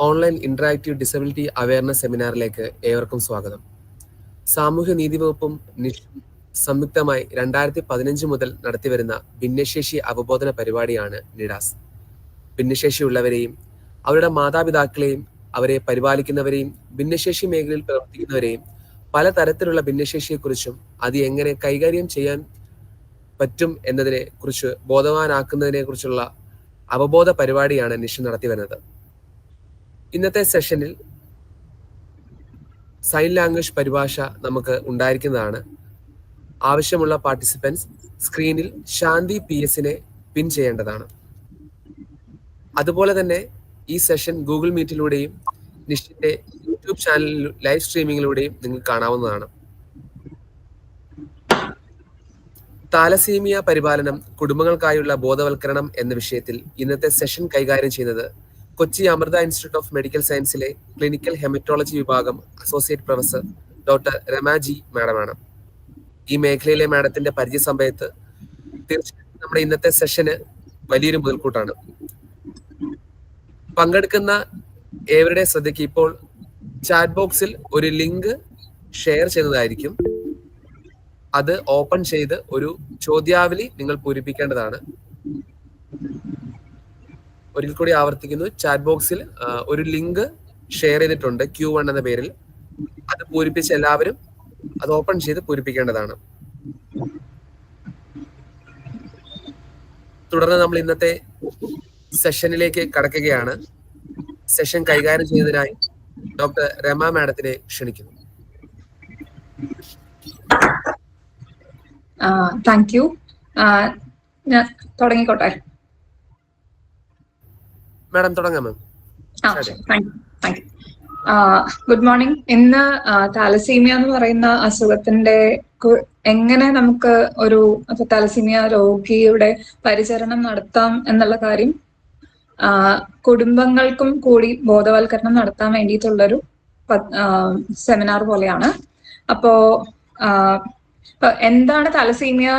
Online interactive disability awareness സെമിനാറിലേക്ക് ഏവർക്കും സ്വാഗതം. സാമൂഹ്യ നീതി വകുപ്പും നിഷും സംയുക്തമായി 2015 മുതൽ നടത്തിവരുന്ന ഭിന്നശേഷി അവബോധന പരിപാടിയാണ് നിഡാസ്. ഭിന്നശേഷിയുള്ളവരെയും അവരുടെ മാതാപിതാക്കളെയും അവരെ പരിപാലിക്കുന്നവരെയും ഭിന്നശേഷി മേഖലയിൽ പ്രവർത്തിക്കുന്നവരെയും പലതരത്തിലുള്ള ഭിന്നശേഷിയെക്കുറിച്ചും അത് എങ്ങനെ കൈകാര്യം ചെയ്യാൻ പറ്റും എന്നതിനെ കുറിച്ച് ബോധവാനാക്കുന്നതിനെ കുറിച്ചുള്ള അവബോധ പരിപാടിയാണ് നിഷ് നടത്തി വരുന്നത്. ഇന്നത്തെ സെഷനിൽ സൈൻ ലാംഗ്വേജ് പരിഭാഷ നമുക്ക് ഉണ്ടായിരിക്കുന്നതാണ്. ആവശ്യമുള്ള പാർട്ടിസിപ്പൻസ് സ്ക്രീനിൽ ശാന്തി PS-നെ പിൻ ചെയ്യേണ്ടതാണ്. അതുപോലെ തന്നെ ഈ സെഷൻ ഗൂഗിൾ മീറ്റിലൂടെയും നിഷിന്റെ യൂട്യൂബ് ചാനലിൽ ലൈവ് സ്ട്രീമിങ്ങിലൂടെയും നിങ്ങൾക്ക് കാണാവുന്നതാണ്. താലസീമിയ പരിപാലനം, കുടുംബങ്ങൾക്കായുള്ള ബോധവൽക്കരണം എന്ന വിഷയത്തിൽ ഇന്നത്തെ സെഷൻ കൈകാര്യം ചെയ്യുന്നത് Kochi Amrita institute of medical സയൻസിലെ ക്ലിനിക്കൽ ഹെമറ്റോളജി വിഭാഗം അസോസിയേറ്റ് പ്രൊഫസർ ഡോക്ടർ രമാജി മാഡമാണ്. ഈ മേഖലയിലെ മാഡത്തിന്റെ പരിചയ സമയത്ത് തീർച്ചയായും നമ്മുടെ ഇന്നത്തെ സെഷന് വലിയൊരു മുതൽക്കൂട്ടാണ്. പങ്കെടുക്കുന്ന ഏവരുടെ ശ്രദ്ധയ്ക്ക് ഇപ്പോൾ ചാറ്റ് ബോക്സിൽ ഒരു ലിങ്ക് ഷെയർ ചെയ്യുന്നതായിരിക്കും. അത് ഓപ്പൺ ചെയ്ത് ഒരു ചോദ്യാവലി നിങ്ങൾ പൂരിപ്പിക്കേണ്ടതാണ്. ഒരിക്കൽ കൂടി ആവർത്തിക്കുന്നു, ചാറ്റ് ബോക്സിൽ ഒരു ലിങ്ക് ഷെയർ ചെയ്തിട്ടുണ്ട് Q1 എന്ന പേരിൽ. അത് പൂരിപ്പിച്ച് എല്ലാവരും അത് ഓപ്പൺ ചെയ്ത് പൂരിപ്പിക്കേണ്ടതാണ്. തുടർന്ന് നമ്മൾ ഇന്നത്തെ സെഷനിലേക്ക് കടക്കുകയാണ്. സെഷൻ കൈകാര്യം ചെയ്യുന്നതിനായി ഡോക്ടർ രമ മാഡത്തിനെ ക്ഷണിക്കുന്നു. Thank you. ഞാൻ തുടങ്ങിക്കോട്ടെ. മാഡം തുടങ്ങാം. Good morning. ഇന്ന് താലസീമിയ എന്ന് പറയുന്ന അസുഖത്തിന്റെ എങ്ങനെ നമുക്ക് ഒരു താലസീമിയ രോഗിയുടെ പരിചരണം നടത്താം എന്നുള്ള കാര്യം കുടുംബങ്ങൾക്കും കൂടി ബോധവൽക്കരണം നടത്താൻ വേണ്ടിയിട്ടുള്ളൊരു സെമിനാർ പോലെയാണ്. അപ്പോ എന്താണ് താലസീമിയ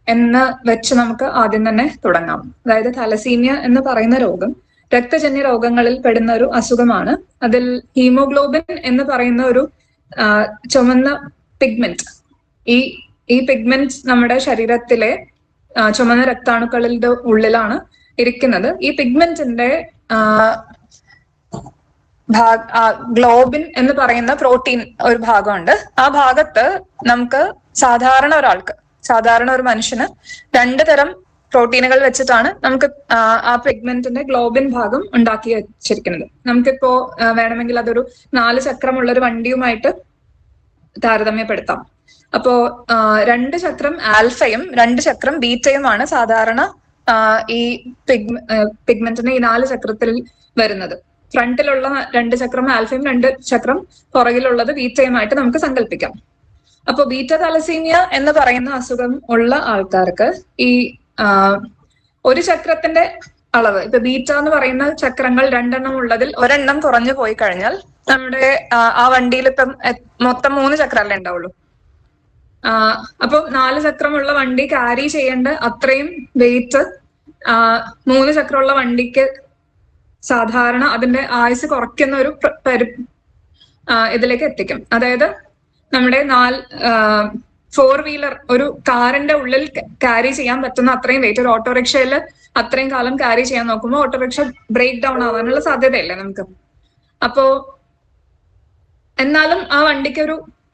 എന്ന് വെച്ച് നമുക്ക് ആദ്യം തന്നെ തുടങ്ങാം. അതായത് താലസീമിയ എന്ന് പറയുന്ന രോഗം രക്തജന്യ രോഗങ്ങളിൽ പെടുന്ന ഒരു അസുഖമാണ്. അതിൽ ഹീമോഗ്ലോബിൻ എന്ന് പറയുന്ന ഒരു ചുമന്ന പിഗ്മെന്റ്, ഈ പിഗ്മെന്റ് നമ്മുടെ ശരീരത്തിലെ ചുമന്ന രക്താണുക്കളുടെ ഉള്ളിലാണ് ഇരിക്കുന്നത്. ഈ പിഗ്മെന്റിന്റെ ഗ്ലോബിൻ എന്ന് പറയുന്ന പ്രോട്ടീൻ ഒരു ഭാഗമുണ്ട്. ആ ഭാഗത്ത് നമുക്ക് സാധാരണ ഒരു മനുഷ്യന് 2 തരം പ്രോട്ടീനുകൾ വെച്ചിട്ടാണ് നമുക്ക് ആ പിഗ്മെന്റിന്റെ ഗ്ലോബിൻ ഭാഗം ഉണ്ടാക്കി വെച്ചിരിക്കുന്നത്. നമുക്കിപ്പോ വേണമെങ്കിൽ അതൊരു 4 ചക്രമുള്ള ഒരു വണ്ടിയുമായിട്ട് താരതമ്യപ്പെടുത്താം. അപ്പോ 2 ചക്രം ആൽഫയും 2 ചക്രം ബീറ്റയുമാണ് സാധാരണ ഈ പിഗ്മെന്റിന് ഈ 4 ചക്രത്തിൽ വരുന്നത്. ഫ്രണ്ടിലുള്ള 2 ചക്രം ആൽഫയും 2 ചക്രം പുറകിലുള്ളത് ബീറ്റയുമായിട്ട് നമുക്ക് സങ്കല്പിക്കാം. അപ്പൊ ബീറ്റ തലസീമിയ എന്ന് പറയുന്ന അസുഖം ഉള്ള ആൾക്കാർക്ക് ഈ ഒരു ചക്രത്തിന്റെ അളവ്, ഇപ്പൊ ബീറ്റ എന്ന് പറയുന്ന ചക്രങ്ങൾ 2 എണ്ണം ഉള്ളതിൽ 1 എണ്ണം കുറഞ്ഞു പോയി കഴിഞ്ഞാൽ നമ്മുടെ ആ വണ്ടിയിൽ ഇപ്പം മൊത്തം 3 ചക്രമല്ലേ ഉണ്ടാവുള്ളൂ. അപ്പൊ 4 ചക്രമുള്ള വണ്ടി ക്യാരി ചെയ്യേണ്ട അത്രയും വെയിറ്റ് 3 ചക്രമുള്ള വണ്ടിക്ക് സാധാരണ അതിന്റെ ആയുസ് കുറയ്ക്കുന്ന ഒരു ഇതിലേക്ക് എത്തിക്കും. അതായത് നമ്മുടെ 4 വീലർ ഒരു കാറിന്റെ ഉള്ളിൽ ക്യാരി ചെയ്യാൻ പറ്റുന്ന അത്രയും വെയിറ്റ് ഒരു ഓട്ടോറിക്ഷയിൽ അത്രയും കാലം ക്യാരി ചെയ്യാൻ നോക്കുമ്പോൾ ഓട്ടോറിക്ഷ ബ്രേക്ക് ഡൗൺ ആവാനുള്ള സാധ്യതയില്ലേ നമുക്ക്. അപ്പോ എന്നാലും ആ വണ്ടിക്ക്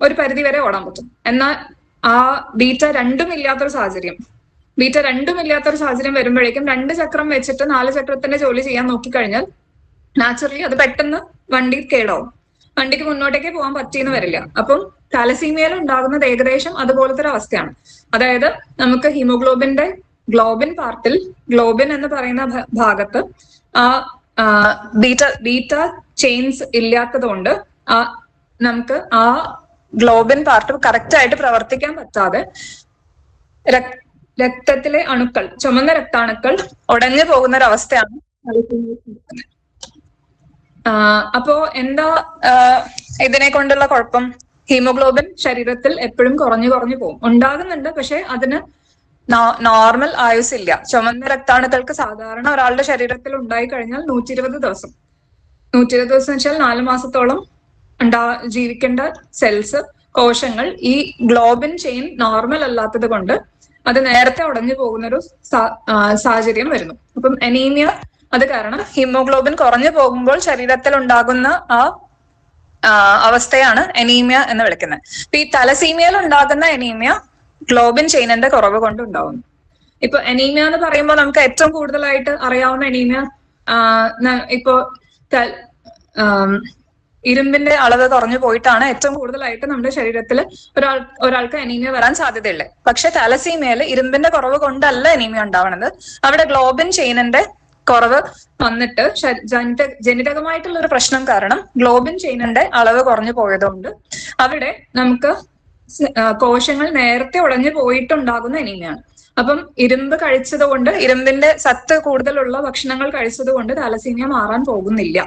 ഒരു പരിധി വരെ ഓടാൻ പറ്റും. എന്നാൽ ആ ബീറ്റ 2 ഇല്ലാത്തൊരു സാഹചര്യം വരുമ്പോഴേക്കും 2 ചക്രം വെച്ചിട്ട് 4 ചക്രത്തിന്റെ ജോലി ചെയ്യാൻ നോക്കിക്കഴിഞ്ഞാൽ നാച്ചുറലി അത് പെട്ടെന്ന് വണ്ടി കേടാവും. വണ്ടിക്ക് മുന്നോട്ടേക്ക് പോകാൻ പറ്റിയെന്ന് വരില്ല. അപ്പം താലസീമിയയിൽ ഉണ്ടാകുന്നത് ഏകദേശം അതുപോലത്തെ ഒരു അവസ്ഥയാണ്. അതായത് നമുക്ക് ഹീമോഗ്ലോബിന്റെ ഗ്ലോബിൻ പാർട്ടിൽ ഗ്ലോബിൻ എന്ന് പറയുന്ന ഭാഗത്ത് ആ ബീറ്റ ചെയിൻസ് ഇല്ലാത്തത് കൊണ്ട് നമുക്ക് ആ ഗ്ലോബിൻ പാർട്ട് കറക്റ്റ് ആയിട്ട് പ്രവർത്തിക്കാൻ പറ്റാതെ രക്തത്തിലെ അണുക്കൾ, ചുമന്ന രക്താണുക്കൾ ഉടഞ്ഞു പോകുന്ന ഒരു അവസ്ഥയാണ് താലസീമിയ. അപ്പോ എന്താ ഇതിനെ കൊണ്ടുള്ള കുഴപ്പം? ഹീമോഗ്ലോബിൻ ശരീരത്തിൽ എപ്പോഴും കുറഞ്ഞു പോകും. ഉണ്ടാകുന്നുണ്ട്, പക്ഷെ അതിന് നോർമൽ ആയുസില്ല. ചുമന്ന രക്താണുക്കൾക്ക് സാധാരണ ഒരാളുടെ ശരീരത്തിൽ ഉണ്ടായി കഴിഞ്ഞാൽ 120 ദിവസം. 120 ദിവസം വെച്ചാൽ 4 മാസത്തോളം ജീവിക്കേണ്ട സെൽസ്, കോശങ്ങൾ ഈ ഗ്ലോബിൻ ചെയിൻ നോർമൽ അല്ലാത്തത് കൊണ്ട് അത് നേരത്തെ ഉടഞ്ഞു പോകുന്നൊരു സാഹചര്യം വരുന്നു. അപ്പം അനീമിയ അത് കാരണം ഹീമോഗ്ലോബിൻ കുറഞ്ഞു പോകുമ്പോൾ ശരീരത്തിൽ ഉണ്ടാകുന്ന ആ അവസ്ഥയാണ് അനീമിയ എന്ന് വിളിക്കുന്നത്. ഇപ്പൊ ഈ തലസീമിയയിൽ ഉണ്ടാകുന്ന അനീമിയ ഗ്ലോബിൻ ചെയിനിന്റെ കുറവ് കൊണ്ട് ഉണ്ടാവുന്നു. ഇപ്പൊ അനീമിയ എന്ന് പറയുമ്പോൾ നമുക്ക് ഏറ്റവും കൂടുതലായിട്ട് അറിയാവുന്ന അനീമിയ ഇപ്പോ ഇരുമ്പിന്റെ അളവ് കുറഞ്ഞു പോയിട്ടാണ് ഏറ്റവും കൂടുതലായിട്ട് നമ്മുടെ ശരീരത്തിൽ ഒരാൾക്ക് അനീമിയ വരാൻ സാധ്യതയുള്ളത്. പക്ഷെ തലസീമിയയിൽ ഇരുമ്പിന്റെ കുറവ് കൊണ്ടല്ല അനീമിയ ഉണ്ടാവുന്നത്. അവിടെ ഗ്ലോബിൻ ചെയിനിന്റെ കുറവ് വന്നിട്ട് ജനിതകമായിട്ടുള്ള ഒരു പ്രശ്നം കാരണം ഗ്ലോബിൻ ചെയിനിന്റെ അളവ് കുറഞ്ഞു പോയതുകൊണ്ട് അവിടെ നമുക്ക് കോശങ്ങൾ നേരത്തെ ഉടഞ്ഞു പോയിട്ടുണ്ടാകുന്ന അനീമിയാണ്. അപ്പം ഇരുമ്പ് കഴിച്ചത് കൊണ്ട്, ഇരുമ്പിന്റെ സത്ത് കൂടുതലുള്ള ഭക്ഷണങ്ങൾ കഴിച്ചത് കൊണ്ട് തലസീമിയ മാറാൻ പോകുന്നില്ല.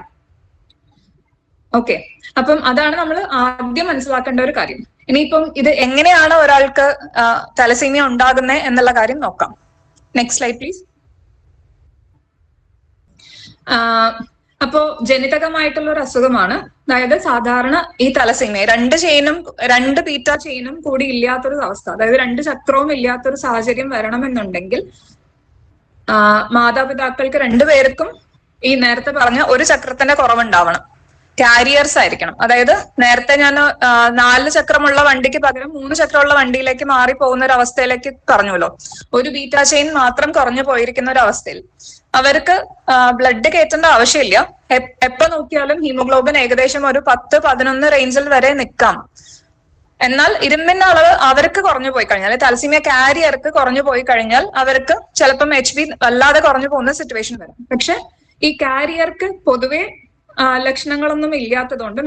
ഓക്കെ, അപ്പം അതാണ് നമ്മൾ ആദ്യം മനസ്സിലാക്കേണ്ട ഒരു കാര്യം. ഇനിയിപ്പം ഇത് എങ്ങനെയാണ് ഒരാൾക്ക് തലസീമിയ ഉണ്ടാകുന്നത് എന്നുള്ള കാര്യം നോക്കാം. Next slide please. അപ്പോ ജനിതകമായിട്ടുള്ള ഒരു അസുഖമാണ്. അതായത് സാധാരണ ഈ തലസീമിയ രണ്ട് ബീറ്റ ചെയിനും കൂടി ഇല്ലാത്തൊരു അവസ്ഥ, അതായത് 2 ചക്രവും ഇല്ലാത്തൊരു സാഹചര്യം വരണമെന്നുണ്ടെങ്കിൽ മാതാപിതാക്കൾക്ക് 2 പേർക്കും ഈ നേരത്തെ പറഞ്ഞ ഒരു ചക്രത്തിന്റെ കുറവുണ്ടാവണം. കാരിയേഴ്സ് ആയിരിക്കണം. അതായത് നേരത്തെ ഞാൻ 4 ചക്രമുള്ള വണ്ടിക്ക് പകരം 3 ചക്രമുള്ള വണ്ടിയിലേക്ക് മാറി പോകുന്ന ഒരു അവസ്ഥയിലേക്ക് പറഞ്ഞുല്ലോ. ഒരു ബീറ്റ ചെയിൻ മാത്രം കുറഞ്ഞു പോയിരിക്കുന്ന ഒരു അവസ്ഥയിൽ അവർക്ക് ബ്ലഡ് കയറ്റേണ്ട ആവശ്യമില്ല. എപ്പോ നോക്കിയാലും ഹീമോഗ്ലോബിൻ ഏകദേശം ഒരു 10-11 റേഞ്ചിൽ വരെ നിൽക്കാം. എന്നാൽ ഇരുമ്പിന്റെ അളവ് അവർക്ക് കുറഞ്ഞു പോയി കഴിഞ്ഞാൽ, തലസീമിയ കാരിയർക്ക് കുറഞ്ഞു പോയി കഴിഞ്ഞാൽ അവർക്ക് ചിലപ്പം HB വല്ലാതെ കുറഞ്ഞു പോകുന്ന സിറ്റുവേഷൻ വരും. പക്ഷെ ഈ കാരിയർക്ക് പൊതുവെ ലക്ഷണങ്ങളൊന്നും ഇല്ലാത്തതുകൊണ്ട്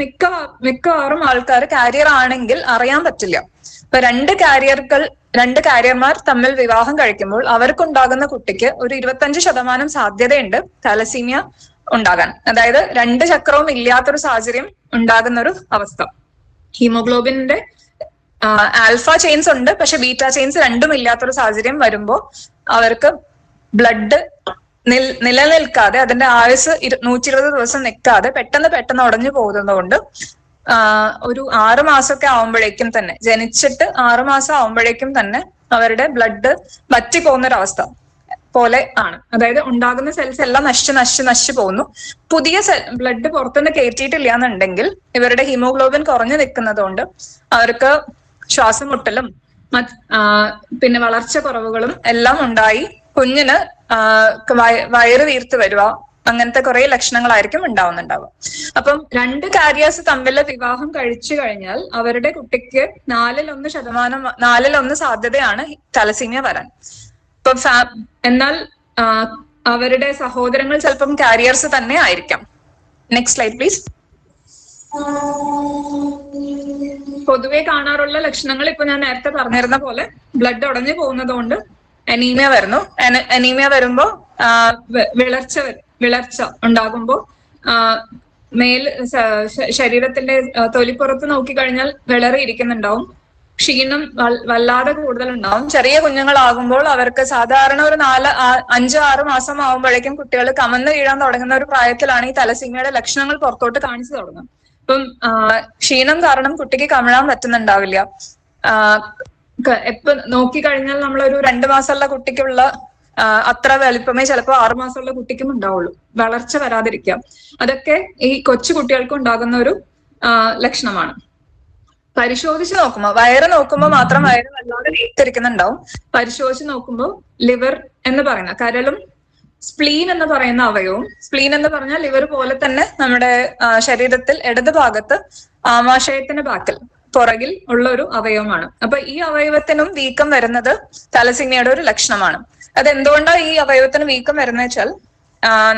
മിക്കവാറും ആൾക്കാർ കാരിയർ ആണെങ്കിൽ അറിയാൻ പറ്റില്ല. ഇപ്പൊ 2 കാരിയർമാർ തമ്മിൽ വിവാഹം കഴിക്കുമ്പോൾ അവർക്കുണ്ടാകുന്ന കുട്ടിക്ക് ഒരു 25% സാധ്യതയുണ്ട് തലസീമിയ ഉണ്ടാകാൻ. അതായത് 2 ചക്രവും ഇല്ലാത്തൊരു സാഹചര്യം ഉണ്ടാകുന്ന ഒരു അവസ്ഥ. ഹീമോഗ്ലോബിന്റെ ആൽഫ ചെയിൻസ് ഉണ്ട്, പക്ഷെ ബീറ്റ ചെയിൻസ് രണ്ടും ഇല്ലാത്തൊരു സാഹചര്യം വരുമ്പോൾ അവർക്ക് ബ്ലഡ് നിലനിൽക്കാതെ, അതിന്റെ ആയുസ് 120 ദിവസം നിൽക്കാതെ പെട്ടെന്ന് ഉടഞ്ഞു പോകുന്നതുകൊണ്ട് ഒരു 6 മാസമൊക്കെ ആവുമ്പോഴേക്കും തന്നെ, ജനിച്ചിട്ട് 6 മാസം ആവുമ്പോഴേക്കും തന്നെ അവരുടെ ബ്ലഡ് വറ്റി പോകുന്നൊരവസ്ഥ പോലെ ആണ്. അതായത് ഉണ്ടാകുന്ന സെൽസ് എല്ലാം നശിച്ചു പോകുന്നു. പുതിയ ബ്ലഡ് പുറത്തുനിന്ന് കയറ്റിയിട്ടില്ല എന്നുണ്ടെങ്കിൽ ഇവരുടെ ഹീമോഗ്ലോബിൻ കുറഞ്ഞു നിൽക്കുന്നത് കൊണ്ട് അവർക്ക് ശ്വാസം മുട്ടലും പിന്നെ വളർച്ച കുറവുകളും എല്ലാം ഉണ്ടായി കുഞ്ഞിന് വയറ് വീർത്ത് വരുക, അങ്ങനത്തെ കുറെ ലക്ഷണങ്ങളായിരിക്കും ഉണ്ടാവുന്നുണ്ടാവുക. അപ്പം 2 കാരിയേഴ്സ് തമ്മിൽ വിവാഹം കഴിച്ചു കഴിഞ്ഞാൽ അവരുടെ കുട്ടിക്ക് 4-1 സാധ്യതയാണ് തലസീമിയ വരാൻ. ഇപ്പൊ എന്നാൽ അവരുടെ സഹോദരങ്ങൾ ചിലപ്പം കാരിയേഴ്സ് തന്നെ ആയിരിക്കാം. Next slide please. പൊതുവെ കാണാറുള്ള ലക്ഷണങ്ങൾ ഇപ്പൊ ഞാൻ നേരത്തെ പറഞ്ഞിരുന്ന പോലെ ബ്ലഡ് ഉടഞ്ഞു പോകുന്നത് കൊണ്ട് അനീമിയ വരുന്നു. അനീമിയ വരുമ്പോ വിളർച്ച ഉണ്ടാകുമ്പോ ശരീരത്തിന്റെ തൊലിപ്പുറത്ത് നോക്കിക്കഴിഞ്ഞാൽ വിളറിയിരിക്കുന്നുണ്ടാവും. ക്ഷീണം വല്ലാതെ കൂടുതലുണ്ടാവും. ചെറിയ കുഞ്ഞുങ്ങളാകുമ്പോൾ അവർക്ക് സാധാരണ ഒരു 5-6 മാസം ആകുമ്പോഴേക്കും കുട്ടികൾ കമന്ന് വീഴാൻ തുടങ്ങുന്ന ഒരു പ്രായത്തിലാണ് ഈ തലസീമിയയുടെ ലക്ഷണങ്ങൾ പുറത്തോട്ട് കാണിച്ചു തുടങ്ങും. ഇപ്പം ക്ഷീണം കാരണം കുട്ടിക്ക് കമിഴാൻ പറ്റുന്നുണ്ടാവില്ല. എപ്പൊ നോക്കിക്കഴിഞ്ഞാൽ നമ്മളൊരു 2 മാസമുള്ള കുട്ടിക്കുള്ള അത്ര വലിപ്പമേ ചിലപ്പോൾ 6 മാസമുള്ള കുട്ടിക്കും ഉണ്ടാവുള്ളൂ. വളർച്ച വരാതിരിക്കുക, അതൊക്കെ ഈ കൊച്ചു കുട്ടികൾക്ക് ഉണ്ടാകുന്ന ഒരു ലക്ഷണമാണ്. പരിശോധിച്ച് നോക്കുമ്പോൾ വയറ് നോക്കുമ്പോൾ മാത്രം വയറ് വല്ലാതെ വീർത്തിരിക്കുന്നുണ്ടാവും. പരിശോധിച്ച് നോക്കുമ്പോൾ ലിവർ എന്ന് പറയുന്ന കരളും സ്പ്ലീൻ എന്ന് പറയുന്ന അവയവവും, സ്പ്ലീൻ എന്ന് പറഞ്ഞാൽ ലിവർ പോലെ തന്നെ നമ്മുടെ ശരീരത്തിൽ ഇടത് ഭാഗത്ത് ആമാശയത്തിന് ബാക്കിൽ പുറകിൽ ഉള്ള ഒരു അവയവമാണ്. അപ്പൊ ഈ അവയവത്തിനും വീക്കം വരുന്നത് തലസീമിയയുടെ ഒരു ലക്ഷണമാണ്. അതെന്തുകൊണ്ടാണ് ഈ അവയവത്തിന് വീക്കം വരുന്നത് വെച്ചാൽ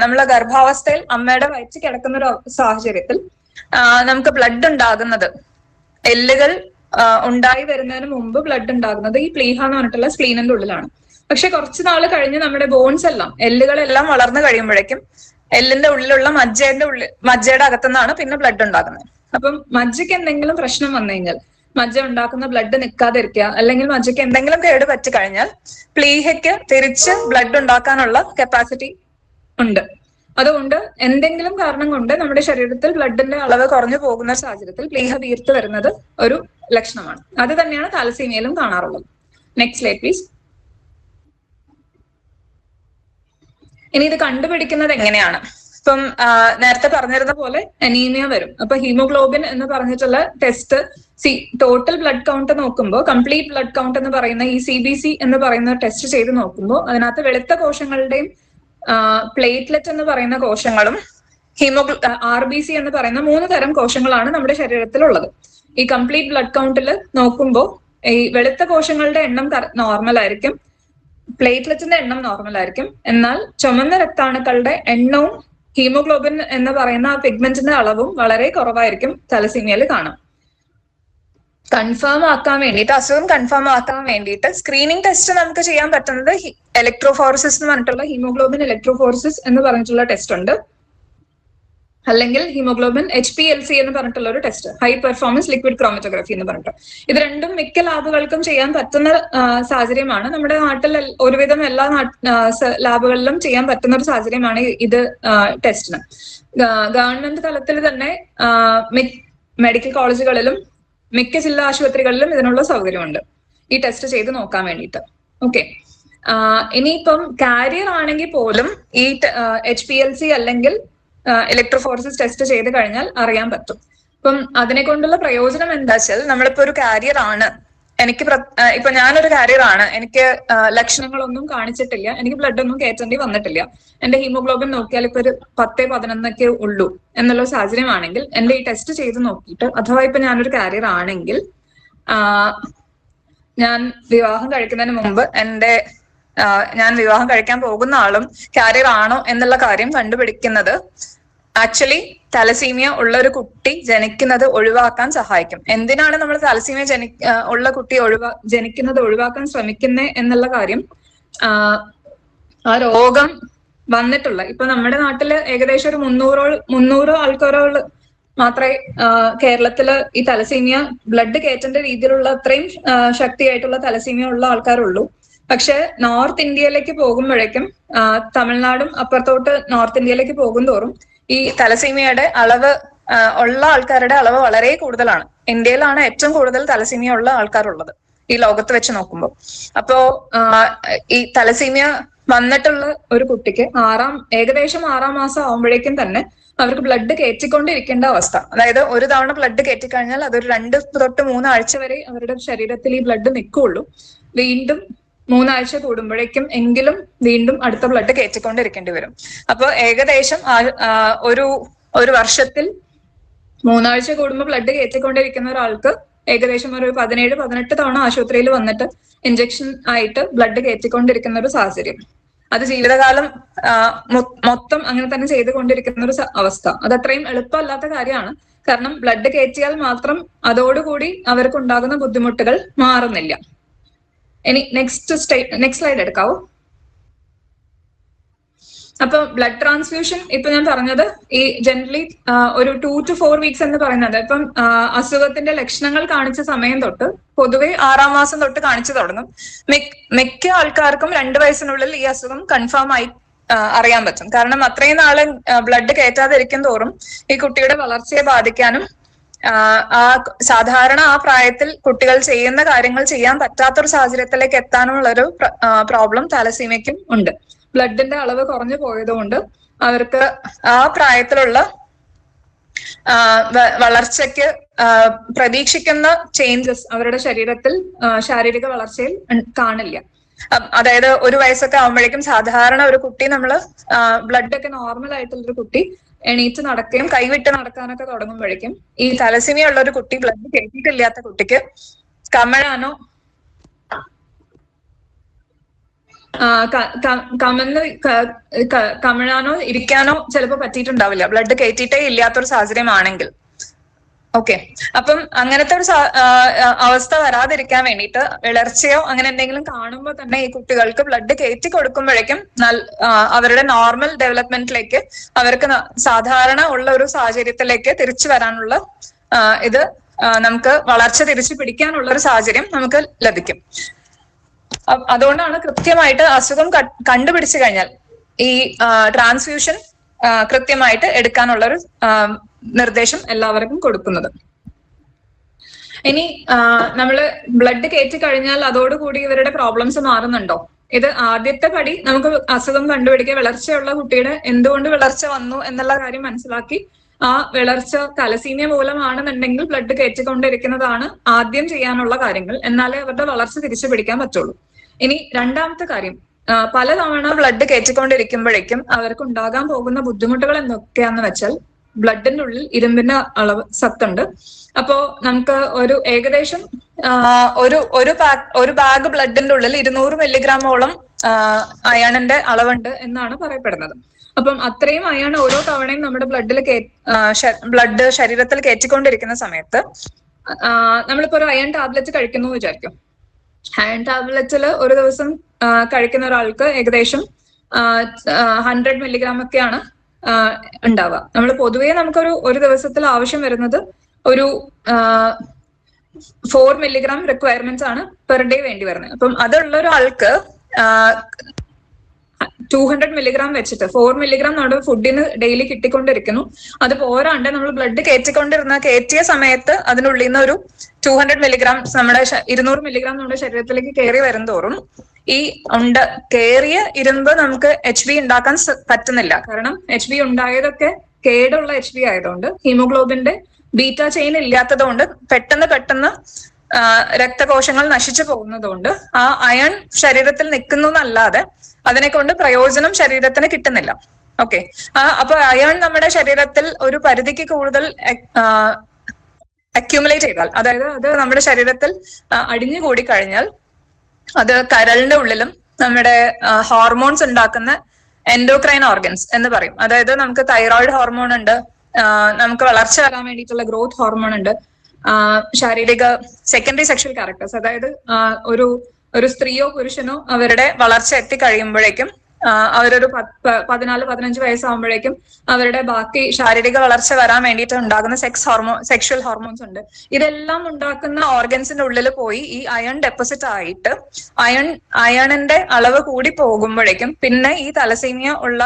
നമ്മളെ ഗർഭാവസ്ഥയിൽ അമ്മയുടെ വയറ്റിൽ കിടക്കുന്ന ഒരു സാഹചര്യത്തിൽ നമുക്ക് ബ്ലഡ് ഉണ്ടാകുന്നത്, എല്ലുകൾ ഉണ്ടായി വരുന്നതിന് മുമ്പ് ബ്ലഡ് ഉണ്ടാകുന്നത് ഈ പ്ലീഹ എന്ന് പറഞ്ഞിട്ടുള്ള സ്പ്ലീനിന്റെ ഉള്ളിലാണ്. പക്ഷെ കുറച്ച് നാൾ കഴിഞ്ഞ് നമ്മുടെ ബോൺസ് എല്ലാം, എല്ലുകളെല്ലാം വളർന്നു കഴിയുമ്പോഴേക്കും എല്ലിന്റെ ഉള്ളിലുള്ള മജ്ജയുടെ അകത്തുനിന്നാണ് പിന്നെ ബ്ലഡ് ഉണ്ടാകുന്നത്. അപ്പം മജ്ജയ്ക്ക് എന്തെങ്കിലും പ്രശ്നം വന്നു കഴിഞ്ഞാൽ, മജ്ജ ഉണ്ടാക്കുന്ന ബ്ലഡ് നിൽക്കാതിരിക്കുക, അല്ലെങ്കിൽ മജ്ജയ്ക്ക് എന്തെങ്കിലും കേട് പറ്റി കഴിഞ്ഞാൽ പ്ലീഹയ്ക്ക് തിരിച്ച് ബ്ലഡ് ഉണ്ടാക്കാനുള്ള കപ്പാസിറ്റി ഉണ്ട്. അതുകൊണ്ട് എന്തെങ്കിലും കാരണം കൊണ്ട് നമ്മുടെ ശരീരത്തിൽ ബ്ലഡിന്റെ അളവ് കുറഞ്ഞു പോകുന്ന സാഹചര്യത്തിൽ പ്ലീഹ വീർത്ത് വരുന്നത് ഒരു ലക്ഷണമാണ്. അത് തന്നെയാണ് താലസീമിയയിലും കാണാറുള്ളത്. Next slide please. ഇനി ഇത് കണ്ടുപിടിക്കുന്നത് എങ്ങനെയാണ്? ഇപ്പം നേരത്തെ പറഞ്ഞിരുന്ന പോലെ അനീമിയ വരും. അപ്പൊ ഹീമോഗ്ലോബിൻ എന്ന് പറഞ്ഞിട്ടുള്ള ടെസ്റ്റ് ടോട്ടൽ ബ്ലഡ് കൗണ്ട് നോക്കുമ്പോൾ, കംപ്ലീറ്റ് ബ്ലഡ് കൗണ്ട് എന്ന് പറയുന്ന ഈ CBC എന്ന് പറയുന്ന ടെസ്റ്റ് ചെയ്ത് നോക്കുമ്പോൾ അതിനകത്ത് വെളുത്ത കോശങ്ങളുടെയും പ്ലേറ്റ്ലെറ്റ് എന്ന് പറയുന്ന കോശങ്ങളും RBC എന്ന് പറയുന്ന 3 തരം കോശങ്ങളാണ് നമ്മുടെ ശരീരത്തിലുള്ളത്. ഈ കംപ്ലീറ്റ് ബ്ലഡ് കൗണ്ടിൽ നോക്കുമ്പോൾ ഈ വെളുത്ത കോശങ്ങളുടെ എണ്ണം നോർമൽ ആയിരിക്കും, പ്ലേറ്റ്ലെറ്റിന്റെ എണ്ണം നോർമൽ ആയിരിക്കും. എന്നാൽ ചുമന്ന രക്താണുക്കളുടെ എണ്ണവും ഹീമോഗ്ലോബിൻ എന്ന് പറയുന്ന ആ പിഗ്മെന്റിന്റെ അളവും വളരെ കുറവായിരിക്കും തലസീമിയയിൽ കാണാം. കൺഫേം ആക്കാൻ വേണ്ടിയിട്ട്, അസുഖം കൺഫേം ആക്കാൻ വേണ്ടിയിട്ട് സ്ക്രീനിങ് ടെസ്റ്റ് നമുക്ക് ചെയ്യാൻ പറ്റുന്നത് ഇലക്ട്രോഫോറസിസ് എന്ന് പറഞ്ഞിട്ടുള്ള ഹീമോഗ്ലോബിൻ ഇലക്ട്രോഫോറസിസ് എന്ന് പറഞ്ഞിട്ടുള്ള ടെസ്റ്റ് ഉണ്ട്. അല്ലെങ്കിൽ ഹീമോഗ്ലോബിൻ HPLC എന്ന് പറഞ്ഞിട്ടുള്ള ഒരു test, high performance liquid chromatography എന്ന് പറഞ്ഞിട്ട്. ഇത് രണ്ടും മിക്ക ലാബുകൾക്കും ചെയ്യാൻ പറ്റുന്ന സാഹചര്യമാണ്. നമ്മുടെ നാട്ടിൽ ഒരുവിധം എല്ലാ ലാബുകളിലും ചെയ്യാൻ പറ്റുന്ന ഒരു സാഹചര്യമാണ് ഇത് ടെസ്റ്റിന്. ഗവൺമെന്റ് തലത്തിൽ തന്നെ മെഡിക്കൽ കോളേജുകളിലും മിക്ക ജില്ലാ ആശുപത്രികളിലും ഇതിനുള്ള സൗകര്യമുണ്ട് ഈ ടെസ്റ്റ് ചെയ്ത് നോക്കാൻ വേണ്ടിയിട്ട്. ഓക്കെ, ഇനിയിപ്പം കാരിയർ ആണെങ്കിൽ പോലും ഈ HPLC അല്ലെങ്കിൽ ഇലക്ട്രോഫോറസിസ് ടെസ്റ്റ് ചെയ്ത് കഴിഞ്ഞാൽ അറിയാൻ പറ്റും. അപ്പം അതിനെ കൊണ്ടുള്ള പ്രയോജനം എന്താ വെച്ചാൽ, നമ്മളിപ്പോ ഒരു കാരിയർ ആണ്, എനിക്ക് ഇപ്പൊ ഞാനൊരു കാരിയർ ആണ്, എനിക്ക് ലക്ഷണങ്ങളൊന്നും കാണിച്ചിട്ടില്ല, എനിക്ക് ബ്ലഡ് ഒന്നും കയറ്റേണ്ടി വന്നിട്ടില്ല, എന്റെ ഹീമോഗ്ലോബിൻ നോക്കിയാൽ ഇപ്പൊ ഒരു 10-11 ഉള്ളൂ എന്നുള്ള സാഹചര്യമാണെങ്കിൽ എന്റെ ഈ ടെസ്റ്റ് ചെയ്ത് നോക്കിയിട്ട്, അഥവാ ഇപ്പൊ ഞാനൊരു കാരിയർ ആണെങ്കിൽ ഞാൻ വിവാഹം കഴിക്കുന്നതിന് മുമ്പ് ഞാൻ വിവാഹം കഴിക്കാൻ പോകുന്ന ആളും കാരിയർ ആണോ എന്നുള്ള കാര്യം കണ്ടുപിടിക്കുന്നത് ആക്ച്വലി തലസീമിയ ഉള്ള ഒരു കുട്ടി ജനിക്കുന്നത് ഒഴിവാക്കാൻ സഹായിക്കും. എന്തിനാണ് നമ്മൾ തലസീമിയ ഉള്ള കുട്ടി ജനിക്കുന്നത് ഒഴിവാക്കാൻ ശ്രമിക്കുന്നത് എന്നുള്ള കാര്യം, ആ രോഗം വന്നിട്ടുള്ള, ഇപ്പൊ നമ്മുടെ നാട്ടില് ഏകദേശം ഒരു 300 ആൾക്കാരോട് മാത്രമേ കേരളത്തില് ഈ തലസീമിയ ബ്ലഡ് കയറ്റേണ്ട രീതിയിലുള്ള അത്രയും ശക്തിയായിട്ടുള്ള തലസീമിയ ഉള്ള ആൾക്കാരുള്ളൂ. പക്ഷെ നോർത്ത് ഇന്ത്യയിലേക്ക് പോകുമ്പോഴേക്കും, തമിഴ്നാടും അപ്പുറത്തോട്ട് നോർത്ത് ഇന്ത്യയിലേക്ക് പോകും തോറും ഈ തലസീമിയയുടെ അളവ് ഉള്ള ആൾക്കാരുടെ അളവ് വളരെ കൂടുതലാണ്. ഇന്ത്യയിലാണ് ഏറ്റവും കൂടുതൽ തലസീമിയ ഉള്ള ആൾക്കാരുള്ളത് ഈ ലോകത്ത് വെച്ച് നോക്കുമ്പോൾ. അപ്പോ ഈ തലസീമിയ വന്നിട്ടുള്ള ഒരു കുട്ടിക്ക് ഏകദേശം 6-ാം മാസം ആവുമ്പോഴേക്കും തന്നെ അവർക്ക് ബ്ലഡ് കയറ്റിക്കൊണ്ടിരിക്കേണ്ട അവസ്ഥ. അതായത് ഒരു തവണ ബ്ലഡ് കയറ്റിക്കഴിഞ്ഞാൽ അതൊരു 2 തൊട്ട് 3 ആഴ്ച വരെ അവരുടെ ശരീരത്തിൽ ഈ ബ്ലഡ് നിൽക്കുള്ളൂ. വീണ്ടും 3 ആഴ്ച കൂടുമ്പോഴേക്കും എങ്കിലും വീണ്ടും അടുത്ത ബ്ലഡ് കയറ്റിക്കൊണ്ടിരിക്കേണ്ടി വരും. അപ്പൊ ഏകദേശം ഒരു വർഷത്തിൽ 3 ആഴ്ച കൂടുമ്പോൾ ബ്ലഡ് കയറ്റിക്കൊണ്ടിരിക്കുന്ന ഒരാൾക്ക് ഏകദേശം ഒരു 17-18 തവണ ആശുപത്രിയിൽ വന്നിട്ട് ഇഞ്ചക്ഷൻ ആയിട്ട് ബ്ലഡ് കയറ്റിക്കൊണ്ടിരിക്കുന്ന ഒരു സാഹചര്യം. അത് ജീവിതകാലം മൊത്തം അങ്ങനെ തന്നെ ചെയ്തുകൊണ്ടിരിക്കുന്ന ഒരു അവസ്ഥ. അത് അത്രയും എളുപ്പമല്ലാത്ത കാര്യമാണ്. കാരണം ബ്ലഡ് കയറ്റിയാൽ മാത്രം അതോടുകൂടി അവർക്ക് ഉണ്ടാകുന്ന ബുദ്ധിമുട്ടുകൾ മാറുന്നില്ല. ഇനി നെക്സ്റ്റ് സ്ലൈഡ് എടുക്കാവോ? അപ്പൊ ബ്ലഡ് ട്രാൻസ്ഫ്യൂഷൻ ഇപ്പൊ ഞാൻ പറഞ്ഞത് ഈ ജനറലി ഒരു 2 to 4 വീക്സ് എന്ന് പറയുന്നത് ഇപ്പം അസുഖത്തിന്റെ ലക്ഷണങ്ങൾ കാണിച്ച സമയം തൊട്ട് പൊതുവെ 6-ാം മാസം തൊട്ട് കാണിച്ചു തുടങ്ങും. മിക്ക ആൾക്കാർക്കും 2 വയസ്സിനുള്ളിൽ ഈ അസുഖം കൺഫേം ആയി അറിയാൻ പറ്റും. കാരണം അത്രയും നാളെ ബ്ലഡ് കയറ്റാതിരിക്കും തോറും ഈ കുട്ടിയുടെ വളർച്ചയെ ബാധിക്കാനും സാധാരണ ആ പ്രായത്തിൽ കുട്ടികൾ ചെയ്യുന്ന കാര്യങ്ങൾ ചെയ്യാൻ പറ്റാത്തൊരു സാഹചര്യത്തിലേക്ക് എത്താനുള്ളൊരു പ്രോബ്ലം തലസീമയ്ക്കും ഉണ്ട്. ബ്ലഡിന്റെ അളവ് കുറഞ്ഞു പോയതുകൊണ്ട് അവർക്ക് ആ പ്രായത്തിലുള്ള വളർച്ചയ്ക്ക് പ്രതീക്ഷിക്കുന്ന ചേഞ്ചസ് അവരുടെ ശരീരത്തിൽ ശാരീരിക വളർച്ചയിൽ കാണില്ല. അതായത് 1 വയസ്സൊക്കെ ആവുമ്പോഴേക്കും സാധാരണ ഒരു കുട്ടി ബ്ലഡ് ഒക്കെ നോർമൽ ആയിട്ടുള്ളൊരു കുട്ടി എണീറ്റ് നടക്കുകയും കൈവിട്ട് നടക്കാനൊക്കെ തുടങ്ങുമ്പോഴേക്കും ഈ തലസീമിയ ഉള്ള ഒരു കുട്ടി ബ്ലഡ് കയറ്റിയിട്ടില്ലാത്ത കുട്ടിക്ക് കമിഴാനോ ഇരിക്കാനോ ചിലപ്പോൾ പറ്റിയിട്ടുണ്ടാവില്ല, ബ്ലഡ് കയറ്റിയിട്ടേ ഇല്ലാത്തൊരു സാഹചര്യമാണെങ്കിൽ. ഓക്കെ, അപ്പം അങ്ങനത്തെ ഒരു അവസ്ഥ വരാതിരിക്കാൻ വേണ്ടിയിട്ട് വിളർച്ചയോ അങ്ങനെ എന്തെങ്കിലും കാണുമ്പോൾ തന്നെ ഈ കുട്ടികൾക്ക് ബ്ലഡ് കയറ്റി കൊടുക്കുമ്പോഴേക്കും അവരുടെ നോർമൽ ഡെവലപ്മെന്റിലേക്ക് അവർക്ക് സാധാരണ ഉള്ള ഒരു സാഹചര്യത്തിലേക്ക് തിരിച്ചു വരാനുള്ള നമുക്ക് വളർച്ച തിരിച്ചു പിടിക്കാനുള്ള ഒരു സാഹചര്യം നമുക്ക് ലഭിക്കും. അതുകൊണ്ടാണ് കൃത്യമായിട്ട് അസുഖം കണ്ടുപിടിച്ചു കഴിഞ്ഞാൽ ഈ ട്രാൻസ്ഫ്യൂഷൻ കൃത്യമായിട്ട് എടുക്കാനുള്ള ഒരു നിർദ്ദേശം എല്ലാവർക്കും കൊടുക്കുന്നത്. ഇനി നമ്മള് ബ്ലഡ് കയറ്റി കഴിഞ്ഞാൽ അതോടുകൂടി ഇവരുടെ പ്രോബ്ലംസ് മാറുന്നുണ്ടോ? ഇത് ആദ്യത്തെ പടി നമുക്ക് അസുഖം കണ്ടുപിടിക്കുക, വളർച്ചയുള്ള കുട്ടിയുടെ എന്തുകൊണ്ട് വളർച്ച വന്നു എന്നുള്ള കാര്യം മനസ്സിലാക്കി ആ വളർച്ച തലസീമിയ മൂലമാണെന്നുണ്ടെങ്കിൽ ബ്ലഡ് കയറ്റിക്കൊണ്ടിരിക്കുന്നതാണ് ആദ്യം ചെയ്യാനുള്ള കാര്യങ്ങൾ. എന്നാലേ അവരുടെ വളർച്ച തിരിച്ചു പിടിക്കാൻ പറ്റുള്ളൂ. ഇനി രണ്ടാമത്തെ കാര്യം, പലതവണ ബ്ലഡ് കയറ്റിക്കൊണ്ടിരിക്കുമ്പോഴേക്കും അവർക്ക് ഉണ്ടാകാൻ പോകുന്ന ബുദ്ധിമുട്ടുകൾ എന്തൊക്കെയാന്ന് വെച്ചാൽ ബ്ലഡിന്റെ ഉള്ളിൽ ഇരുമ്പിന്റെ അളവ് സത്തുണ്ട്. അപ്പോ നമുക്ക് ഒരു ഏകദേശം ഒരു ബാഗ് ബ്ലഡിന്റെ ഉള്ളിൽ 200 മില്ലിഗ്രാമോളം അയണിന്റെ അളവുണ്ട് എന്നാണ് പറയപ്പെടുന്നത്. അപ്പം അത്രയും അയൺ ഓരോ തവണയും നമ്മുടെ ബ്ലഡ് ശരീരത്തിൽ കയറ്റിക്കൊണ്ടിരിക്കുന്ന സമയത്ത് നമ്മളിപ്പോ ഒരു അയൺ ടാബ്ലറ്റ് കഴിക്കുന്നു വിചാരിക്കും. അയൺ ടാബ്ലറ്റിൽ ഒരു ദിവസം കഴിക്കുന്ന ഒരാൾക്ക് ഏകദേശം 100 മില്ലിഗ്രാം ഒക്കെയാണ് ഉണ്ടാവുക. നമ്മൾ പൊതുവേ ഒരു ദിവസത്തിൽ ആവശ്യം വരുന്നത് ഒരു 4 മില്ലിഗ്രാം റിക്വയർമെന്റ്സ് ആണ് പെർ ഡേ വേണ്ടി വരുന്നത്. അപ്പം അതുള്ള ഒരാൾക്ക് 200 മില്ലിഗ്രാം വെച്ചിട്ട് 4 മില്ലിഗ്രാം നമ്മുടെ ഫുഡിന് ഡെയിലി കിട്ടിക്കൊണ്ടിരിക്കുന്നു. അത് പോരാണ്ട് നമ്മൾ ബ്ലഡ് കയറ്റിയ സമയത്ത് അതിനുള്ളിൽ നിന്ന് ഒരു 200 മില്ലിഗ്രാം 200 മില്ലിഗ്രാം നമ്മുടെ ശരീരത്തിലേക്ക് കയറി വരും തോറും ഈ കയറിയ ഇരുമ്പ് നമുക്ക് HB ഉണ്ടാക്കാൻ പറ്റുന്നില്ല. കാരണം HB ഉണ്ടായതൊക്കെ കേടുള്ള HB ആയതുകൊണ്ട്, ഹീമോഗ്ലോബിന്റെ ബീറ്റ ചെയിൻ ഇല്ലാത്തതുകൊണ്ട് പെട്ടെന്ന് രക്തകോശങ്ങൾ നശിച്ചു പോകുന്നതുകൊണ്ട് ആ അയൺ ശരീരത്തിൽ നിൽക്കുന്നു എന്നല്ലാതെ അതിനെ കൊണ്ട് പ്രയോജനം ശരീരത്തിന് കിട്ടുന്നില്ല. ഓക്കെ, അപ്പൊ അയൺ നമ്മുടെ ശരീരത്തിൽ ഒരു പരിധിക്ക് കൂടുതൽ അക്യൂമുലേറ്റ് ചെയ്താൽ, അതായത് അത് നമ്മുടെ ശരീരത്തിൽ അടിഞ്ഞുകൂടി കഴിഞ്ഞാൽ അത് കരളിന്റെ ഉള്ളിലും നമ്മുടെ ഹോർമോൺസ് ഉണ്ടാക്കുന്ന എൻഡോക്രൈൻ ഓർഗൻസ് എന്ന് പറയും. അതായത് നമുക്ക് തൈറോയിഡ് ഹോർമോൺ ഉണ്ട്, നമുക്ക് വളർച്ച വരാൻ വേണ്ടിയിട്ടുള്ള ഗ്രോത്ത് ഹോർമോൺ ഉണ്ട്, ശാരീരിക സെക്കൻഡറി സെക്ഷൽ ക്യാരക്ടേഴ്സ്, അതായത് ഒരു സ്ത്രീയോ പുരുഷനോ അവരുടെ വളർച്ച എത്തി കഴിയുമ്പോഴേക്കും അവരൊരു 14-15 വയസ്സാകുമ്പോഴേക്കും അവരുടെ ബാക്കി ശാരീരിക വളർച്ച വരാൻ വേണ്ടിയിട്ട് ഉണ്ടാകുന്ന സെക്ഷൽ ഹോർമോൺസ് ഉണ്ട്. ഇതെല്ലാം ഉണ്ടാക്കുന്ന ഓർഗൻസിന്റെ ഉള്ളിൽ പോയി ഈ അയൺ ഡെപ്പോസിറ്റ് ആയിട്ട് അയണിന്റെ അളവ് കൂടി പോകുമ്പോഴേക്കും പിന്നെ ഈ തലസീമിയ ഉള്ള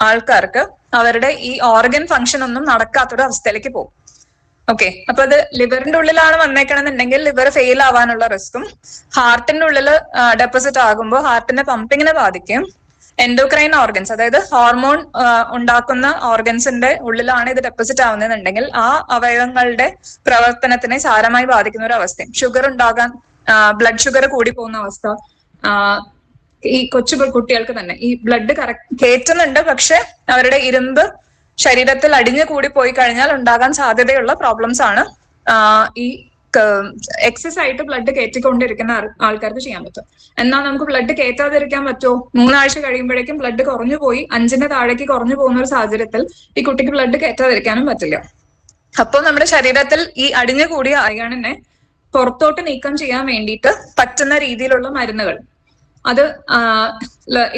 ആൾക്കാർക്ക് അവരുടെ ഈ ഓർഗൻ ഫംഗ്ഷൻ ഒന്നും നടക്കാത്തൊരു അവസ്ഥയിലേക്ക് പോകും. ഓക്കെ, അപ്പൊ അത് ലിവറിന്റെ ഉള്ളിലാണ് വന്നേക്കണമെന്നുണ്ടെങ്കിൽ ലിവർ ഫെയിൽ ആവാനുള്ള റിസ്ക്കും, ഹാർട്ടിന്റെ ഉള്ളിൽ ഡെപ്പോസിറ്റ് ആകുമ്പോൾ ഹാർട്ടിന്റെ പമ്പിങ്ങിനെ ബാധിക്കും, എൻഡോക്രൈൻ ഓർഗൻസ് അതായത് ഹോർമോൺ ഉണ്ടാക്കുന്ന ഓർഗൻസിന്റെ ഉള്ളിലാണ് ഇത് ഡെപ്പോസിറ്റ് ആവുന്നതെന്നുണ്ടെങ്കിൽ ആ അവയവങ്ങളുടെ പ്രവർത്തനത്തിനെ സാരമായി ബാധിക്കുന്ന ഒരു അവസ്ഥയും, ഷുഗർ ഉണ്ടാകാൻ ബ്ലഡ് ഷുഗർ കൂടി പോകുന്ന അവസ്ഥ, ഈ കുട്ടികൾക്ക് തന്നെ ഈ ബ്ലഡ് കയറ്റുന്നുണ്ട് പക്ഷെ അവരുടെ ഇരുമ്പ് ശരീരത്തിൽ അടിഞ്ഞു കൂടി പോയി കഴിഞ്ഞാൽ ഉണ്ടാകാൻ സാധ്യതയുള്ള പ്രോബ്ലംസ് ആണ് ഈ എക്സസ് ആയിട്ട് ബ്ലഡ് കയറ്റിക്കൊണ്ടിരിക്കുന്ന ആൾക്കാർക്ക് ചെയ്യാൻ പറ്റും. എന്നാൽ നമുക്ക് ബ്ലഡ് കയറ്റാതിരിക്കാൻ പറ്റുമോ? 3 ആഴ്ച കഴിയുമ്പോഴേക്കും ബ്ലഡ് കുറഞ്ഞു പോയി 5ന്റെ താഴേക്ക് കുറഞ്ഞു പോകുന്ന ഒരു സാഹചര്യത്തിൽ ഈ കുട്ടിക്ക് ബ്ലഡ് കയറ്റാതിരിക്കാനും പറ്റില്ല. അപ്പോൾ നമ്മുടെ ശരീരത്തിൽ ഈ അടിഞ്ഞു കൂടിയ അയണിനെ പുറത്തോട്ട് നീക്കം ചെയ്യാൻ വേണ്ടിയിട്ട് പറ്റുന്ന രീതിയിലുള്ള മരുന്നുകൾ, അത്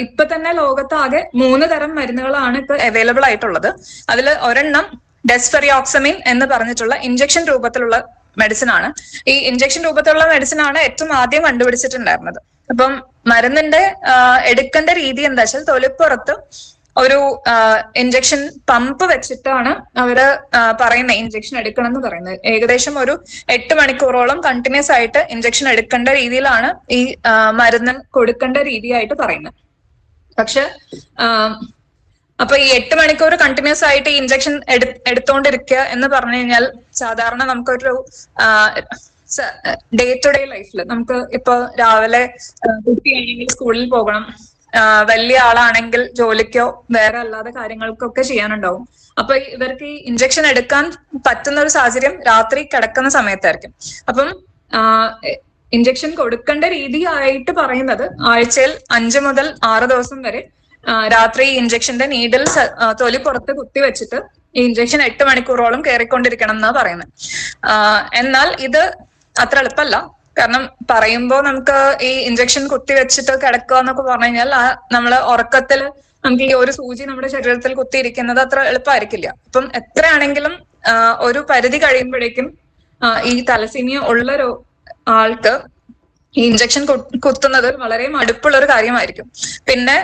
ഇപ്പൊ തന്നെ ലോകത്താകെ 3 തരം മരുന്നുകളാണ് ഇപ്പൊ അവൈലബിൾ ആയിട്ടുള്ളത്. അതിൽ ഒരെണ്ണം ഡെസ്ഫെറിയോക്സമിൻ എന്ന് പറഞ്ഞിട്ടുള്ള ഇഞ്ചക്ഷൻ രൂപത്തിലുള്ള മെഡിസിൻ ആണ്. ഈ ഇഞ്ചക്ഷൻ രൂപത്തിലുള്ള മെഡിസിൻ ആണ് ഏറ്റവും ആദ്യം കണ്ടുപിടിച്ചിട്ടുണ്ടായിരുന്നത്. അപ്പം മരുന്നിന്റെ എടുക്കേണ്ട രീതി എന്താ വെച്ചാൽ തൊലിപ്പുറത്ത് ഒരു ഇഞ്ചക്ഷൻ പമ്പ് വെച്ചിട്ടാണ് അവര് പറയുന്നത് ഇഞ്ചക്ഷൻ എടുക്കണം എന്ന് പറയുന്നത്. ഏകദേശം ഒരു 8 മണിക്കൂറോളം കണ്ടിന്യൂസ് ആയിട്ട് ഇഞ്ചക്ഷൻ എടുക്കേണ്ട രീതിയിലാണ് ഈ മരുന്ന് കൊടുക്കേണ്ട രീതിയായിട്ട് പറയുന്നത്. പക്ഷെ അപ്പൊ ഈ 8 മണിക്കൂർ കണ്ടിന്യൂസ് ആയിട്ട് ഈ ഇഞ്ചക്ഷൻ എടുത്തോണ്ടിരിക്കുക എന്ന് പറഞ്ഞു കഴിഞ്ഞാൽ സാധാരണ നമുക്കൊരു ഡേ ടു ഡേ ലൈഫിൽ നമുക്ക് ഇപ്പൊ രാവിലെ കുട്ടിയാണെങ്കിൽ സ്കൂളിൽ പോകണം, വലിയ ആളാണെങ്കിൽ ജോലിക്കോ വേറെ അല്ലാതെ കാര്യങ്ങൾക്കൊക്കെ ചെയ്യാനുണ്ടാവും. അപ്പൊ ഇവർക്ക് ഈ ഇഞ്ചക്ഷൻ എടുക്കാൻ പറ്റുന്ന ഒരു സാഹചര്യം രാത്രി കിടക്കുന്ന സമയത്തായിരിക്കും. അപ്പം ഇഞ്ചക്ഷൻ കൊടുക്കേണ്ട രീതിയായിട്ട് പറയുന്നത് ആഴ്ചയിൽ 5 മുതൽ 6 ദിവസം വരെ രാത്രി ഇഞ്ചക്ഷന്റെ നീഡിൽ തൊലി പുറത്ത് കുത്തിവെച്ചിട്ട് ഈ ഇഞ്ചക്ഷൻ 8 മണിക്കൂറോളം കയറിക്കൊണ്ടിരിക്കണം എന്നാ പറയുന്നത്. എന്നാൽ ഇത് അത്ര എളുപ്പമല്ല. കാരണം പറയുമ്പോൾ നമുക്ക് ഈ ഇഞ്ചക്ഷൻ കുത്തിവെച്ചിട്ട് കിടക്കുക എന്നൊക്കെ പറഞ്ഞു കഴിഞ്ഞാൽ നമ്മള് ഉറക്കത്തിൽ നമുക്ക് ഈ ഒരു സൂചി നമ്മുടെ ശരീരത്തിൽ കുത്തിയിരിക്കുന്നത് അത്ര എളുപ്പമായിരിക്കില്ല. അപ്പം എത്രയാണെങ്കിലും ഒരു പരിധി കഴിയുമ്പോഴേക്കും ഈ തലസീമിയ ഉള്ള ആൾക്ക് ഈ ഇഞ്ചക്ഷൻ കുത്തുന്നത് വളരെ മടുപ്പുള്ള ഒരു കാര്യമായിരിക്കും. പിന്നെ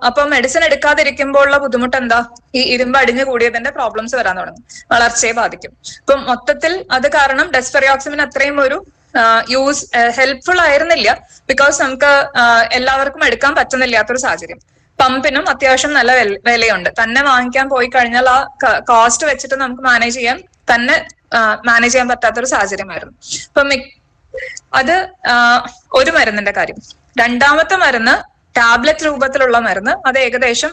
അപ്പൊ മെഡിസിൻ എടുക്കാതിരിക്കുമ്പോഴുള്ള ബുദ്ധിമുട്ട് എന്താ? ഈ ഇരുമ്പ് അടിഞ്ഞു കൂടിയതിന്റെ പ്രോബ്ലംസ് വരാൻ തുടങ്ങും, വളർച്ചയെ ബാധിക്കും. ഇപ്പം മൊത്തത്തിൽ അത് കാരണം ഡെസ്ഫെറിയോക്സിമിൻ അത്രയും ഒരു ഹെൽപ്ഫുൾ ആയിരുന്നില്ല. ബിക്കോസ് നമുക്ക് എല്ലാവർക്കും എടുക്കാൻ പറ്റുന്നില്ലാത്തൊരു സാഹചര്യം. പമ്പിനും അത്യാവശ്യം നല്ല വിലയുണ്ട്. തന്നെ വാങ്ങിക്കാൻ പോയി കഴിഞ്ഞാൽ ആ കോസ്റ്റ് വെച്ചിട്ട് നമുക്ക് മാനേജ് ചെയ്യാൻ പറ്റാത്തൊരു സാഹചര്യമായിരുന്നു. അപ്പൊ അത് ഒരു മരുന്നിന്റെ കാര്യം. രണ്ടാമത്തെ മരുന്ന് ടാബ്ലറ്റ് രൂപത്തിലുള്ള മരുന്ന്. അത് ഏകദേശം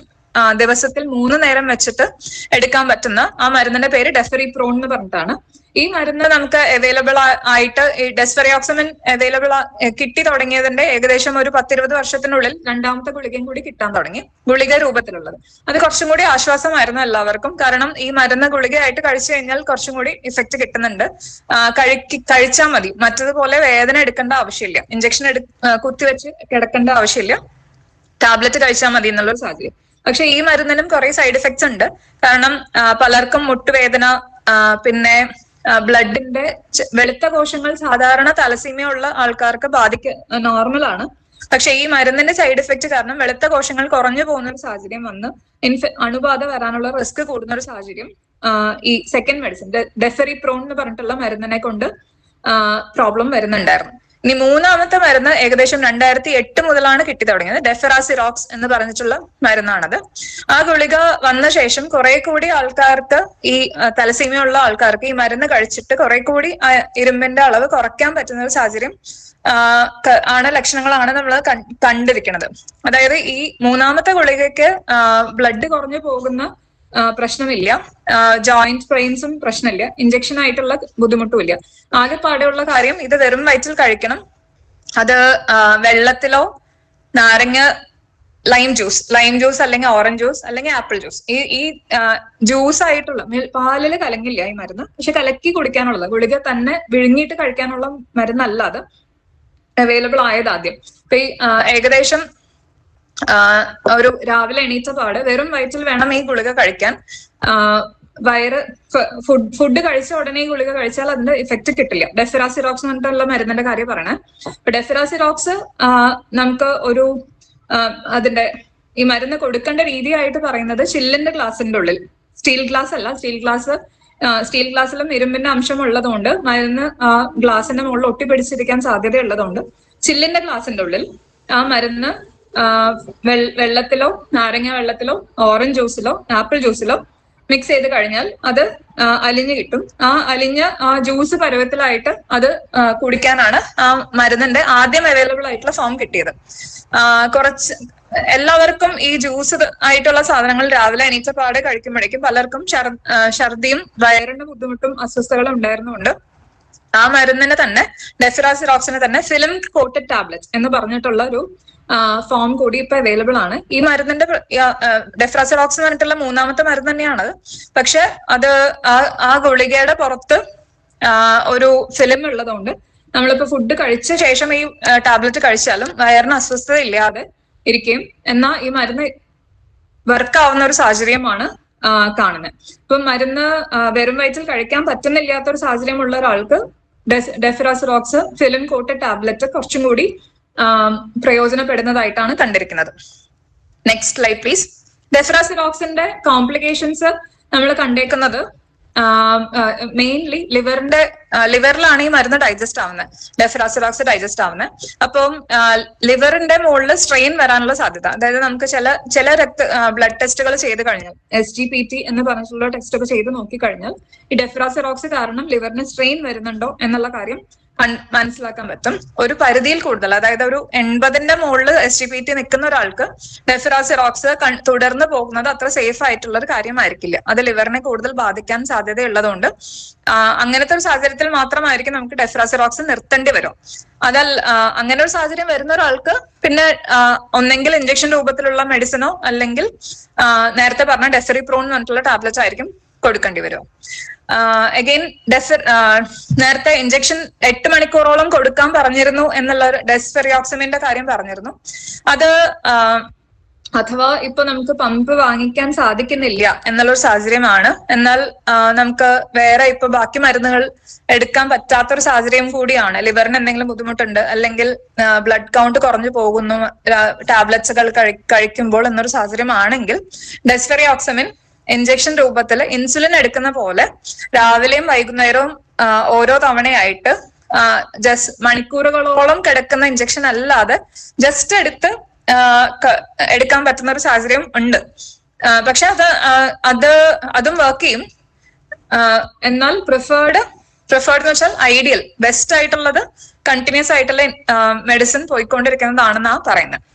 ദിവസത്തിൽ 3 നേരം വെച്ചിട്ട് എടുക്കാൻ പറ്റുന്ന ആ മരുന്നിന്റെ പേര് ഡെഫെറിപ്രോൺ എന്ന് പറഞ്ഞിട്ടാണ്. ഈ മരുന്ന് നമുക്ക് അവൈലബിൾ ആയിട്ട് ഈ ഡെസ്ഫെറിയോക്സിമിൻ അവൈലബിൾ കിട്ടി തുടങ്ങിയതിന്റെ ഏകദേശം ഒരു 10-20 വർഷത്തിനുള്ളിൽ രണ്ടാമത്തെ ഗുളികയും കൂടി കിട്ടാൻ തുടങ്ങി, ഗുളിക രൂപത്തിലുള്ളത്. അത് കുറച്ചും കൂടി ആശ്വാസമായിരുന്നു എല്ലാവർക്കും. കാരണം ഈ മരുന്ന് ഗുളികയായിട്ട് കഴിച്ചു കഴിഞ്ഞാൽ കുറച്ചും കൂടി ഇഫക്റ്റ് കിട്ടുന്നുണ്ട്. കഴിച്ചാൽ മതി, മറ്റതുപോലെ വേദന എടുക്കേണ്ട ആവശ്യമില്ല, ഇഞ്ചക്ഷൻ കുത്തിവെച്ച് കിടക്കേണ്ട ആവശ്യമില്ല, ടാബ്ലറ്റ് കഴിച്ചാൽ മതി എന്നുള്ളൊരു സാഹചര്യം. പക്ഷെ ഈ മരുന്നിനും കുറെ സൈഡ് എഫക്ട്സ് ഉണ്ട്. കാരണം പലർക്കും മുട്ടുവേദന, പിന്നെ ബ്ലഡിന്റെ വെളുത്ത കോശങ്ങൾ സാധാരണ തലസീമിയ ഉള്ള ആൾക്കാർക്ക് നോർമലാണ്. പക്ഷെ ഈ മരുന്നിന്റെ സൈഡ് എഫക്ട് കാരണം വെളുത്ത കോശങ്ങൾ കുറഞ്ഞു പോകുന്ന ഒരു സാഹചര്യം വന്ന് അണുബാധ വരാനുള്ള റിസ്ക് കൂടുന്ന ഒരു സാഹചര്യം ഈ സെക്കൻഡ് മെഡിസിൻ ഡെഫെറിപ്രോൺ എന്ന് പറഞ്ഞിട്ടുള്ള മരുന്നിനെ കൊണ്ട് പ്രോബ്ലം വരുന്നുണ്ടായിരുന്നു. ഇനി മൂന്നാമത്തെ മരുന്ന് ഏകദേശം 2008 മുതലാണ് കിട്ടി തുടങ്ങിയത്. ഡെഫെറാസിറോക്സ് എന്ന് പറഞ്ഞിട്ടുള്ള മരുന്നാണത്. ആ ഗുളിക വന്ന ശേഷം കുറെ കൂടി ആൾക്കാർക്ക്, ഈ തലസീമിയ ഉള്ള ആൾക്കാർക്ക് ഈ മരുന്ന് കഴിച്ചിട്ട് കുറെ കൂടി ഇരുമ്പിന്റെ അളവ് കുറയ്ക്കാൻ പറ്റുന്ന ഒരു സാഹചര്യം ലക്ഷണങ്ങളാണ് നമ്മൾ കണ്ടിരിക്കുന്നത്. അതായത് ഈ മൂന്നാമത്തെ ഗുളികയ്ക്ക് ബ്ലഡ് കുറഞ്ഞു പോകുന്ന പ്രശ്നമില്ല, ജോയിന്റ് പെയിൻസും പ്രശ്നമില്ല, ഇഞ്ചക്ഷൻ ആയിട്ടുള്ള ബുദ്ധിമുട്ടുമില്ല. ആകെപ്പാടെയുള്ള കാര്യം ഇത് വെറും വയറ്റിൽ കഴിക്കണം. അത് വെള്ളത്തിലോ ലൈം ജ്യൂസ് അല്ലെങ്കിൽ ഓറഞ്ച് ജ്യൂസ് അല്ലെങ്കിൽ ആപ്പിൾ ജ്യൂസ്, ഈ ജ്യൂസ് ആയിട്ടുള്ള പാലില് കലങ്ങില്ല ഈ മരുന്ന്, പക്ഷെ കലക്കി കുടിക്കാനുള്ളത്, ഗുളിക തന്നെ വിഴുങ്ങിയിട്ട് കഴിക്കാനുള്ള മരുന്നല്ല അത് അവൈലബിൾ ആയത് ആദ്യം. അപ്പൊ ഈ ഏകദേശം ഒരു രാവിലെ എണീറ്റ പാട് വെറും വയറ്റിൽ വേണം ഈ ഗുളിക കഴിക്കാൻ. ഫുഡ് കഴിച്ച ഉടനെ ഈ ഗുളിക കഴിച്ചാൽ അതിന്റെ ഇഫക്റ്റ് കിട്ടില്ല. ഡെഫെറാസിറോക്സ് എന്ന് പറഞ്ഞിട്ടുള്ള മരുന്നിന്റെ കാര്യം പറയണേ. അപ്പൊ ഡെഫെറാസിറോക്സ് നമുക്ക് ഒരു അതിന്റെ ഈ മരുന്ന് കൊടുക്കേണ്ട രീതിയായിട്ട് പറയുന്നത് ചില്ലിന്റെ ഗ്ലാസിന്റെ ഉള്ളിൽ, സ്റ്റീൽ ഗ്ലാസ് അല്ല, സ്റ്റീൽ ഗ്ലാസ്സിലും ഇരുമ്പിന്റെ അംശം ഉള്ളതുകൊണ്ട് മരുന്ന് ആ ഗ്ലാസിന്റെ മുകളിൽ ഒട്ടിപ്പിടിച്ചിരിക്കാൻ സാധ്യതയുള്ളതുകൊണ്ട് ചില്ലിന്റെ ഗ്ലാസിന്റെ ഉള്ളിൽ ആ മരുന്ന് വെള്ളത്തിലോ നാരങ്ങ വെള്ളത്തിലോ ഓറഞ്ച് ജ്യൂസിലോ ആപ്പിൾ ജ്യൂസിലോ മിക്സ് ചെയ്ത് കഴിഞ്ഞാൽ അത് അലിഞ്ഞു കിട്ടും. ആ അലിഞ്ഞ ആ ജ്യൂസ് പരുവത്തിലായിട്ട് അത് കുടിക്കാനാണ് ആ മരുന്നിന്റെ ആദ്യം അവൈലബിൾ ആയിട്ടുള്ള ഫോം കിട്ടിയത്. എല്ലാവർക്കും ഈ ജ്യൂസ് ആയിട്ടുള്ള സാധനങ്ങൾ രാവിലെ എണീറ്റ പാടെ കഴിക്കുമ്പോഴേക്കും പലർക്കും ഛർദിയും വയറിന്റെ ബുദ്ധിമുട്ടും അസ്വസ്ഥതകളും ഉണ്ടായിരുന്നുകൊണ്ട് ആ മരുന്നിന് തന്നെ ഡെഫെറാസിറോക്സിന് തന്നെ ഫിലിം കോട്ടഡ് ടാബ്ലറ്റ് എന്ന് പറഞ്ഞിട്ടുള്ള ഒരു ഫോം കൂടി ഇപ്പൊ അവൈലബിൾ ആണ്. ഈ മരുന്നിന്റെ ഡെഫെറാസിറോക്സ് എന്ന് പറഞ്ഞിട്ടുള്ള മൂന്നാമത്തെ മരുന്ന് തന്നെയാണത്. പക്ഷെ അത് ആ ഗുളികയുടെ പുറത്ത് ഒരു ഫിലിം ഉള്ളതുകൊണ്ട് നമ്മളിപ്പോ ഫുഡ് കഴിച്ച ശേഷം ഈ ടാബ്ലറ്റ് കഴിച്ചാലും വയറിന് അസ്വസ്ഥത ഇല്ലാതെ ഇരിക്കുകയും എന്നാൽ ഈ മരുന്ന് വർക്ക് ആവുന്ന ഒരു സാഹചര്യമാണ് കാണുന്നത്. ഇപ്പൊ മരുന്ന് വെറും വയറ്റിൽ കഴിക്കാൻ പറ്റുന്നില്ലാത്ത ഒരു സാഹചര്യമുള്ള ഒരാൾക്ക് ഡെഫെറാസിറോക്സ് ഫിലിം കോട്ടഡ് ടാബ്ലറ്റ് കുറച്ചും കൂടി പ്രയോജനപ്പെടുന്നതായിട്ടാണ് കണ്ടിരിക്കുന്നത്. Next slide please. ഡെഫെറാസിറോക്സിന്റെ കോംപ്ലിക്കേഷൻസ് നമ്മൾ കണ്ടേക്കുന്നത് മെയിൻലി ലിവറിലാണ് ഈ മരുന്ന് ഡൈജസ്റ്റ് ആവുന്നത്, ഡെഫെറാസിറോക്സ് ഡൈജസ്റ്റ് ആവുന്നത്. അപ്പം ലിവറിന്റെ മുകളിൽ സ്ട്രെയിൻ വരാനുള്ള സാധ്യത, അതായത് നമുക്ക് ചില ബ്ലഡ് ടെസ്റ്റുകൾ ചെയ്ത് കഴിഞ്ഞാൽ SGPT എന്ന് പറഞ്ഞിട്ടുള്ള ടെസ്റ്റ് ഒക്കെ ചെയ്ത് നോക്കിക്കഴിഞ്ഞാൽ ഈ ഡെഫെറാസിറോക്സ് കാരണം ലിവറിന് സ്ട്രെയിൻ വരുന്നുണ്ടോ എന്നുള്ള കാര്യം മനസ്സിലാക്കാൻ പറ്റും. ഒരു പരിധിയിൽ കൂടുതൽ, അതായത് ഒരു 80ന്റെ മുകളിൽ SGPT നിൽക്കുന്ന ഒരാൾക്ക് ഡെഫെറാസിറോക്സ് തുടർന്ന് പോകുന്നത് അത്ര സേഫ് ആയിട്ടുള്ള ഒരു കാര്യമായിരിക്കില്ല. അത് ലിവറിനെ കൂടുതൽ ബാധിക്കാൻ സാധ്യതയുള്ളതുകൊണ്ട് അങ്ങനത്തെ ഒരു സാഹചര്യത്തിൽ മാത്രമായിരിക്കും നമുക്ക് ഡെഫെറാസിറോക്സ് നിർത്തേണ്ടി വരും. അങ്ങനെ ഒരു സാഹചര്യം വരുന്ന ഒരാൾക്ക് പിന്നെ ഒന്നെങ്കിൽ ഇഞ്ചക്ഷൻ രൂപത്തിലുള്ള മെഡിസിനോ അല്ലെങ്കിൽ നേരത്തെ പറഞ്ഞ ഡെഫെറിപ്രോൺ എന്ന് പറഞ്ഞിട്ടുള്ള ടാബ്ലറ്റ്സ് ആയിരിക്കും കൊടുക്കേണ്ടി വരും. അഗെയിൻ നേരത്തെ ഇഞ്ചക്ഷൻ 8 മണിക്കൂറോളം കൊടുക്കാൻ പറഞ്ഞിരുന്നു എന്നുള്ള ഡെസ്ഫെറിയോക്സിമിന്റെ കാര്യം പറഞ്ഞിരുന്നു. അത് അഥവാ ഇപ്പൊ നമുക്ക് പമ്പ് വാങ്ങിക്കാൻ സാധിക്കുന്നില്ല എന്നുള്ളൊരു സാഹചര്യമാണ്. എന്നാൽ നമുക്ക് വേറെ ഇപ്പൊ ബാക്കി മരുന്നുകൾ എടുക്കാൻ പറ്റാത്തൊരു സാഹചര്യം കൂടിയാണ്. ലിവറിന് എന്തെങ്കിലും ബുദ്ധിമുട്ടുണ്ട്, അല്ലെങ്കിൽ ബ്ലഡ് കൗണ്ട് കുറഞ്ഞു പോകുന്നു ടാബ്ലറ്റ്സുകൾ കഴിക്കുമ്പോൾ എന്നൊരു സാഹചര്യമാണെങ്കിൽ ഡെസ്ഫെറിയോക്സമിൻ ഇഞ്ചക്ഷൻ രൂപത്തിൽ ഇൻസുലിൻ എടുക്കുന്ന പോലെ രാവിലെയും വൈകുന്നേരവും ഓരോ തവണയായിട്ട് മണിക്കൂറുകളോളം കിടക്കുന്ന ഇഞ്ചക്ഷൻ അല്ലാതെ ജസ്റ്റ് എടുക്കാൻ പറ്റുന്ന ഒരു സാഹചര്യം ഉണ്ട്. പക്ഷെ അതും വർക്ക് ചെയ്യും. എന്നാൽ പ്രിഫേർഡ് എന്ന് വെച്ചാൽ ഐഡിയൽ ബെസ്റ്റ് ആയിട്ടുള്ളത് കണ്ടിന്യൂസ് ആയിട്ടുള്ള മെഡിസിൻ പോയിക്കൊണ്ടിരിക്കുന്നതാണെന്നാണ് പറയുന്നത്.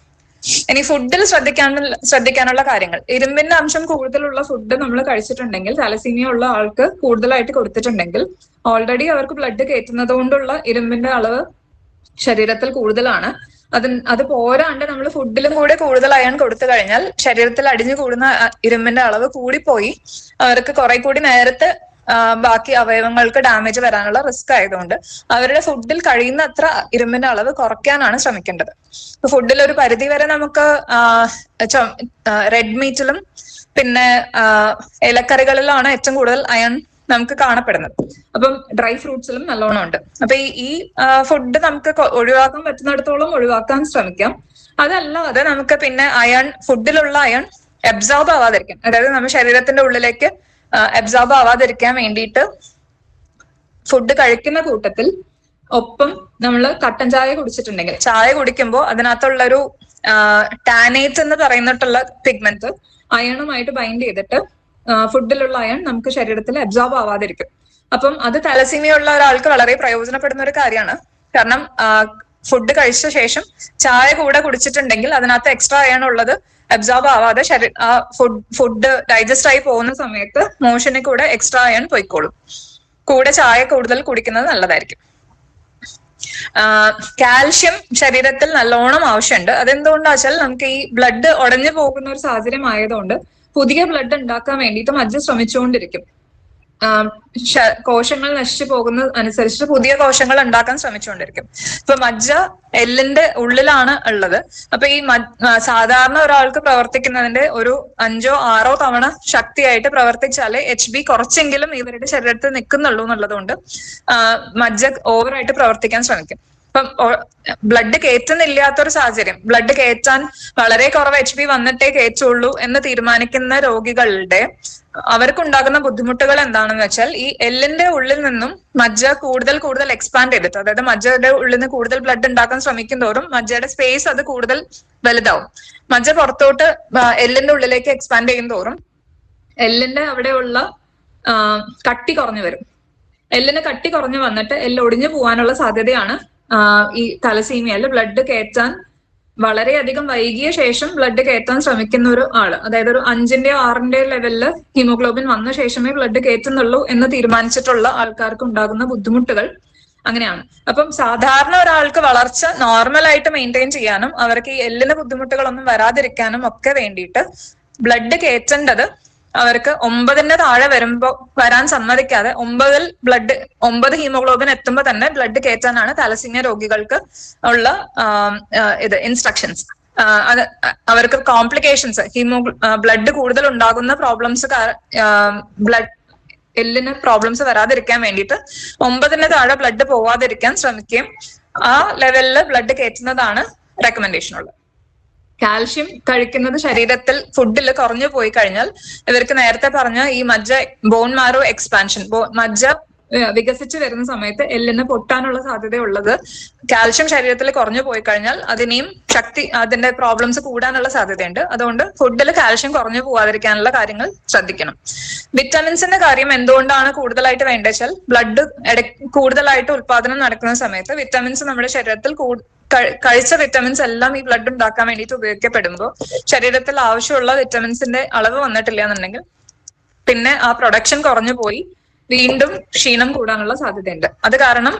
ഇനി ഫുഡിൽ ശ്രദ്ധിക്കാനുള്ള കാര്യങ്ങൾ. ഇരുമ്പിന്റെ അംശം കൂടുതലുള്ള ഫുഡ് നമ്മൾ കഴിച്ചിട്ടുണ്ടെങ്കിൽ, തലസീമിയ ഉള്ള ആൾക്ക് കൂടുതലായിട്ട് കൊടുത്തിട്ടുണ്ടെങ്കിൽ, ഓൾറെഡി അവർക്ക് ബ്ലഡ് കയറ്റുന്നത് കൊണ്ടുള്ള ഇരുമ്പിന്റെ അളവ് ശരീരത്തിൽ കൂടുതലാണ്. അത് പോരാണ്ട് നമ്മൾ ഫുഡിലും കൂടെ കൂടുതൽ അയൺ കൊടുത്തു കഴിഞ്ഞാൽ ശരീരത്തിൽ അടിഞ്ഞു കൂടുന്ന ഇരുമ്പിന്റെ അളവ് കൂടിപ്പോയി അവർക്ക് കുറെ കൂടി നേരത്തെ ബാക്കി അവയവങ്ങൾക്ക് ഡാമേജ് വരാനുള്ള റിസ്ക് ആയതുകൊണ്ട് അവരുടെ ഫുഡിൽ കഴിയുന്ന അത്ര ഇരുമ്പിന്റെ അളവ് കുറയ്ക്കാനാണ് ശ്രമിക്കേണ്ടത്. ഫുഡിൽ ഒരു പരിധി വരെ നമുക്ക് റെഡ് മീറ്റിലും പിന്നെ ഇലക്കറികളിലാണ് ഏറ്റവും കൂടുതൽ അയൺ നമുക്ക് കാണപ്പെടുന്നത്. അപ്പം ഡ്രൈ ഫ്രൂട്ട്സിലും നല്ലോണം ഉണ്ട്. അപ്പൊ ഈ ഫുഡ് നമുക്ക് ഒഴിവാക്കാൻ പറ്റുന്നിടത്തോളം ഒഴിവാക്കാൻ ശ്രമിക്കാം. അതല്ലാതെ നമുക്ക് പിന്നെ ഫുഡിലുള്ള അയൺ അബ്സോർബ് ആവാതിരിക്കാൻ, അതായത് നമ്മുടെ ശരീരത്തിന്റെ ഉള്ളിലേക്ക് അബ്സോർബ് ആവാതിരിക്കാൻ വേണ്ടിയിട്ട് ഫുഡ് കഴിക്കുന്ന കൂട്ടത്തിൽ ഒപ്പം നമ്മൾ കട്ടൻ ചായ കുടിച്ചിട്ടുണ്ടെങ്കിൽ, ചായ കുടിക്കുമ്പോൾ അതിനകത്തുള്ളൊരു ടാനേറ്റ് എന്ന് പറയുന്നിട്ടുള്ള പിഗ്മെന്റ് അയണുമായിട്ട് ബൈൻഡ് ചെയ്തിട്ട് ഫുഡിലുള്ള അയൺ നമുക്ക് ശരീരത്തിൽ അബ്സോർബ് ആവാതിരിക്കും. അപ്പം അത് തലസീമിയ ഉള്ള ഒരാൾക്ക് വളരെ പ്രയോജനപ്പെടുന്ന ഒരു കാര്യമാണ്. കാരണം ഫുഡ് കഴിച്ച ശേഷം ചായ കൂടെ കുടിച്ചിട്ടുണ്ടെങ്കിൽ അതിനകത്ത് എക്സ്ട്രാ അയൺ ഉള്ളത് അബ്സോർബ് ആവാതെ ഫുഡ് ഡൈജസ്റ്റ് ആയി പോകുന്ന സമയത്ത് മോഷന് കൂടെ എക്സ്ട്രാ അയൺ പോയിക്കോളും. കൂടെ ചായ കൂടുതൽ കുടിക്കുന്നത് നല്ലതായിരിക്കും. കാൽഷ്യം ശരീരത്തിൽ നല്ലോണം ആവശ്യമുണ്ട്. അതെന്തുകൊണ്ടാ വെച്ചാൽ നമുക്ക് ഈ ബ്ലഡ് ഉടഞ്ഞു പോകുന്ന ഒരു സാഹചര്യം ആയതുകൊണ്ട് പുതിയ ബ്ലഡ് ഉണ്ടാക്കാൻ വേണ്ടിയിട്ട് മജ്ജ ശ്രമിച്ചുകൊണ്ടിരിക്കും. കോശങ്ങൾ നശിച്ചു പോകുന്ന അനുസരിച്ച് പുതിയ കോശങ്ങൾ ഉണ്ടാക്കാൻ ശ്രമിച്ചുകൊണ്ടിരിക്കും. ഇപ്പൊ മജ്ജ എല്ലിന്റെ ഉള്ളിലാണ് ഉള്ളത്. അപ്പൊ ഈ സാധാരണ ഒരാൾക്ക് പ്രവർത്തിക്കുന്നതിന്റെ ഒരു 5 or 6 തവണ ശക്തിയായിട്ട് പ്രവർത്തിച്ചാലേ HB കുറച്ചെങ്കിലും ഇവരുടെ ശരീരത്തിൽ നിൽക്കുന്നുള്ളൂ എന്നുള്ളതുകൊണ്ട് മജ്ജ ഓവറായിട്ട് പ്രവർത്തിക്കാൻ ശ്രമിക്കും. ഇപ്പം ബ്ലഡ് കയറ്റുന്നില്ലാത്തൊരു സാഹചര്യം, ബ്ലഡ് കയറ്റാൻ വളരെ കുറവ് HB വന്നിട്ടേ കയറ്റുള്ളൂ എന്ന് തീരുമാനിക്കുന്ന രോഗികളുടെ അവർക്കുണ്ടാകുന്ന ബുദ്ധിമുട്ടുകൾ എന്താണെന്ന് വെച്ചാൽ ഈ എല്ലിന്റെ ഉള്ളിൽ നിന്നും മജ്ജ കൂടുതൽ എക്സ്പാൻഡ് ചെയ്തിട്ട്, അതായത് മജ്ജയുടെ ഉള്ളിൽ നിന്ന് കൂടുതൽ ബ്ലഡ് ഉണ്ടാക്കാൻ ശ്രമിക്കും തോറും മജ്ജയുടെ സ്പേസ് അത് കൂടുതൽ വലുതാവും. മജ്ജ പുറത്തോട്ട് എല്ലിന്റെ ഉള്ളിലേക്ക് എക്സ്പാൻഡ് ചെയ്യും തോറും എല്ലിന്റെ അവിടെയുള്ള കട്ടി കുറഞ്ഞു വരും. എല്ലിന് കട്ടി കുറഞ്ഞു വന്നിട്ട് എല്ല് ഒടിഞ്ഞു പോകാനുള്ള സാധ്യതയാണ് ഈ തലസീമിയയിൽ ബ്ലഡ് കയറ്റാൻ വളരെയധികം വൈകിയ ശേഷം ബ്ലഡ് കയറ്റാൻ ശ്രമിക്കുന്ന ഒരു ആള്, അതായത് ഒരു 5-ന്റെയോ 6-ന്റെയോ ലെവലില് ഹീമോഗ്ലോബിൻ വന്ന ശേഷമേ ബ്ലഡ് കയറ്റുന്നുള്ളൂ എന്ന് തീരുമാനിച്ചിട്ടുള്ള ആൾക്കാർക്ക് ഉണ്ടാകുന്ന ബുദ്ധിമുട്ടുകൾ അങ്ങനെയാണ്. അപ്പം സാധാരണ ഒരാൾക്ക് വളർച്ച നോർമലായിട്ട് മെയിൻറ്റെയിൻ ചെയ്യാനും അവർക്ക് ഈ എല്ലിന് ബുദ്ധിമുട്ടുകളൊന്നും വരാതിരിക്കാനും ഒക്കെ വേണ്ടിയിട്ട് ബ്ലഡ് കയറ്റേണ്ടത് അവർക്ക് 9-ന് താഴെ വരാൻ സമ്മതിക്കാതെ 9 ഹീമോഗ്ലോബിൻ എത്തുമ്പോൾ തന്നെ ബ്ലഡ് കയറ്റാനാണ് തലസീമിയ രോഗികൾക്ക് ഉള്ള ഇൻസ്ട്രക്ഷൻസ്. അത് അവർക്ക് കോംപ്ലിക്കേഷൻസ് ബ്ലഡ് കൂടുതൽ ഉണ്ടാകുന്ന പ്രോബ്ലംസ് എല്ലിന് പ്രോബ്ലംസ് വരാതിരിക്കാൻ വേണ്ടിയിട്ട് 9-ന് താഴെ ബ്ലഡ് പോവാതിരിക്കാൻ ശ്രമിക്കുകയും ആ ലെവലിൽ ബ്ലഡ് കയറ്റുന്നതാണ് റെക്കമെൻഡേഷൻ ഉള്ളത്. കാൽഷ്യം കഴിക്കുന്നത് ശരീരത്തിൽ ഫുഡിൽ കുറഞ്ഞു പോയി കഴിഞ്ഞാൽ ഇവർക്ക് നേരത്തെ പറഞ്ഞ ഈ മജ്ജ ബോൺ മാരോ എക്സ്പാൻഷൻ, മജ്ജ വികസിച്ചു വരുന്ന സമയത്ത് എല്ലിന് പൊട്ടാനുള്ള സാധ്യതയുള്ളത് കാൽഷ്യം ശരീരത്തിൽ കുറഞ്ഞു പോയി കഴിഞ്ഞാൽ അതിന്റെ പ്രോബ്ലംസ് കൂടാനുള്ള സാധ്യതയുണ്ട്. അതുകൊണ്ട് ഫുഡിൽ കാൽഷ്യം കുറഞ്ഞു പോവാതിരിക്കാനുള്ള കാര്യങ്ങൾ ശ്രദ്ധിക്കണം. വിറ്റമിൻസിന്റെ കാര്യം എന്തുകൊണ്ടാണ് കൂടുതലായിട്ട് വേണ്ടത് വെച്ചാൽ ബ്ലഡ് കൂടുതലായിട്ട് ഉത്പാദനം നടക്കുന്ന സമയത്ത് വിറ്റമിൻസ് നമ്മുടെ ശരീരത്തിൽ കഴിച്ച വിറ്റമിൻസ് എല്ലാം ഈ ബ്ലഡ് ഉണ്ടാക്കാൻ വേണ്ടിയിട്ട് ഉപയോഗിക്കപ്പെടുമ്പോൾ ശരീരത്തിൽ ആവശ്യമുള്ള വിറ്റമിൻസിന്റെ അളവ് വന്നിട്ടില്ല എന്നുണ്ടെങ്കിൽ പിന്നെ ആ പ്രൊഡക്ഷൻ കുറഞ്ഞു പോയി വീണ്ടും ക്ഷീണം കൂടാനുള്ള സാധ്യതയുണ്ട്. അത് കാരണം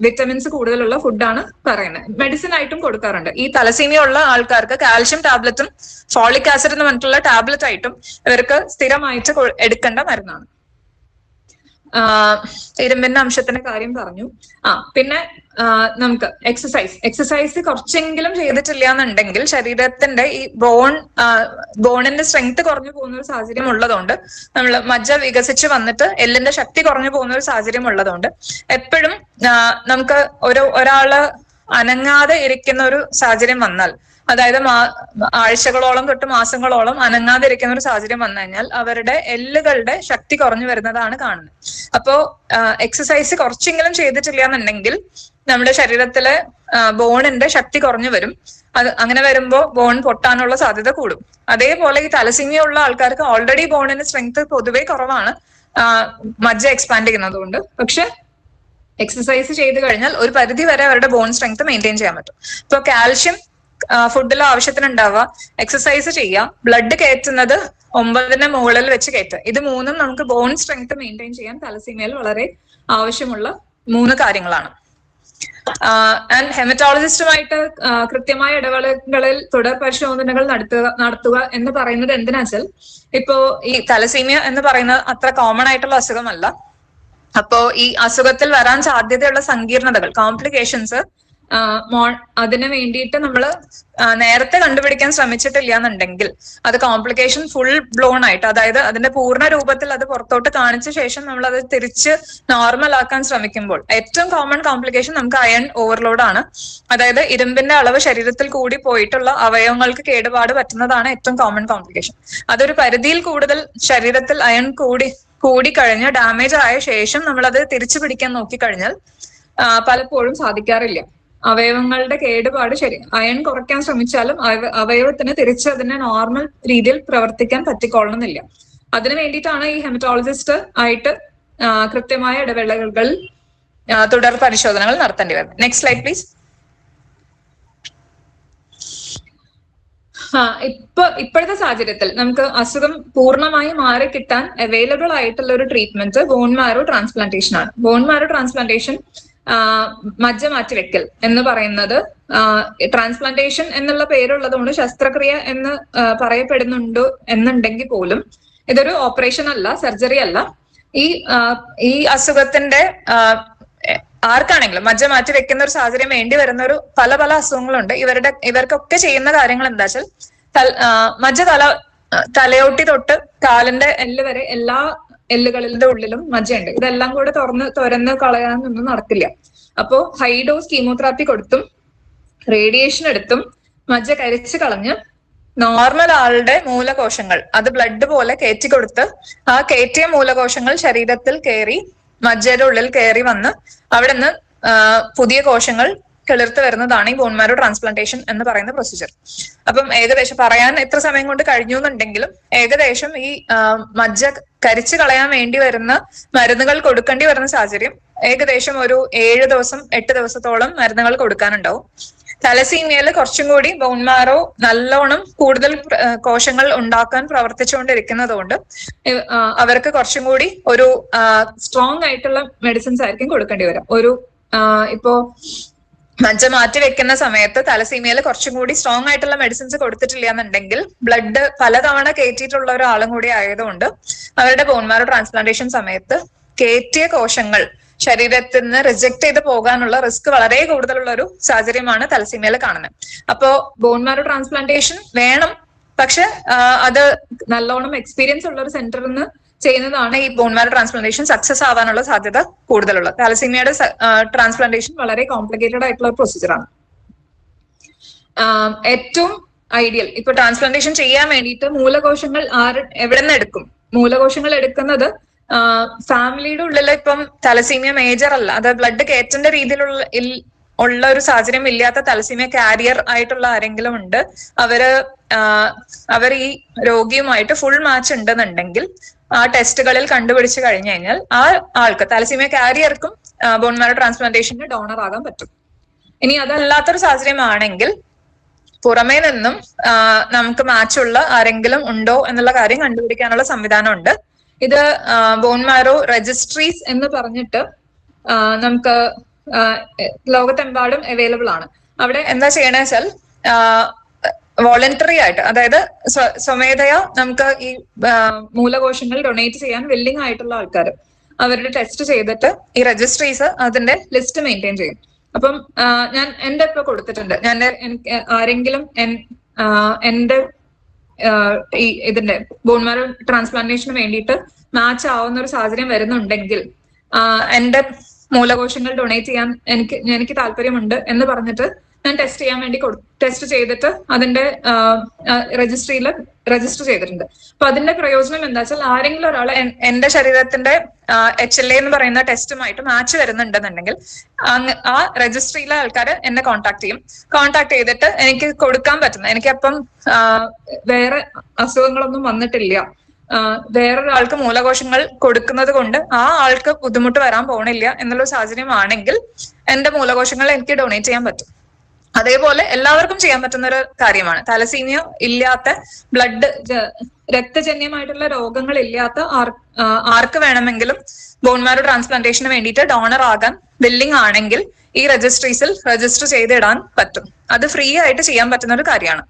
വിറ്റമിൻസ് കൂടുതലുള്ള ഫുഡാണ് പറയുന്നത്. മെഡിസിൻ ആയിട്ടും കൊടുക്കാറുണ്ട്. ഈ തലസീമിയ ഉള്ള ആൾക്കാർക്ക് കാൽഷ്യം ടാബ്ലറ്റും ഫോളിക് ആസിഡ് എന്ന് പറഞ്ഞിട്ടുള്ള ടാബ്ലറ്റ് ആയിട്ടും ഇവർക്ക് സ്ഥിരമായിട്ട് എടുക്കേണ്ട മരുന്നാണ്. ഇരുമ്പിന്റെ അംശത്തിന്റെ കാര്യം പറഞ്ഞു. പിന്നെ നമുക്ക് എക്സസൈസ് കുറച്ചെങ്കിലും ചെയ്തിട്ടില്ല എന്നുണ്ടെങ്കിൽ ശരീരത്തിന്റെ ഈ ബോണിന്റെ സ്ട്രെങ്ത് കുറഞ്ഞു പോകുന്ന ഒരു സാഹചര്യം ഉള്ളതുകൊണ്ട്, നമ്മൾ മജ്ജ വികസിച്ച് വന്നിട്ട് എല്ലിന്റെ ശക്തി കുറഞ്ഞു പോകുന്ന ഒരു സാഹചര്യം ഉള്ളതുകൊണ്ട് എപ്പോഴും നമുക്ക് ഒരാള് അനങ്ങാതെ ഇരിക്കുന്ന ഒരു സാഹചര്യം വന്നാൽ, അതായത് ആഴ്ചകളോളം തൊട്ട് മാസങ്ങളോളം അനങ്ങാതെ ഇരിക്കുന്ന ഒരു സാഹചര്യം വന്നു കഴിഞ്ഞാൽ അവരുടെ എല്ലുകളുടെ ശക്തി കുറഞ്ഞു വരുന്നതാണ് കാണുന്നത്. അപ്പോ എക്സസൈസ് കുറച്ചെങ്കിലും ചെയ്തിട്ടില്ല എന്നുണ്ടെങ്കിൽ നമ്മുടെ ശരീരത്തിലെ ബോണിന്റെ ശക്തി കുറഞ്ഞു വരും. അങ്ങനെ വരുമ്പോൾ ബോൺ പൊട്ടാനുള്ള സാധ്യത കൂടും. അതേപോലെ ഈ തലസീമിയ ഉള്ള ആൾക്കാർക്ക് ഓൾറെഡി ബോണിന്റെ സ്ട്രെങ്ത് പൊതുവേ കുറവാണ്, മജ്ജ എക്സ്പാൻഡ് ചെയ്യുന്നത്. പക്ഷെ എക്സസൈസ് ചെയ്ത് കഴിഞ്ഞാൽ ഒരു പരിധി വരെ അവരുടെ ബോൺ സ്ട്രെങ്ത് മെയിൻറ്റെയിൻ ചെയ്യാൻ പറ്റും. ഇപ്പൊ കാൽഷ്യം ഫുഡിൽ ആവശ്യത്തിന് ഉണ്ടാവുക, എക്സസൈസ് ചെയ്യുക, ബ്ലഡ് കയറ്റുന്നത് 9ന് മുകളിൽ വെച്ച് കയറ്റുക. ഇത് മൂന്നും നമുക്ക് ബോൺ സ്ട്രെങ്ത് മെയിൻറ്റെയിൻ ചെയ്യാൻ തലസീമയിൽ വളരെ ആവശ്യമുള്ള 3 കാര്യങ്ങളാണ്. ആൻഡ് ഹെമറ്റോളജിസ്റ്റുമായിട്ട് കൃത്യമായ ഇടവേളകളിൽ തുടർ പരിശോധനകൾ നടത്തുക എന്ന് പറയുന്നത് എന്തിനാ വെച്ചാൽ, ഇപ്പോ ഈ തലസീമിയ എന്ന് പറയുന്നത് അത്ര കോമൺ ആയിട്ടുള്ള അസുഖമല്ല. അപ്പോ ഈ അസുഖത്തിൽ വരാൻ സാധ്യതയുള്ള സങ്കീർണതകൾ, കോംപ്ലിക്കേഷൻസ് അതിന് വേണ്ടിയിട്ട് നമ്മൾ നേരത്തെ കണ്ടുപിടിക്കാൻ ശ്രമിച്ചിട്ടില്ല എന്നുണ്ടെങ്കിൽ അത് കോംപ്ലിക്കേഷൻ ഫുൾ ബ്ലോൺ ആയിട്ട്, അതായത് അതിന്റെ പൂർണ്ണ രൂപത്തിൽ അത് പുറത്തോട്ട് കാണിച്ച ശേഷം നമ്മൾ അത് തിരിച്ച് നോർമൽ ആക്കാൻ ശ്രമിക്കുമ്പോൾ ഏറ്റവും കോമൺ കോംപ്ലിക്കേഷൻ നമുക്ക് അയൺ ഓവർലോഡ് ആണ്. അതായത് ഇരുമ്പിന്റെ അളവ് ശരീരത്തിൽ കൂടി പോയിട്ടുള്ള അവയവങ്ങൾക്ക് കേടുപാട് പറ്റുന്നതാണ് ഏറ്റവും കോമൺ കോംപ്ലിക്കേഷൻ. അതൊരു പരിധിയിൽ കൂടുതൽ ശരീരത്തിൽ അയൺ കൂടിക്കഴിഞ്ഞ് ഡാമേജ് ആയ ശേഷം നമ്മളത് തിരിച്ചു പിടിക്കാൻ നോക്കിക്കഴിഞ്ഞാൽ പലപ്പോഴും സാധിക്കാറില്ല. അവയവങ്ങളുടെ കേടുപാട് അയൺ കുറയ്ക്കാൻ ശ്രമിച്ചാലും അവയവത്തിന് തിരിച്ച് അതിനെ നോർമൽ രീതിയിൽ പ്രവർത്തിക്കാൻ പറ്റിക്കൊള്ളണമെന്നില്ല. അതിനു വേണ്ടിയിട്ടാണ് ഈ ഹെമറ്റോളജിസ്റ്റ് ആയിട്ട് കൃത്യമായ ഇടവേളകളിൽ തുടർ പരിശോധനകൾ നടത്തേണ്ടി വരുന്നത്. Next slide please. ഇപ്പോഴത്തെ സാഹചര്യത്തിൽ നമുക്ക് അസുഖം പൂർണ്ണമായി മാറി കിട്ടാൻ അവൈലബിൾ ആയിട്ടുള്ള ഒരു ട്രീറ്റ്മെന്റ് ബോൺ മാരോ ട്രാൻസ്പ്ലാന്റേഷൻ ആണ്. ബോൺ മാരോ ട്രാൻസ്പ്ലാന്റേഷൻ, മജ്ജ മാറ്റിവെക്കൽ എന്ന് പറയുന്നത്, ട്രാൻസ്പ്ലാന്റേഷൻ എന്നുള്ള പേരുള്ളത് കൊണ്ട് ശസ്ത്രക്രിയ എന്ന് പറയപ്പെടുന്നുണ്ട് എന്നുണ്ടെങ്കിൽ പോലും ഇതൊരു ഓപ്പറേഷൻ അല്ല, സർജറി അല്ല. ഈ അസുഖത്തിന്റെ ആർക്കാണെങ്കിലും മജ്ജ മാറ്റി വെക്കുന്ന ഒരു സാഹചര്യം വേണ്ടി വരുന്ന ഒരു പല അസുഖങ്ങളുണ്ട്. ഇവർക്കൊക്കെ ചെയ്യുന്ന കാര്യങ്ങൾ എന്താ വെച്ചാൽ, മജ്ജ തലയോട്ടി തൊട്ട് കാലിന്റെ എല്ല് വരെ എല്ലാ എല്ലുകളിന്റെ ഉള്ളിലും മജ്ജയുണ്ട്. ഇതെല്ലാം കൂടെ തുറന്ന് കളയാനൊന്നും നടക്കില്ല. അപ്പോ ഹൈ ഡോസ് കീമോതെറാപ്പി കൊടുത്തും റേഡിയേഷൻ എടുത്തും മജ്ജ കരിച്ചു കളഞ്ഞ് നോർമൽ ആളുടെ മൂലകോശങ്ങൾ അത് ബ്ലഡ് പോലെ കയറ്റി കൊടുത്ത് ആ കയറ്റിയ മൂലകോശങ്ങൾ ശരീരത്തിൽ കയറി മജ്ജയുടെ ഉള്ളിൽ കയറി വന്ന് അവിടെ നിന്ന് പുതിയ കോശങ്ങൾ കിളിർത്ത് വരുന്നതാണ് ഈ ബോൺ മാരോ ട്രാൻസ്പ്ലാന്റേഷൻ എന്ന് പറയുന്ന പ്രൊസീജിയർ. അപ്പം ഏകദേശം പറയാൻ എത്ര സമയം കൊണ്ട് കഴിഞ്ഞു എന്നുണ്ടെങ്കിലും ഏകദേശം ഈ മജ്ജ കരിച്ചു കളയാൻ വേണ്ടി വരുന്ന മരുന്നുകൾ കൊടുക്കേണ്ടി വരുന്ന സാഹചര്യം ഏകദേശം ഒരു 7 ദിവസം 8 ദിവസത്തോളം മരുന്നുകൾ കൊടുക്കാനുണ്ടാവും. തലസീമിയയിൽ കുറച്ചും കൂടി ബോൺ മാരോ നല്ലോണം കൂടുതൽ കോശങ്ങൾ ഉണ്ടാക്കാൻ പ്രവർത്തിച്ചുകൊണ്ടിരിക്കുന്നത് കൊണ്ട് അവർക്ക് കുറച്ചും കൂടി ഒരു സ്ട്രോങ് ആയിട്ടുള്ള മെഡിസിൻസ് ആയിരിക്കും കൊടുക്കേണ്ടി വരും. ഇപ്പോ മജ്ജ മാറ്റി വെക്കുന്ന സമയത്ത് തലസീമിയയിൽ കുറച്ചും കൂടി സ്ട്രോങ് ആയിട്ടുള്ള മെഡിസിൻസ് കൊടുത്തിട്ടില്ല എന്നുണ്ടെങ്കിൽ ബ്ലഡ് പലതവണ കയറ്റിയിട്ടുള്ള ഒരാളും കൂടി ആയതുകൊണ്ട് അവരുടെ ബോൺ മാരോ ട്രാൻസ്പ്ലാന്റേഷൻ സമയത്ത് കയറ്റിയ കോശങ്ങൾ ശരീരത്തിൽ നിന്ന് റിജക്ട് ചെയ്ത് പോകാനുള്ള റിസ്ക് വളരെ കൂടുതലുള്ള ഒരു സാഹചര്യമാണ് തലസീമിയയിൽ കാണുന്നത്. അപ്പോ ബോൺ മാരോ ട്രാൻസ്പ്ലാന്റേഷൻ വേണം, പക്ഷെ അത് നല്ലോണം എക്സ്പീരിയൻസ് ഉള്ള ഒരു സെന്ററിൽ നിന്ന് ചെയ്യുന്നതാണ് ഈ ബോൺ മാരോ ട്രാൻസ്പ്ലാന്റേഷൻ സക്സസ് ആവാനുള്ള സാധ്യത കൂടുതലുള്ളത്. തലസീമിയയുടെ ട്രാൻസ്പ്ലാന്റേഷൻ വളരെ കോംപ്ലിക്കേറ്റഡ് ആയിട്ടുള്ള ഒരു പ്രൊസീജിയറാണ്. ഏറ്റവും ഐഡിയൽ ഇപ്പൊ ട്രാൻസ്പ്ലാന്റേഷൻ ചെയ്യാൻ വേണ്ടിയിട്ട് മൂലകോശങ്ങൾ എവിടെ നിന്ന് എടുക്കും? മൂലകോശങ്ങൾ എടുക്കുന്നത് ഫാമിലിയുടെ ഉള്ളിൽ ഇപ്പം തലസീമിയ മേജർ അല്ല, അത് ബ്ലഡ് കയറ്റേണ്ട രീതിയിലുള്ള ഒരു സാഹചര്യം ഇല്ലാത്ത തലസീമിയ കാരിയർ ആയിട്ടുള്ള ആരെങ്കിലും ഉണ്ട്, അവർ ഈ രോഗിയുമായിട്ട് ഫുൾ മാച്ച് ഉണ്ടെന്നുണ്ടെങ്കിൽ ആ ടെസ്റ്റുകളിൽ കണ്ടുപിടിച്ചു കഴിഞ്ഞു കഴിഞ്ഞാൽ ആ ആൾക്ക് തലസീമിയ കാരിയർക്കും ബോൺ മാരോ ട്രാൻസ്പ്ലാന്റേഷന് ഡോണർ ആകാൻ പറ്റും. ഇനി അതല്ലാത്തൊരു സാഹചര്യമാണെങ്കിൽ പുറമേ നിന്നും നമുക്ക് മാച്ചുള്ള ആരെങ്കിലും ഉണ്ടോ എന്നുള്ള കാര്യം കണ്ടുപിടിക്കാനുള്ള സംവിധാനമുണ്ട്. ഇത് ബോൺ മാരോ രജിസ്ട്രീസ് എന്ന് പറഞ്ഞിട്ട് നമുക്ക് ലോകത്തെമ്പാടും അവൈലബിൾ ആണ്. അവിടെ എന്താ ചെയ്യണേ വെച്ചാൽ വോളണ്ടറി ആയിട്ട്, അതായത് സ്വമേധയാ നമുക്ക് ഈ മൂലകോശങ്ങൾ ഡൊണേറ്റ് ചെയ്യാൻ വില്ലിംഗ് ആയിട്ടുള്ള ആൾക്കാർ അവരുടെ ടെസ്റ്റ് ചെയ്തിട്ട് ഈ രജിസ്ട്രീസ് അതിന്റെ ലിസ്റ്റ് മെയിൻറ്റെയിൻ ചെയ്യും. അപ്പം ഞാൻ എന്റെ ഇപ്പൊ കൊടുത്തിട്ടുണ്ട്. ഞാൻ എനിക്ക് ആരെങ്കിലും എന്റെ ഈ ഇതിന്റെ ബോൺ മാരോ ട്രാൻസ്പ്ലാന്റേഷന് വേണ്ടിയിട്ട് മാച്ച് ആവുന്ന ഒരു സാഹചര്യം വരുന്നുണ്ടെങ്കിൽ എന്റെ മൂലകോശങ്ങൾ ഡൊണേറ്റ് ചെയ്യാൻ എനിക്ക് താല്പര്യമുണ്ട് എന്ന് പറഞ്ഞിട്ട് ഞാൻ ടെസ്റ്റ് ചെയ്യാൻ വേണ്ടി ടെസ്റ്റ് ചെയ്തിട്ട് അതിന്റെ രജിസ്ട്രിയിൽ രജിസ്റ്റർ ചെയ്തിട്ടുണ്ട്. അപ്പൊ അതിന്റെ പ്രയോജനം എന്താ വെച്ചാൽ ആരെങ്കിലും ഒരാൾ എന്റെ ശരീരത്തിന്റെ HLA എന്ന് പറയുന്ന ടെസ്റ്റുമായിട്ട് മാച്ച് വരുന്നുണ്ടെന്നുണ്ടെങ്കിൽ ആ രജിസ്ട്രിയിലെ ആൾക്കാർ എന്നെ കോൺടാക്ട് ചെയ്യും. കോൺടാക്ട് ചെയ്തിട്ട് എനിക്ക് കൊടുക്കാൻ പറ്റുന്ന, എനിക്കപ്പം വേറെ അസുഖങ്ങളൊന്നും വന്നിട്ടില്ല, വേറൊരാൾക്ക് മൂലകോശങ്ങൾ കൊടുക്കുന്നത് കൊണ്ട് ആ ആൾക്ക് ബുദ്ധിമുട്ട് വരാൻ പോണില്ല എന്നുള്ള സാഹചര്യമാണെങ്കിൽ എന്റെ മൂലകോശങ്ങൾ എനിക്ക് ഡൊണേറ്റ് ചെയ്യാൻ പറ്റും. അതേപോലെ എല്ലാവർക്കും ചെയ്യാൻ പറ്റുന്ന ഒരു കാര്യമാണ്. തലസീമിയ ഇല്ലാത്ത, ബ്ലഡ് രക്തജന്യമായിട്ടുള്ള രോഗങ്ങൾ ഇല്ലാത്ത ആർക്ക് വേണമെങ്കിലും ബോൺ മാരോ ട്രാൻസ്പ്ലാന്റേഷന് വേണ്ടിയിട്ട് ഡോണർ ആകാൻ വില്ലിംഗ് ആണെങ്കിൽ ഈ രജിസ്ട്രീസിൽ രജിസ്റ്റർ ചെയ്തിടാൻ പറ്റും. അത് ഫ്രീ ആയിട്ട് ചെയ്യാൻ പറ്റുന്ന ഒരു കാര്യമാണ്.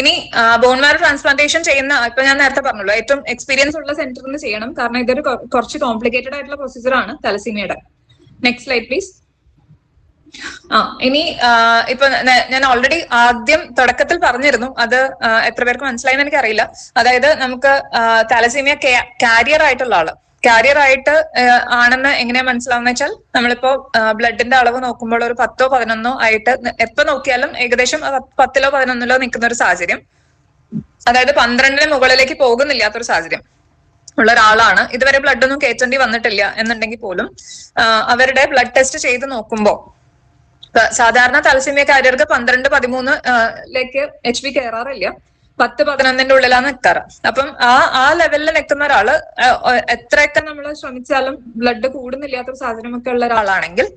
ഇനി ബോൺ മാരോ ട്രാൻസ്പ്ലാന്റേഷൻ ചെയ്യുന്ന, ഇപ്പൊ ഞാൻ നേരത്തെ പറഞ്ഞല്ലോ, ഏറ്റവും എക്സ്പീരിയൻസ് ഉള്ള സെന്ററിൽ ചെയ്യണം. കാരണം ഇതൊരു കുറച്ച് കോംപ്ലിക്കേറ്റഡ് ആയിട്ടുള്ള പ്രൊസീജിയർ ആണ് തലസീമിയയുടെ. Next slide please. ഇനി ഇപ്പൊ ഞാൻ ഓൾറെഡി ആദ്യം തുടക്കത്തിൽ പറഞ്ഞിരുന്നു, അത് എത്ര പേർക്ക് മനസ്സിലായെന്ന് എനിക്കറിയില്ല. അതായത് നമുക്ക് തലസീമിയ കാരിയർ ആയിട്ടുള്ള ആള്, കാരിയർ ആയിട്ട് ആണെന്ന് എങ്ങനെയാ മനസ്സിലാവുന്ന വെച്ചാൽ, നമ്മളിപ്പോ ബ്ലഡിന്റെ അളവ് നോക്കുമ്പോൾ ഒരു 10ഓ 11ഓ ആയിട്ട് എപ്പോ നോക്കിയാലും ഏകദേശം 10ലോ 11ലോ നിൽക്കുന്ന ഒരു സാഹചര്യം, അതായത് 12ന് മുകളിലേക്ക് പോകുന്നില്ലാത്തൊരു സാഹചര്യം ഉള്ള ഒരാളാണ്. ഇതുവരെ ബ്ലഡ് ഒന്നും കയറ്റേണ്ടി വന്നിട്ടില്ല എന്നുണ്ടെങ്കിൽ പോലും അവരുടെ ബ്ലഡ് ടെസ്റ്റ് ചെയ്ത് നോക്കുമ്പോൾ സാധാരണ തലസീമിയ കാരിയർക്ക് 12-13 HB കയറാറില്ല, 10-11 ഉള്ളിലാണ് നിൽക്കാറ്. അപ്പം ആ ലെവലിൽ നിൽക്കുന്ന ഒരാള് എത്രയൊക്കെ നമ്മൾ ശ്രമിച്ചാലും ബ്ലഡ് കൂടുന്നില്ലാത്തൊരു സാഹചര്യമൊക്കെ ഉള്ള ഒരാളാണെങ്കിൽ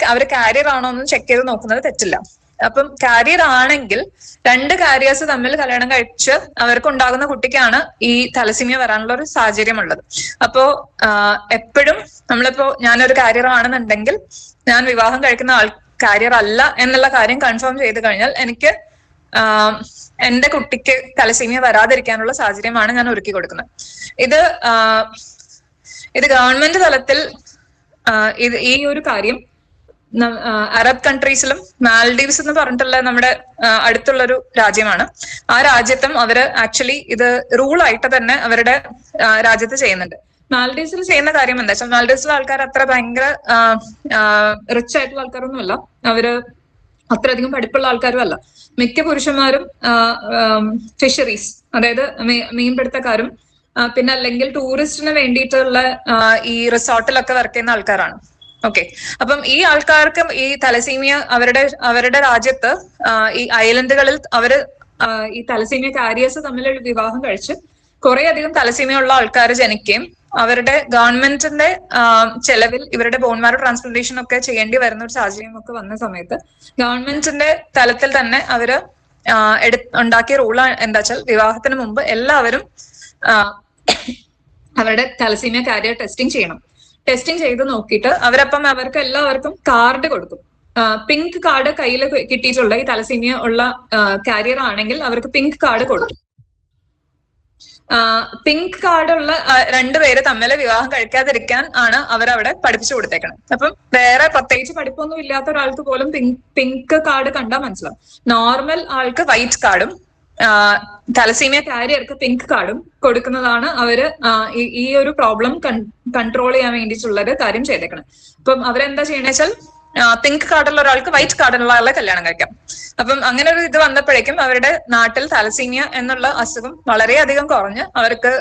അവർ കാരിയർ ആണോ എന്ന് ചെക്ക് ചെയ്ത് നോക്കുന്നത് തെറ്റില്ല. അപ്പം കാരിയർ ആണെങ്കിൽ 2 കാരിയേഴ്സ് തമ്മിൽ കല്യാണം കഴിച്ച് അവർക്ക് ഉണ്ടാകുന്ന കുട്ടിക്കാണ് ഈ തലസീമിയ വരാനുള്ള ഒരു സാഹചര്യം ഉള്ളത്. അപ്പോ എപ്പോഴും നമ്മളിപ്പോ ഞാനൊരു കാരിയർ ആണെന്നുണ്ടെങ്കിൽ ഞാൻ വിവാഹം കഴിക്കുന്ന കാരിയർ അല്ല എന്നുള്ള കാര്യം കൺഫേം ചെയ്ത് കഴിഞ്ഞാൽ എനിക്ക് എന്റെ കുട്ടിക്ക് തലസീമിയ വരാതിരിക്കാനുള്ള സാഹചര്യമാണ് ഞാൻ ഒരുക്കി കൊടുക്കുന്നത്. ഇത് ഗവൺമെന്റ് തലത്തിൽ ഈ ഒരു കാര്യം അറബ് കൺട്രീസിലും മാൽഡീവ്സ് എന്ന് പറഞ്ഞിട്ടുള്ള നമ്മുടെ അടുത്തുള്ളൊരു രാജ്യമാണ്. ആ രാജ്യത്തും അവര് ആക്ച്വലി ഇത് റൂളായിട്ട് തന്നെ അവരുടെ രാജ്യത്ത് ചെയ്യുന്നുണ്ട്. മാൽഡീവ്സിൽ ചെയ്യുന്ന കാര്യം എന്താ വെച്ചാൽ, മാൽഡീവ്സിലെ ആൾക്കാർ അത്ര ഭയങ്കര റിച്ച് ആയിട്ടുള്ള ആൾക്കാരൊന്നുമല്ല, അവര് അത്രയധികം പഠിപ്പുള്ള ആൾക്കാരും അല്ല. മിക്ക പുരുഷന്മാരും ഫിഷറീസ്, അതായത് മീൻപിടുത്തക്കാരും പിന്നെ അല്ലെങ്കിൽ ടൂറിസ്റ്റിന് വേണ്ടിയിട്ടുള്ള ഈ റിസോർട്ടിലൊക്കെ വർക്ക് ചെയ്യുന്ന ആൾക്കാരാണ്. ഓക്കെ, അപ്പം ഈ ആൾക്കാർക്കും ഈ തലസീമിയ അവരുടെ രാജ്യത്ത് ഈ ഐലൻഡുകളിൽ അവര് ഈ തലസീമിയ കാരിയേഴ്സ് തമ്മിൽ വിവാഹം കഴിച്ച് കുറെ അധികം തലസീമിയ ഉള്ള ആൾക്കാർ ജനിക്കുകയും അവരുടെ ഗവൺമെന്റിന്റെ ചെലവിൽ ഇവരുടെ ബോൺ മാരോ ട്രാൻസ്പ്ലാന്റേഷൻ ഒക്കെ ചെയ്യേണ്ടി വരുന്ന ഒരു സാഹചര്യം ഒക്കെ വന്ന സമയത്ത് ഗവൺമെന്റിന്റെ തലത്തിൽ തന്നെ അവര് ഉണ്ടാക്കിയ റൂൾ എന്താ വെച്ചാൽ, വിവാഹത്തിന് മുമ്പ് എല്ലാവരും അവരുടെ തലസീമിയ കാരിയർ ടെസ്റ്റിംഗ് ചെയ്യണം. ടെസ്റ്റിംഗ് ചെയ്ത് നോക്കിയിട്ട് അവരപ്പം അവർക്ക് എല്ലാവർക്കും കാർഡ് കൊടുക്കും. പിങ്ക് കാർഡ് കയ്യിൽ കിട്ടിയിട്ടുള്ള ഈ തലസീമിയ ഉള്ള കാരിയർ ആണെങ്കിൽ അവർക്ക് പിങ്ക് കാർഡ് കൊടുക്കും. പിങ്ക് കാർഡുള്ള 2 പേര് തമ്മിൽ വിവാഹം കഴിക്കാതിരിക്കാൻ ആണ് അവരവിടെ പഠിപ്പിച്ചു കൊടുത്തേക്കണം. അപ്പം വേറെ പ്രത്യേകിച്ച് പഠിപ്പൊന്നും ഇല്ലാത്ത ഒരാൾക്ക് പോലും പിങ്ക് കാർഡ് കണ്ടാൽ മനസ്സിലാവും. നോർമൽ ആൾക്ക് വൈറ്റ് കാർഡും തലസീമിയ കാരിയർക്ക് പിങ്ക് കാർഡും കൊടുക്കുന്നതാണ് അവര് ഈ ഒരു പ്രോബ്ലം കൺട്രോൾ ചെയ്യാൻ വേണ്ടിയിട്ടുള്ളൊരു കാര്യം ചെയ്തേക്കണം. അപ്പം അവരെന്താ ചെയ്യണമെന്ന് വെച്ചാൽ, പിങ്ക് കാർഡുള്ള ഒരാൾക്ക് വൈറ്റ് കാർഡുള്ള ആളെ കല്യാണം കഴിക്കാം. അപ്പം അങ്ങനെ ഒരു ഇത് വന്നപ്പോഴേക്കും അവരുടെ നാട്ടിൽ തലസീമിയ എന്നുള്ള അസുഖം വളരെയധികം കുറഞ്ഞ് അവർക്ക്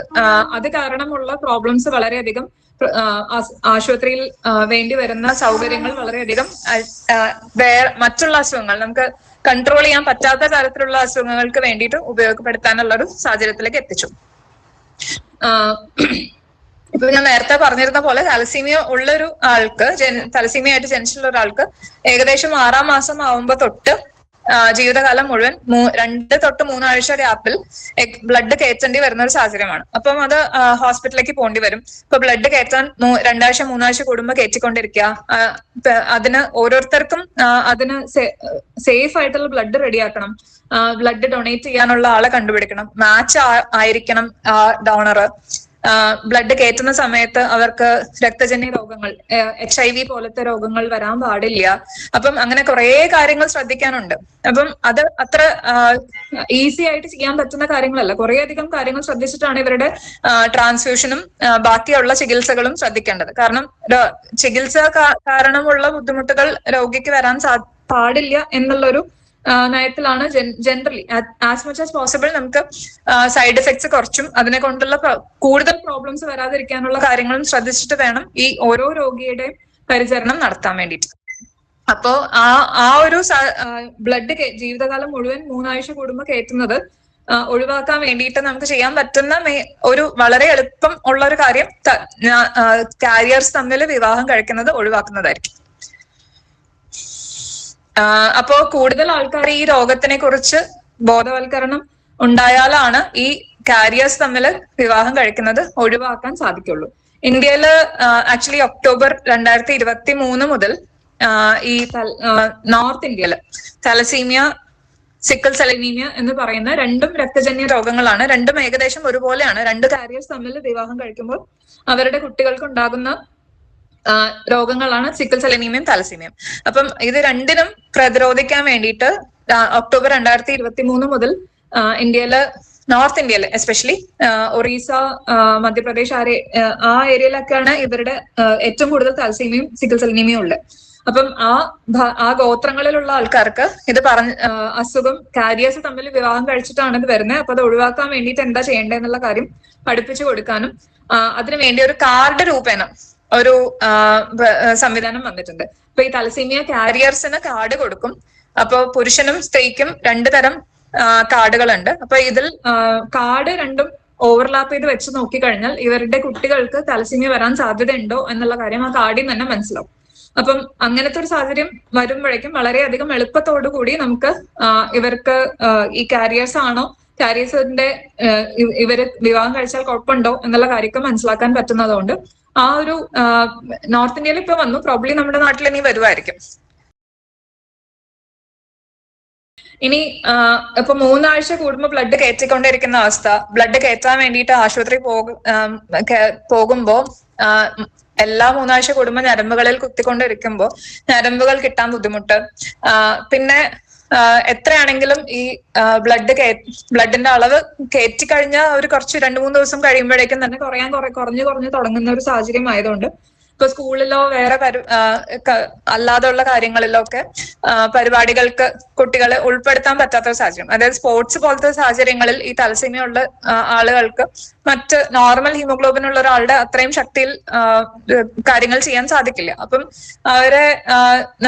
അത് കാരണമുള്ള പ്രോബ്ലംസ് വളരെയധികം, ആശുപത്രിയിൽ വേണ്ടി വരുന്ന സൗകര്യങ്ങൾ വളരെയധികം മറ്റുള്ള അസുഖങ്ങൾ നമുക്ക് കൺട്രോൾ ചെയ്യാൻ പറ്റാത്ത തരത്തിലുള്ള അസുഖങ്ങൾക്ക് വേണ്ടിയിട്ട് ഉപയോഗപ്പെടുത്താനുള്ള ഒരു സാഹചര്യത്തിലേക്ക് എത്തിച്ചു. ഇപ്പൊ ഞാൻ നേരത്തെ പറഞ്ഞിരുന്ന പോലെ തലസീമിയ ഉള്ളൊരു ആൾക്ക്, തലസീമിയ ആയിട്ട് ജനിച്ചിട്ടുള്ള ഒരാൾക്ക് ഏകദേശം 6ആം മാസം ആവുമ്പോ തൊട്ട് ജീവിതകാലം മുഴുവൻ 2 തൊട്ട് 3 ആഴ്ച ഗ്യാപ്പിൽ ബ്ലഡ് കയറ്റേണ്ടി വരുന്ന ഒരു സാഹചര്യമാണ്. അപ്പം അത് ഹോസ്പിറ്റലിലേക്ക് പോകേണ്ടി വരും. ഇപ്പൊ ബ്ലഡ് കയറ്റാൻ 2 ആഴ്ച 3 ആഴ്ച കൂടുമ്പോൾ കയറ്റിക്കൊണ്ടിരിക്കുക. അതിന് ഓരോരുത്തർക്കും അതിന് സേഫ് ആയിട്ടുള്ള ബ്ലഡ് റെഡിയാക്കണം. ബ്ലഡ് ഡൊണേറ്റ് ചെയ്യാനുള്ള ആളെ കണ്ടുപിടിക്കണം. മാച്ച് ആയിരിക്കണം ഡോണർ. ബ്ലഡ് കയറ്റുന്ന സമയത്ത് അവർക്ക് രക്തജന്യ രോഗങ്ങൾ, HIV പോലത്തെ രോഗങ്ങൾ വരാൻ പാടില്ല. അപ്പം അങ്ങനെ കുറെ കാര്യങ്ങൾ ശ്രദ്ധിക്കാനുണ്ട്. അപ്പം അത് അത്ര ഈസി ആയിട്ട് ചെയ്യാൻ പറ്റുന്ന കാര്യങ്ങളല്ല. കുറെ അധികം കാര്യങ്ങൾ ശ്രദ്ധിച്ചിട്ടാണ് ഇവരുടെ ട്രാൻസ്ഫ്യൂഷനും ബാക്കിയുള്ള ചികിത്സകളും ശ്രദ്ധിക്കേണ്ടത്. കാരണം ചികിത്സ കാരണമുള്ള ബുദ്ധിമുട്ടുകൾ രോഗിക്ക് വരാൻ പാടില്ല എന്നുള്ളൊരു നയത്തിലാണ് generally as much as possible നമുക്ക് സൈഡ് എഫക്ട്സ് കുറച്ചും അതിനെ കൊണ്ടുള്ള കൂടുതൽ പ്രോബ്ലംസ് വരാതിരിക്കാനുള്ള കാര്യങ്ങളും ശ്രദ്ധിച്ചിട്ട് വേണം ഈ ഓരോ രോഗിയുടെയും പരിചരണം നടത്താൻ വേണ്ടിയിട്ട്. അപ്പോ ആ ഒരു ബ്ലഡ് ജീവിതകാലം മുഴുവൻ 3 ആഴ്ച കൂടുമ്പോൾ കയറ്റുന്നത് ഒഴിവാക്കാൻ വേണ്ടിയിട്ട് നമുക്ക് ചെയ്യാൻ പറ്റുന്ന ഒരു വളരെ എളുപ്പം ഉള്ള ഒരു കാര്യം കാരിയേഴ്സ് തമ്മിൽ വിവാഹം കഴിക്കുന്നത് ഒഴിവാക്കുന്നതായിരിക്കും. അപ്പോ കൂടുതൽ ആൾക്കാർ ഈ രോഗത്തിനെ കുറിച്ച് ബോധവൽക്കരണം ഉണ്ടായാലാണ് ഈ കാരിയേഴ്സ് തമ്മിൽ വിവാഹം കഴിക്കുന്നത് ഒഴിവാക്കാൻ സാധിക്കുള്ളൂ. ഇന്ത്യയില് ആക്ച്വലി ഒക്ടോബർ 2023 മുതൽ ഈ നോർത്ത് ഇന്ത്യയില് തലസീമിയ, സിക്കിൾ സെൽ അനീമിയ എന്ന് പറയുന്ന രണ്ടും രക്തജന്യ രോഗങ്ങളാണ്. രണ്ടും ഏകദേശം ഒരുപോലെയാണ്. 2 കാരിയേഴ്സ് തമ്മിൽ വിവാഹം കഴിക്കുമ്പോൾ അവരുടെ കുട്ടികൾക്ക് ഉണ്ടാകുന്ന രോഗങ്ങളാണ് സിക്കിൾ സെൽ അനീമിയയും തലസീമിയയും. അപ്പം ഇത് രണ്ടിനും പ്രതിരോധിക്കാൻ വേണ്ടിയിട്ട് ഒക്ടോബർ 2023 മുതൽ ഇന്ത്യയില്, നോർത്ത് ഇന്ത്യയില് എസ്പെഷ്യലി ഒറീസ, മധ്യപ്രദേശ് ആ ഏരിയയിലൊക്കെയാണ് ഇവരുടെ ഏറ്റവും കൂടുതൽ തലസീമിയയും സിക്കിൾ സെൽ അനീമിയയും ഉള്ളത്. അപ്പം ആ ഗോത്രങ്ങളിലുള്ള ആൾക്കാർക്ക് ഇത് അസുഖം കാരിയേഴ്സ് തമ്മിൽ വിവാഹം കഴിച്ചിട്ടാണ് ഇത് വരുന്നത്. അപ്പൊ അത് ഒഴിവാക്കാൻ വേണ്ടിയിട്ട് എന്താ ചെയ്യേണ്ടതെന്നുള്ള കാര്യം പഠിപ്പിച്ചു കൊടുക്കാനും അതിനുവേണ്ടി ഒരു കാർഡ് രൂപേണ ഒരു സംവിധാനം വന്നിട്ടുണ്ട്. അപ്പൊ ഈ തലസീമിയ കാരിയേഴ്സിന് കാർഡ് കൊടുക്കും. അപ്പൊ പുരുഷനും സ്ത്രീക്കും 2 തരം കാർഡുകളുണ്ട്. അപ്പൊ ഇതിൽ കാർഡ് രണ്ടും ഓവർലാപ്പ് ചെയ്ത് വെച്ച് നോക്കിക്കഴിഞ്ഞാൽ ഇവരുടെ കുട്ടികൾക്ക് തലസീമിയ വരാൻ സാധ്യതയുണ്ടോ എന്നുള്ള കാര്യം ആ കാർഡിൽ തന്നെ മനസ്സിലാവും. അപ്പം അങ്ങനത്തെ ഒരു സാഹചര്യം വരുമ്പോഴേക്കും വളരെയധികം എളുപ്പത്തോടു കൂടി നമുക്ക് ഇവർക്ക് ഈ കാരിയേഴ്സ് ആണോ, കാരിയേഴ്സിന്റെ ഇവര് വിവാഹം കഴിച്ചാൽ കുഴപ്പമുണ്ടോ എന്നുള്ള കാര്യമൊക്കെ മനസ്സിലാക്കാൻ പറ്റുന്നതുകൊണ്ട് ആ ഒരു നോർത്ത് ഇന്ത്യയിൽ ഇപ്പൊ വന്നു, പ്രോബ്ലി നമ്മുടെ നാട്ടിൽ ഇനി വരുമായിരിക്കും. ഇനി ഇപ്പൊ 3 ആഴ്ച കൂടുമ്പോൾ ബ്ലഡ് കയറ്റിക്കൊണ്ടിരിക്കുന്ന അവസ്ഥ, ബ്ലഡ് കയറ്റാൻ വേണ്ടിയിട്ട് ആശുപത്രി പോകുമ്പോ എല്ലാ 3 ആഴ്ച കൂടുമ്പോൾ ഞരമ്പുകളിൽ കുത്തിക്കൊണ്ടിരിക്കുമ്പോ ഞരമ്പുകൾ കിട്ടാൻ ബുദ്ധിമുട്ട്. പിന്നെ എത്രയാണെങ്കിലും ഈ ബ്ലഡിന്റെ അളവ് കയറ്റിക്കഴിഞ്ഞ ഒരു കുറച്ച് 2-3 ദിവസം കഴിയുമ്പോഴേക്കും തന്നെ കുറഞ്ഞു തുടങ്ങുന്ന ഒരു സാഹചര്യം ആയതുകൊണ്ട് ഇപ്പൊ സ്കൂളിലോ വേറെ അല്ലാതെയുള്ള കാര്യങ്ങളിലോ ഒക്കെ പരിപാടികൾക്ക് കുട്ടികളെ ഉൾപ്പെടുത്താൻ പറ്റാത്ത ഒരു സാഹചര്യം, അതായത് സ്പോർട്സ് പോലത്തെ സാഹചര്യങ്ങളിൽ ഈ തലസീമിയ ഉള്ള ആളുകൾക്ക് മറ്റ് നോർമൽ ഹീമോഗ്ലോബിൻ ഉള്ള ഒരാളുടെ അത്രയും ശക്തിയിൽ കാര്യങ്ങൾ ചെയ്യാൻ സാധിക്കില്ല. അപ്പം അവരെ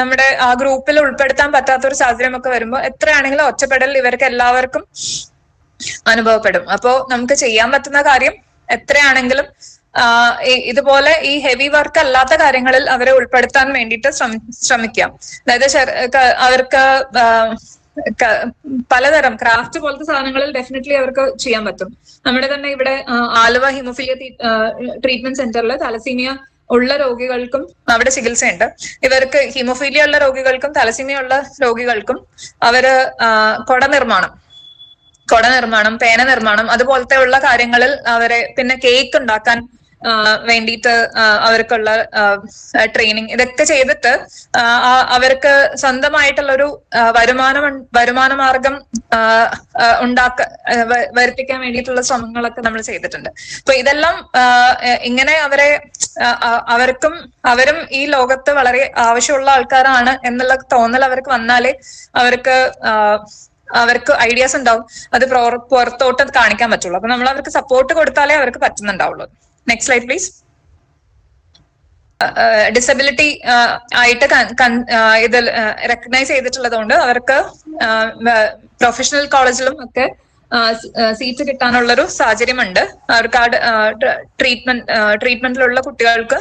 നമ്മുടെ ആ ഗ്രൂപ്പിൽ ഉൾപ്പെടുത്താൻ പറ്റാത്ത ഒരു സാഹചര്യം ഒക്കെ വരുമ്പോൾ എത്രയാണെങ്കിലും ഒറ്റപ്പെടൽ ഇവർക്ക് എല്ലാവർക്കും അനുഭവപ്പെടും. അപ്പോ നമുക്ക് ചെയ്യാൻ പറ്റുന്ന കാര്യം എത്രയാണെങ്കിലും ഇതുപോലെ ഈ ഹെവി വർക്ക് അല്ലാത്ത കാര്യങ്ങളിൽ അവരെ ഉൾപ്പെടുത്താൻ വേണ്ടിയിട്ട് ശ്രമിക്കാം. അതായത് അവർക്ക് പലതരം ക്രാഫ്റ്റ് പോലത്തെ സാധനങ്ങളിൽ ഡെഫിനറ്റ്ലി അവർക്ക് ചെയ്യാൻ പറ്റും. നമ്മുടെ തന്നെ ഇവിടെ ആലുവ ഹീമോഫീലിയ ട്രീറ്റ്മെന്റ് സെന്ററിൽ തലസീമിയ ഉള്ള രോഗികൾക്കും അവിടെ ചികിത്സയുണ്ട്. ഇവർക്ക് ഹീമോഫീലിയ ഉള്ള രോഗികൾക്കും തലസീമിയ ഉള്ള രോഗികൾക്കും അവര് കുട നിർമ്മാണം, പേന നിർമ്മാണം അതുപോലത്തെ ഉള്ള കാര്യങ്ങളിൽ അവരെ, പിന്നെ കേക്ക് ഉണ്ടാക്കാൻ വേണ്ടിയിട്ട് അവർക്കുള്ള ട്രെയിനിങ്, ഇതൊക്കെ ചെയ്തിട്ട് അവർക്ക് സ്വന്തമായിട്ടുള്ളൊരു വരുമാന മാർഗം വരുത്തിക്കാൻ വേണ്ടിയിട്ടുള്ള ശ്രമങ്ങളൊക്കെ നമ്മൾ ചെയ്തിട്ടുണ്ട്. അപ്പൊ ഇതെല്ലാം ഇങ്ങനെ അവരും ഈ ലോകത്ത് വളരെ ആവശ്യമുള്ള ആൾക്കാരാണ് എന്നുള്ള തോന്നൽ അവർക്ക് വന്നാലേ അവർക്ക് ഐഡിയാസ് ഉണ്ടാവും, അത് പുറത്തോട്ട് കാണിക്കാൻ പറ്റുള്ളൂ. അപ്പൊ നമ്മൾ അവർക്ക് സപ്പോർട്ട് കൊടുത്താലേ അവർക്ക് പറ്റുന്നുണ്ടാവുള്ളൂ. Next slide please. ഡിസബിലിറ്റി ആയിട്ട് ഇതിൽ റെക്കഗ്നൈസ് ചെയ്തിട്ടുള്ളത് കൊണ്ട് അവർക്ക് പ്രൊഫഷണൽ കോളേജിലും ഒക്കെ സീറ്റ് കിട്ടാനുള്ളൊരു സാഹചര്യമുണ്ട്. അവർക്ക് ട്രീറ്റ്മെന്റിലുള്ള കുട്ടികൾക്ക്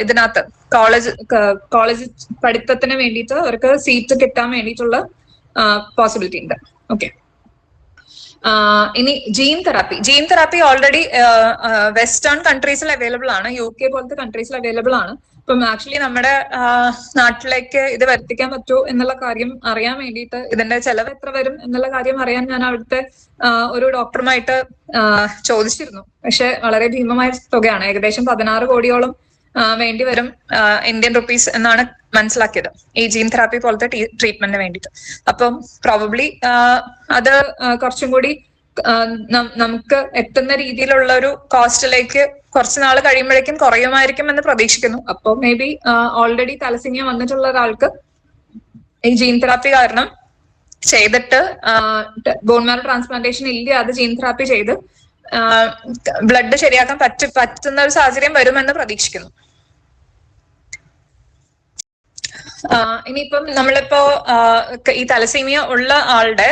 ഇതിനകത്ത് കോളേജ് പഠിത്തത്തിന് വേണ്ടിയിട്ട് അവർക്ക് സീറ്റ് കിട്ടാൻ വേണ്ടിയിട്ടുള്ള പോസിബിലിറ്റി ഉണ്ട്. ഓക്കെ, ഇനി ജീൻ തെറാപ്പി ഓൾറെഡി വെസ്റ്റേൺ കൺട്രീസിൽ അവൈലബിൾ ആണ്, UK പോലത്തെ കൺട്രീസിൽ അവൈലബിൾ ആണ്. ഇപ്പം ആക്ച്വലി നമ്മുടെ നാട്ടിലേക്ക് ഇത് വരുത്തിക്കാൻ പറ്റുമോ എന്നുള്ള കാര്യം അറിയാൻ വേണ്ടിയിട്ട്, ഇതിന്റെ ചെലവ് എത്ര വരും എന്നുള്ള കാര്യം അറിയാൻ ഞാൻ അവിടുത്തെ ഒരു ഡോക്ടറുമായിട്ട് ചോദിച്ചിരുന്നു. പക്ഷെ വളരെ ഭീമമായ തുകയാണ്, ഏകദേശം 16 കോടിയോളം വേണ്ടി വരും ഇന്ത്യൻ റുപ്പീസ് എന്നാണ് മനസ്സിലാക്കിയത് ഈ ജീൻ തെറാപ്പി പോലത്തെ ട്രീറ്റ്മെന്റിന് വേണ്ടിയിട്ട്. അപ്പം പ്രോബബ്ലി അത് കുറച്ചും കൂടി നമുക്ക് എത്തുന്ന രീതിയിലുള്ള ഒരു കോസ്റ്റിലേക്ക് കുറച്ച് നാൾ കഴിയുമ്പോഴേക്കും കുറയുമായിരിക്കും എന്ന് പ്രതീക്ഷിക്കുന്നു. അപ്പൊ മേ ബി ഓൾറെഡി തലസീമിയ വന്നിട്ടുള്ള ഒരാൾക്ക് ഈ ജീൻ തെറാപ്പി കാരണം ചെയ്തിട്ട് ബോൺ മാരോ ട്രാൻസ്പ്ലാന്റേഷൻ ഇല്ലാതെ ജീൻ തെറാപ്പി ചെയ്ത് ബ്ലഡ് ശരിയാക്കാൻ പറ്റുന്ന ഒരു സാഹചര്യം വരുമെന്ന് പ്രതീക്ഷിക്കുന്നു. ഇനിയിപ്പം നമ്മളിപ്പോ ഈ തലസീമിയ ഉള്ള ആളുടെ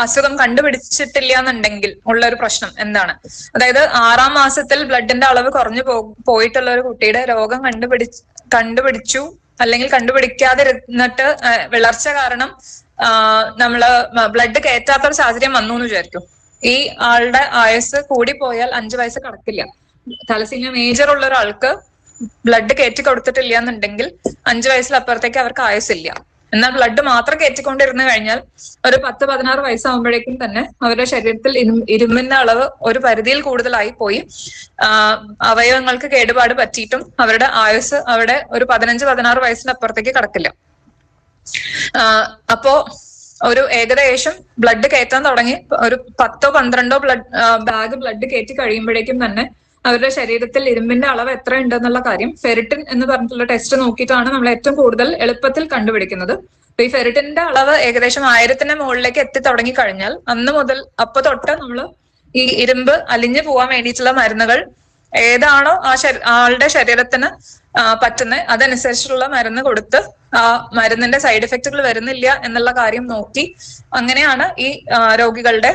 അസുഖം കണ്ടുപിടിച്ചിട്ടില്ല എന്നുണ്ടെങ്കിൽ ഉള്ള ഒരു പ്രശ്നം എന്താണ്? അതായത് 6ാം മാസത്തിൽ ബ്ലഡിന്റെ അളവ് കുറഞ്ഞു പോയിട്ടുള്ള ഒരു കുട്ടിയുടെ രോഗം കണ്ടുപിടിച്ചു അല്ലെങ്കിൽ കണ്ടുപിടിക്കാതിരുന്നിട്ട് വിളർച്ച കാരണം നമ്മള് ബ്ലഡ് കയറ്റാത്തൊരു സാഹചര്യം വന്നു എന്ന് വിചാരിക്കും. ഈ ആളുടെ ആയുസ് കൂടി പോയാൽ 5 വയസ്സ് കടക്കില്ല. തലസീമിയ മേജർ ഉള്ള ഒരാൾക്ക് ബ്ലഡ് കയറ്റി കൊടുത്തിട്ടില്ല എന്നുണ്ടെങ്കിൽ 5 വയസ്സിലപ്പുറത്തേക്ക് അവർക്ക് ആയുസില്ല. എന്നാൽ ബ്ലഡ് മാത്രം കയറ്റിക്കൊണ്ടിരുന്നു കഴിഞ്ഞാൽ ഒരു 10-16 വയസ്സാകുമ്പോഴേക്കും തന്നെ അവരുടെ ശരീരത്തിൽ ഇരുമ്പിന്റെ അളവ് ഒരു പരിധിയിൽ കൂടുതലായി പോയി അവയവങ്ങൾക്ക് കേടുപാട് പറ്റിയിട്ടും അവരുടെ ആയുസ് അവിടെ ഒരു 15-16 വയസ്സിനപ്പുറത്തേക്ക് കടക്കില്ല. അപ്പോ ഒരു ഏകദേശം ബ്ലഡ് കയറ്റാൻ തുടങ്ങി ഒരു 10-12 ബാഗ് ബ്ലഡ് കയറ്റി കഴിയുമ്പോഴേക്കും തന്നെ അവരുടെ ശരീരത്തിൽ ഇരുമ്പിന്റെ അളവ് എത്ര ഉണ്ടെന്നുള്ള കാര്യം ഫെറിറ്റിൻ എന്ന് പറഞ്ഞിട്ടുള്ള ടെസ്റ്റ് നോക്കിയിട്ടാണ് നമ്മൾ ഏറ്റവും കൂടുതൽ എളുപ്പത്തിൽ കണ്ടുപിടിക്കുന്നത്. അപ്പൊ ഈ ഫെറിറ്റിന്റെ അളവ് ഏകദേശം 1000ന്റെ മുകളിലേക്ക് എത്തി തുടങ്ങി കഴിഞ്ഞാൽ അന്ന് മുതൽ തൊട്ട് നമ്മൾ ഈ ഇരുമ്പ് അലിഞ്ഞു പോവാൻ വേണ്ടിയിട്ടുള്ള മരുന്നുകൾ ഏതാണോ ആളുടെ ശരീരത്തിന് പറ്റുന്നത് അതനുസരിച്ചുള്ള മരുന്ന് കൊടുത്ത് ആ മരുന്നിന്റെ സൈഡ് എഫക്റ്റുകൾ വരുന്നില്ല എന്നുള്ള കാര്യം നോക്കി അങ്ങനെയാണ് ഈ രോഗികളുടെ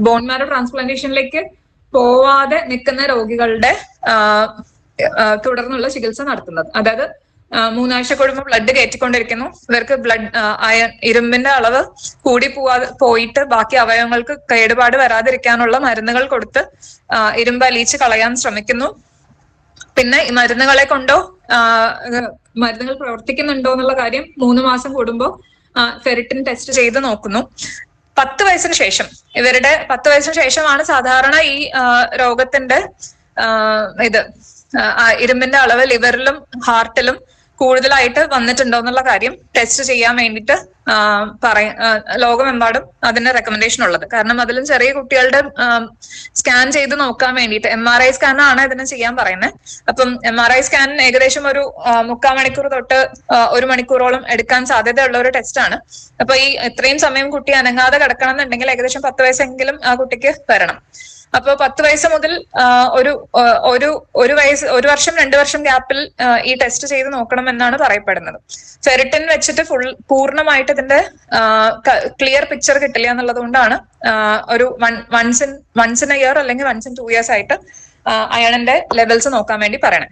ബോൺ മാരോ ട്രാൻസ്പ്ലാന്റേഷനിലേക്ക് പോവാതെ നിൽക്കുന്ന രോഗികളുടെ തുടർന്നുള്ള ചികിത്സ നടത്തുന്നത്. അതായത് 3 ആഴ്ച കൂടുമ്പോൾ ബ്ലഡ് കയറ്റിക്കൊണ്ടിരിക്കുന്നു, ഇവർക്ക് ഇരുമ്പിന്റെ അളവ് കൂടി പോയിട്ട് ബാക്കി അവയവങ്ങൾക്ക് കേടുപാട് വരാതിരിക്കാനുള്ള മരുന്നുകൾ കൊടുത്ത് ഇരുമ്പ് അലിയിച്ച് കളയാൻ ശ്രമിക്കുന്നു. പിന്നെ ഈ മരുന്നുകളെ കൊണ്ടോ മരുന്നുകൾ പ്രവർത്തിക്കുന്നുണ്ടോ എന്നുള്ള കാര്യം 3 മാസം കൂടുമ്പോൾ ഫെറിറ്റിൻ ടെസ്റ്റ് ചെയ്ത് നോക്കുന്നു. 10 വയസ്സിന് ശേഷം ഇവരുടെ 10 വയസ്സിന് ശേഷമാണ് സാധാരണ ഈ രോഗത്തിന്റെ ഇരുമ്പിന്റെ അളവ് ലിവറിലും ഹാർട്ടിലും കൂടുതലായിട്ട് വന്നിട്ടുണ്ടോ എന്നുള്ള കാര്യം ടെസ്റ്റ് ചെയ്യാൻ വേണ്ടിയിട്ട് ലോകമെമ്പാടും അതിന് റെക്കമെൻഡേഷൻ ഉള്ളത്. കാരണം അതിലും ചെറിയ കുട്ടികളുടെ സ്കാൻ ചെയ്ത് നോക്കാൻ വേണ്ടിയിട്ട് MRI സ്കാനാണ് ഇതിന് ചെയ്യാൻ പറയുന്നത്. അപ്പം MRI സ്കാൻ ഏകദേശം ഒരു 3/4 മണിക്കൂർ തൊട്ട് 1 മണിക്കൂറോളം എടുക്കാൻ സാധ്യതയുള്ള ഒരു ടെസ്റ്റാണ്. അപ്പൊ ഈ ഇത്രയും സമയം കുട്ടി അനങ്ങാതെ കിടക്കണം എന്നുണ്ടെങ്കിൽ ഏകദേശം 10 വയസ്സെങ്കിലും ആ കുട്ടിക്ക് വരണം. അപ്പൊ 10 വയസ്സ് മുതൽ ഒരു വർഷം 2 വർഷം ഗ്യാപ്പിൽ ഈ ടെസ്റ്റ് ചെയ്ത് നോക്കണം എന്നാണ് പറയപ്പെടുന്നത്. ഫെറിറ്റിൻ വെച്ചിട്ട് പൂർണ്ണമായിട്ട് ഇതിന്റെ ക്ലിയർ പിക്ചർ കിട്ടില്ല എന്നുള്ളത് കൊണ്ടാണ് ഒരു വൺസ് ഇൻ എ ഇയർ അല്ലെങ്കിൽ വൺസ് ഇൻ 2 ഇയേഴ്സ് ആയിട്ട് അയണിന്റെ ലെവൽസ് നോക്കാൻ വേണ്ടി പറയണേ.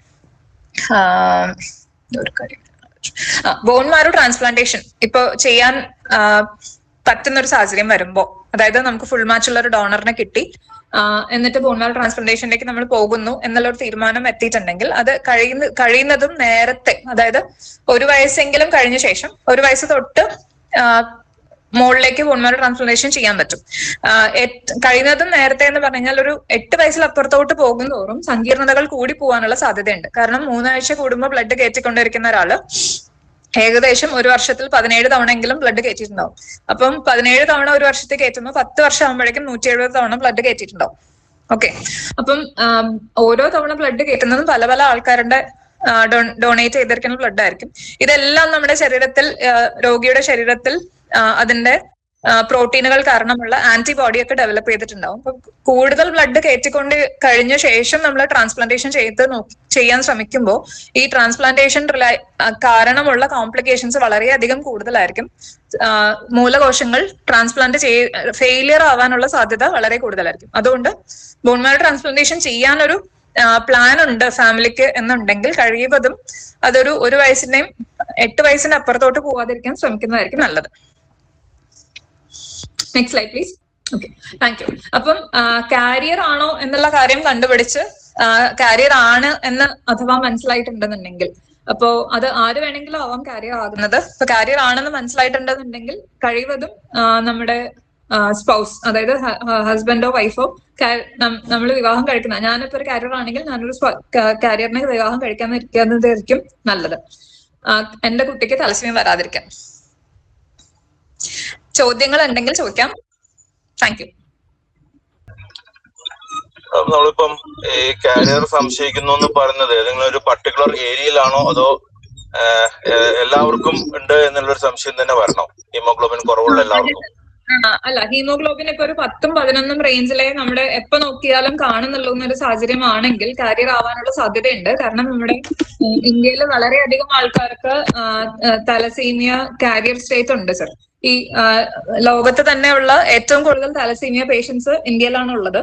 ബോൺ മാരോ ട്രാൻസ്പ്ലാന്റേഷൻ ഇപ്പൊ ചെയ്യാൻ പറ്റുന്ന ഒരു സാഹചര്യം വരുമ്പോ, അതായത് നമുക്ക് ഫുൾ മാച്ചുള്ള ഒരു ഡോണറിനെ കിട്ടി എന്നിട്ട് ബോൺ മാരോ ട്രാൻസ്പ്ലാന്റേഷനിലേക്ക് നമ്മൾ പോകുന്നു എന്നുള്ള ഒരു തീരുമാനം എത്തിയിട്ടുണ്ടെങ്കിൽ അത് കഴിയുന്നതും നേരത്തെ, അതായത് 1 വയസ്സെങ്കിലും കഴിഞ്ഞ ശേഷം 1 വയസ്സ് തൊട്ട് മുകളിലേക്ക് ബോൺ മാരോ ട്രാൻസ്പ്ലാന്റേഷൻ ചെയ്യാൻ പറ്റും. കഴിയുന്നതും നേരത്തെ എന്ന് പറഞ്ഞാൽ ഒരു 8 വയസ്സിലപ്പുറത്തോട്ട് പോകുന്തോറും സങ്കീർണതകൾ കൂടി പോകാനുള്ള സാധ്യതയുണ്ട്. കാരണം 3 ആഴ്ച കൂടുമ്പോൾ ബ്ലഡ് കയറ്റിക്കൊണ്ടിരിക്കുന്ന ഒരാള് ഏകദേശം 1 വർഷത്തിൽ 17 തവണയെങ്കിലും ബ്ലഡ് കയറ്റിയിട്ടുണ്ടാവും. അപ്പം 17 തവണ 1 വർഷത്തിൽ കയറ്റുമ്പോൾ 10 വർഷം ആകുമ്പോഴേക്കും 170 തവണ ബ്ലഡ് കയറ്റിയിട്ടുണ്ടാവും. ഓക്കെ, അപ്പം ഓരോ തവണ ബ്ലഡ് കയറ്റുന്നതും പല പല ആൾക്കാരുടെ ഡൊണേറ്റ് ചെയ്തിരിക്കുന്ന ബ്ലഡ് ആയിരിക്കും. ഇതെല്ലാം നമ്മുടെ ശരീരത്തിൽ രോഗിയുടെ ശരീരത്തിൽ അതിന്റെ പ്രോട്ടീനുകൾ കാരണമുള്ള ആന്റിബോഡിയൊക്കെ ഡെവലപ്പ് ചെയ്തിട്ടുണ്ടാവും. അപ്പൊ കൂടുതൽ ബ്ലഡ് കയറ്റിക്കൊണ്ട് കഴിഞ്ഞ ശേഷം നമ്മൾ ട്രാൻസ്പ്ലാന്റേഷൻ ചെയ്യാൻ ശ്രമിക്കുമ്പോൾ ഈ ട്രാൻസ്പ്ലാന്റേഷൻ കാരണമുള്ള കോംപ്ലിക്കേഷൻസ് വളരെയധികം കൂടുതലായിരിക്കും. മൂലകോശങ്ങൾ ഫെയിലിയർ ആവാനുള്ള സാധ്യത വളരെ കൂടുതലായിരിക്കും. അതുകൊണ്ട് ബോൺ മാരോ ട്രാൻസ്പ്ലാന്റേഷൻ ചെയ്യാനൊരു പ്ലാൻ ഉണ്ട് ഫാമിലിക്ക് എന്നുണ്ടെങ്കിൽ കഴിവതും അതൊരു 1 വയസ്സിന്റെയും 8 വയസ്സിന് അപ്പുറത്തോട്ട് പോവാതിരിക്കാൻ ശ്രമിക്കുന്നതായിരിക്കും നല്ലത്. Next slide please. Okay, thank you. അപ്പം കാരിയർ ആണോ എന്നുള്ള കാര്യം കണ്ടുപിടിച്ച് കാരിയർ ആണ് എന്ന് അഥവാ മനസ്സിലായിട്ടുണ്ടെന്നുണ്ടെങ്കിൽ, അപ്പോ അത് ആര് വേണമെങ്കിലും ആവാം കാരിയർ ആകുന്നത്. ഇപ്പൊ കാരിയർ ആണെന്ന് മനസ്സിലായിട്ടുണ്ടെന്നുണ്ടെങ്കിൽ കഴിവതും നമ്മുടെ സ്പൗസ്, അതായത് ഹസ്ബൻഡോ വൈഫോ നമ്മൾ വിവാഹം കഴിക്കുന്ന, ഞാനിപ്പോ ഒരു കാരിയർ ആണെങ്കിൽ ഞാനൊരു കാരിയറിനെ വിവാഹം കഴിക്കാതിരിക്കുന്നതായിരിക്കും നല്ലത്, എന്റെ കുട്ടിക്ക് തലസ്സീമിയ വരാതിരിക്കാൻ. ചോദ്യങ്ങൾ ഉണ്ടെങ്കിൽ ചോദിക്കാം. Thank you. നമ്മളിപ്പം ഈ കാരിയർ സംശയിക്കുന്നു എന്ന് പറഞ്ഞത് ഏതെങ്കിലും ഒരു പർട്ടിക്കുലർ ഏരിയയിലാണോ അതോ എല്ലാവർക്കും ഉണ്ട് എന്നുള്ളൊരു സംശയം തന്നെ വരണോ? ഹീമോഗ്ലോബിൻ കുറവുള്ള എല്ലാവർക്കും? അല്ല, ഹീമോഗ്ലോബിൻ ഇപ്പൊ ഒരു 10ഉം 11ഉം റേഞ്ചിലെ നമ്മുടെ എപ്പോ നോക്കിയാലും കാണുന്നുള്ളൂ എന്നൊരു സാഹചര്യമാണെങ്കിൽ കാരിയർ ആവാനുള്ള സാധ്യതയുണ്ട്. കാരണം നമ്മുടെ ഇന്ത്യയിൽ വളരെയധികം ആൾക്കാർക്ക് തലസീമിയ കാരിയർ സ്റ്റേറ്റ് ഉണ്ട് സർ. ഈ ലോകത്ത് തന്നെയുള്ള ഏറ്റവും കൂടുതൽ തലസീമിയ പേഷ്യൻസ് ഇന്ത്യയിലാണ് ഉള്ളത്.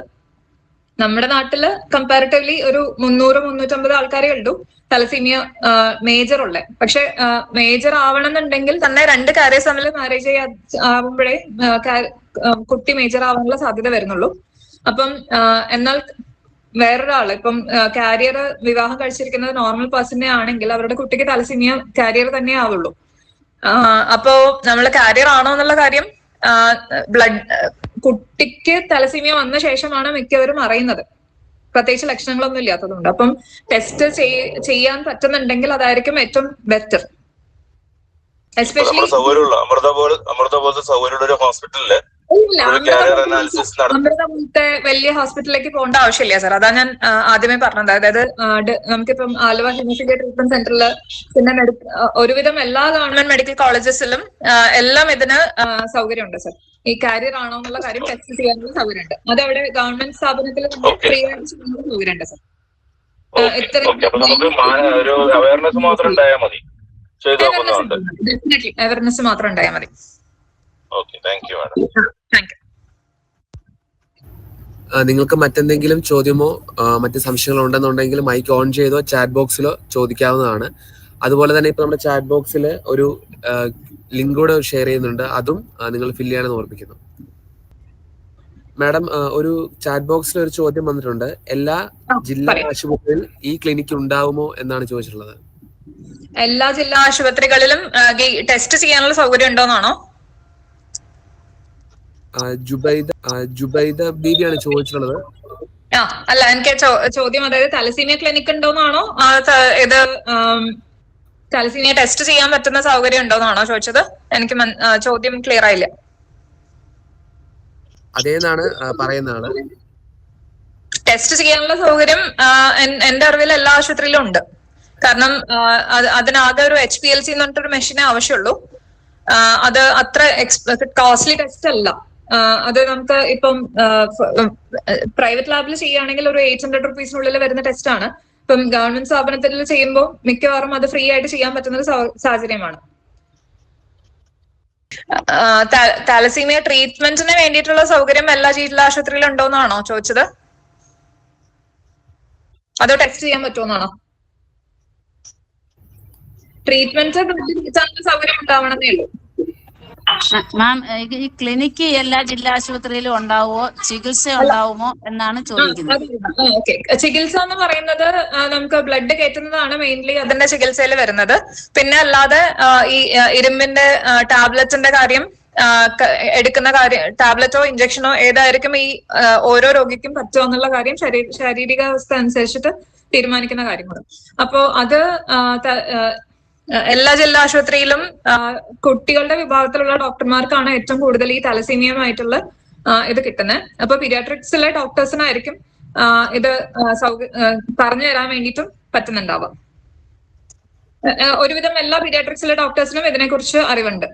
നമ്മുടെ നാട്ടില് കമ്പാരിറ്റീവ്ലി ഒരു 300-350 ആൾക്കാരേ ഉള്ളൂ തലസീമിയ മേജർ ഉള്ളേ. പക്ഷെ മേജർ ആവണമെന്നുണ്ടെങ്കിൽ തന്നെ 2 കാരിയേഴ്സ് തമ്മിൽ മാരേജ് ആവുമ്പോഴേ കുട്ടി മേജർ ആവാനുള്ള സാധ്യത വരുന്നുള്ളൂ. അപ്പം എന്നാൽ വേറൊരാള് ഇപ്പം കാരിയർ വിവാഹം കഴിച്ചിരിക്കുന്നത് നോർമൽ പേഴ്സണെ ആണെങ്കിൽ അവരുടെ കുട്ടിക്ക് തലസീമിയ കാരിയർ തന്നെ ആവുള്ളൂ. അപ്പോ നമ്മൾ കാരിയർ ആണോ എന്നുള്ള കാര്യം ബ്ലഡ് കുട്ടിക്ക് തലസീമിയ വന്ന ശേഷമാണ് മിക്കവരും അറിയുന്നത്, പ്രത്യേകിച്ച് ലക്ഷണങ്ങളൊന്നും ഇല്ലാത്തതുകൊണ്ട്. അപ്പം ടെസ്റ്റ് ചെയ്യാൻ പറ്റുന്നുണ്ടെങ്കിൽ അതായിരിക്കും ഏറ്റവും ബെറ്റർ. എസ്പെഷ്യലി അമൃത പോലത്തെ വലിയ ഹോസ്പിറ്റലിലേക്ക് പോകേണ്ട ആവശ്യമില്ല സാർ. അതാ ഞാൻ ആദ്യമേ പറഞ്ഞത്. അതായത് നമുക്കിപ്പം ആലുവ ഹെമോഫീലിയ ട്രീറ്റ്മെന്റ് സെന്ററിൽ, പിന്നെ ഒരുവിധം എല്ലാ ഗവൺമെന്റ് മെഡിക്കൽ കോളേജസിലും എല്ലാം ഇതിന് സൗകര്യമുണ്ട് സാർ. ഈ കാരിയർ ആണോ എന്നുള്ള കാര്യം ടെസ്റ്റ് ചെയ്യാനുള്ള സൗകര്യമുണ്ട്. അതവിടെ ഗവൺമെന്റ് സ്ഥാപനത്തിൽ ഫ്രീ ആയിട്ട് ചെയ്യാനുള്ള സൗകര്യമുണ്ട് സാർ. ഡെഫിനറ്റ്ലി അവയർനെസ് മാത്രം ഉണ്ടായാൽ മതി. നിങ്ങൾക്ക് മറ്റെന്തെങ്കിലും ചോദ്യമോ മറ്റ് സംശയങ്ങളോ ഉണ്ടെന്നുണ്ടെങ്കിൽ മൈക്ക് ഓൺ ചെയ്തോ ചാറ്റ് ബോക്സിലോ ചോദിക്കാവുന്നതാണ്. അതുപോലെ തന്നെ ഇപ്പൊ നമ്മുടെ ചാറ്റ് ബോക്സിൽ ഒരു ലിങ്ക് കൂടെ ഷെയർ ചെയ്യുന്നുണ്ട്, അതും നിങ്ങൾ ഫില്ല് ചെയ്യാനെന്ന് ഓർമ്മിക്കുന്നു. മാഡം, ഒരു ചാറ്റ് ബോക്സിൽ ഒരു ചോദ്യം വന്നിട്ടുണ്ട്. എല്ലാ ജില്ലാ ആശുപത്രിയിൽ ഈ ക്ലിനിക്ക് ഉണ്ടാവുമോ എന്നാണ് ചോദിച്ചിട്ടുള്ളത്. എല്ലാ ജില്ലാ ആശുപത്രികളിലും ടെസ്റ്റ് ചെയ്യാനുള്ള സൗകര്യം ഉണ്ടോന്നാണോ? ജുബൈദ ബീബിയാണ് ചോദിച്ചിട്ടുള്ളത്. അല്ല, എനിക്ക് ചോദ്യം അതായത് തലസീമിയ ക്ലിനിക്ക് ഉണ്ടോന്നാണോ, ഇത് തലസീമിയ ടെസ്റ്റ് ചെയ്യാൻ പറ്റുന്ന സൗകര്യം ഉണ്ടോന്നാണോ ചോദിച്ചത്? എനിക്ക് ചോദ്യം ക്ലിയർ ആയില്ല. അതേന്നാണ് പറയുന്നതാണ്. ടെസ്റ്റ് ചെയ്യാനുള്ള സൗകര്യം എന്റെ അറിവിൽ എല്ലാ ആശുപത്രിയിലും ഉണ്ട്. കാരണം അതിനാകെ ഒരു HPLC എന്ന് പറഞ്ഞിട്ടൊരു മെഷീനെ ആവശ്യമുള്ളൂ. അത് അത്ര കോസ്റ്റ്ലി ടെസ്റ്റ് അല്ല. അത് നമുക്ക് ഇപ്പം പ്രൈവറ്റ് ലാബിൽ ചെയ്യുകയാണെങ്കിൽ ഒരു 800 റുപ്പീസിനുള്ളിൽ വരുന്ന ടെസ്റ്റ് ആണ്. ഇപ്പം ഗവൺമെന്റ് സ്ഥാപനത്തിൽ ചെയ്യുമ്പോൾ മിക്കവാറും അത് ഫ്രീ ആയിട്ട് ചെയ്യാൻ പറ്റുന്ന ഒരു സാഹചര്യമാണ്. തലസീമിയ ട്രീറ്റ്മെന്റിന് വേണ്ടിയിട്ടുള്ള സൗകര്യം എല്ലാ ജില്ലാ ആശുപത്രിയിലും ഉണ്ടോന്നാണോ ചോദിച്ചത്? അതോ ടെസ്റ്റ് ചെയ്യാൻ പറ്റുമെന്നാണോ? ട്രീറ്റ്മെന്റ് സൗകര്യം ഉണ്ടാവണമെന്നേ ഉള്ളൂ. മാം, ഈ ക്ലിനിക്ക് എല്ലാ ജില്ലാ ആശുപത്രിയിലും ഉണ്ടാവുമോ, ചികിത്സ ഉണ്ടാവുമോ എന്നാണ് ചോദിക്കുന്നത്. ഓക്കെ, ചികിത്സ എന്ന് പറയുന്നത് നമുക്ക് ബ്ലഡ് കയറ്റുന്നതാണ് മെയിൻലി അതിന്റെ ചികിത്സയിൽ വരുന്നത്. പിന്നെ അല്ലാതെ ഈ ഇരുമ്പിന്റെ ടാബ്ലറ്റിന്റെ കാര്യം എടുക്കുന്ന കാര്യം, ടാബ്ലറ്റോ ഇഞ്ചക്ഷനോ ഏതായിരിക്കും ഈ ഓരോ രോഗിക്കും പറ്റുമോ എന്നുള്ള കാര്യം ശാരീരികാവസ്ഥ അനുസരിച്ചിട്ട് തീരുമാനിക്കുന്ന കാര്യമാണ്. അപ്പോ അത് എല്ലാ ജില്ലാ ആശുപത്രിയിലും കുട്ടികളുടെ വിഭാഗത്തിലുള്ള ഡോക്ടർമാർക്കാണ് ഏറ്റവും കൂടുതൽ ഈ തലസീമിയമായിട്ടുള്ള ഇത് കിട്ടുന്നത്. അപ്പൊ പീഡിയാട്രിക്സിലെ ഡോക്ടേഴ്സിനായിരിക്കും ഇത് പറഞ്ഞു തരാൻ വേണ്ടിയിട്ടും പറ്റുന്നുണ്ടാവാം. ഒരുവിധം എല്ലാ പീഡിയാട്രിക്സിലെ ഡോക്ടേഴ്സിനും ഇതിനെക്കുറിച്ച് അറിവുണ്ട്.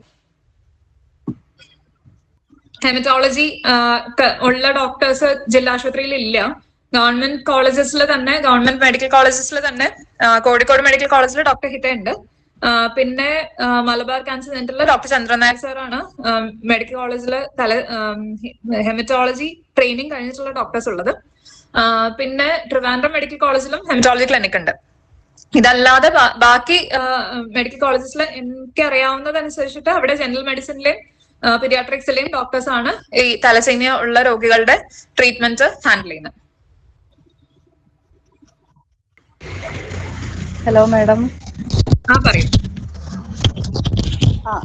ഹെമറ്റോളജി ഉള്ള ഡോക്ടേഴ്സ് ജില്ലാ ആശുപത്രിയിൽ ഇല്ല. ഗവൺമെന്റ് കോളേജസിൽ തന്നെ, ഗവൺമെന്റ് മെഡിക്കൽ കോളേജസിൽ തന്നെ കോഴിക്കോട് മെഡിക്കൽ കോളേജിൽ ഡോക്ടർ ഹിത ഉണ്ട്. പിന്നെ മലബാർ ക്യാൻസർ സെന്ററിൽ ഡോക്ടർ ചന്ദ്രൻ നായർ സാറാണ് മെഡിക്കൽ കോളേജിൽ ഹെമറ്റോളജി ട്രെയിനിങ് കഴിഞ്ഞിട്ടുള്ള ഡോക്ടേഴ്സ് ഉള്ളത്. പിന്നെ ട്രിവാൻഡ്രം മെഡിക്കൽ കോളേജിലും ഹെമറ്റോളജി ക്ലിനിക് ഉണ്ട്. ഇതല്ലാതെ ബാക്കി മെഡിക്കൽ കോളേജസിൽ എനിക്കറിയാവുന്നതനുസരിച്ചിട്ട് അവിടെ ജനറൽ മെഡിസിനിലെയും പീഡിയാട്രിക്സിലെയും ഡോക്ടേഴ്സ് ആണ് ഈ തലസീമിയ ഉള്ള രോഗികളുടെ ട്രീറ്റ്മെന്റ് ഹാൻഡിൽ ചെയ്യുന്നത്. Hello madam. പറയൂ.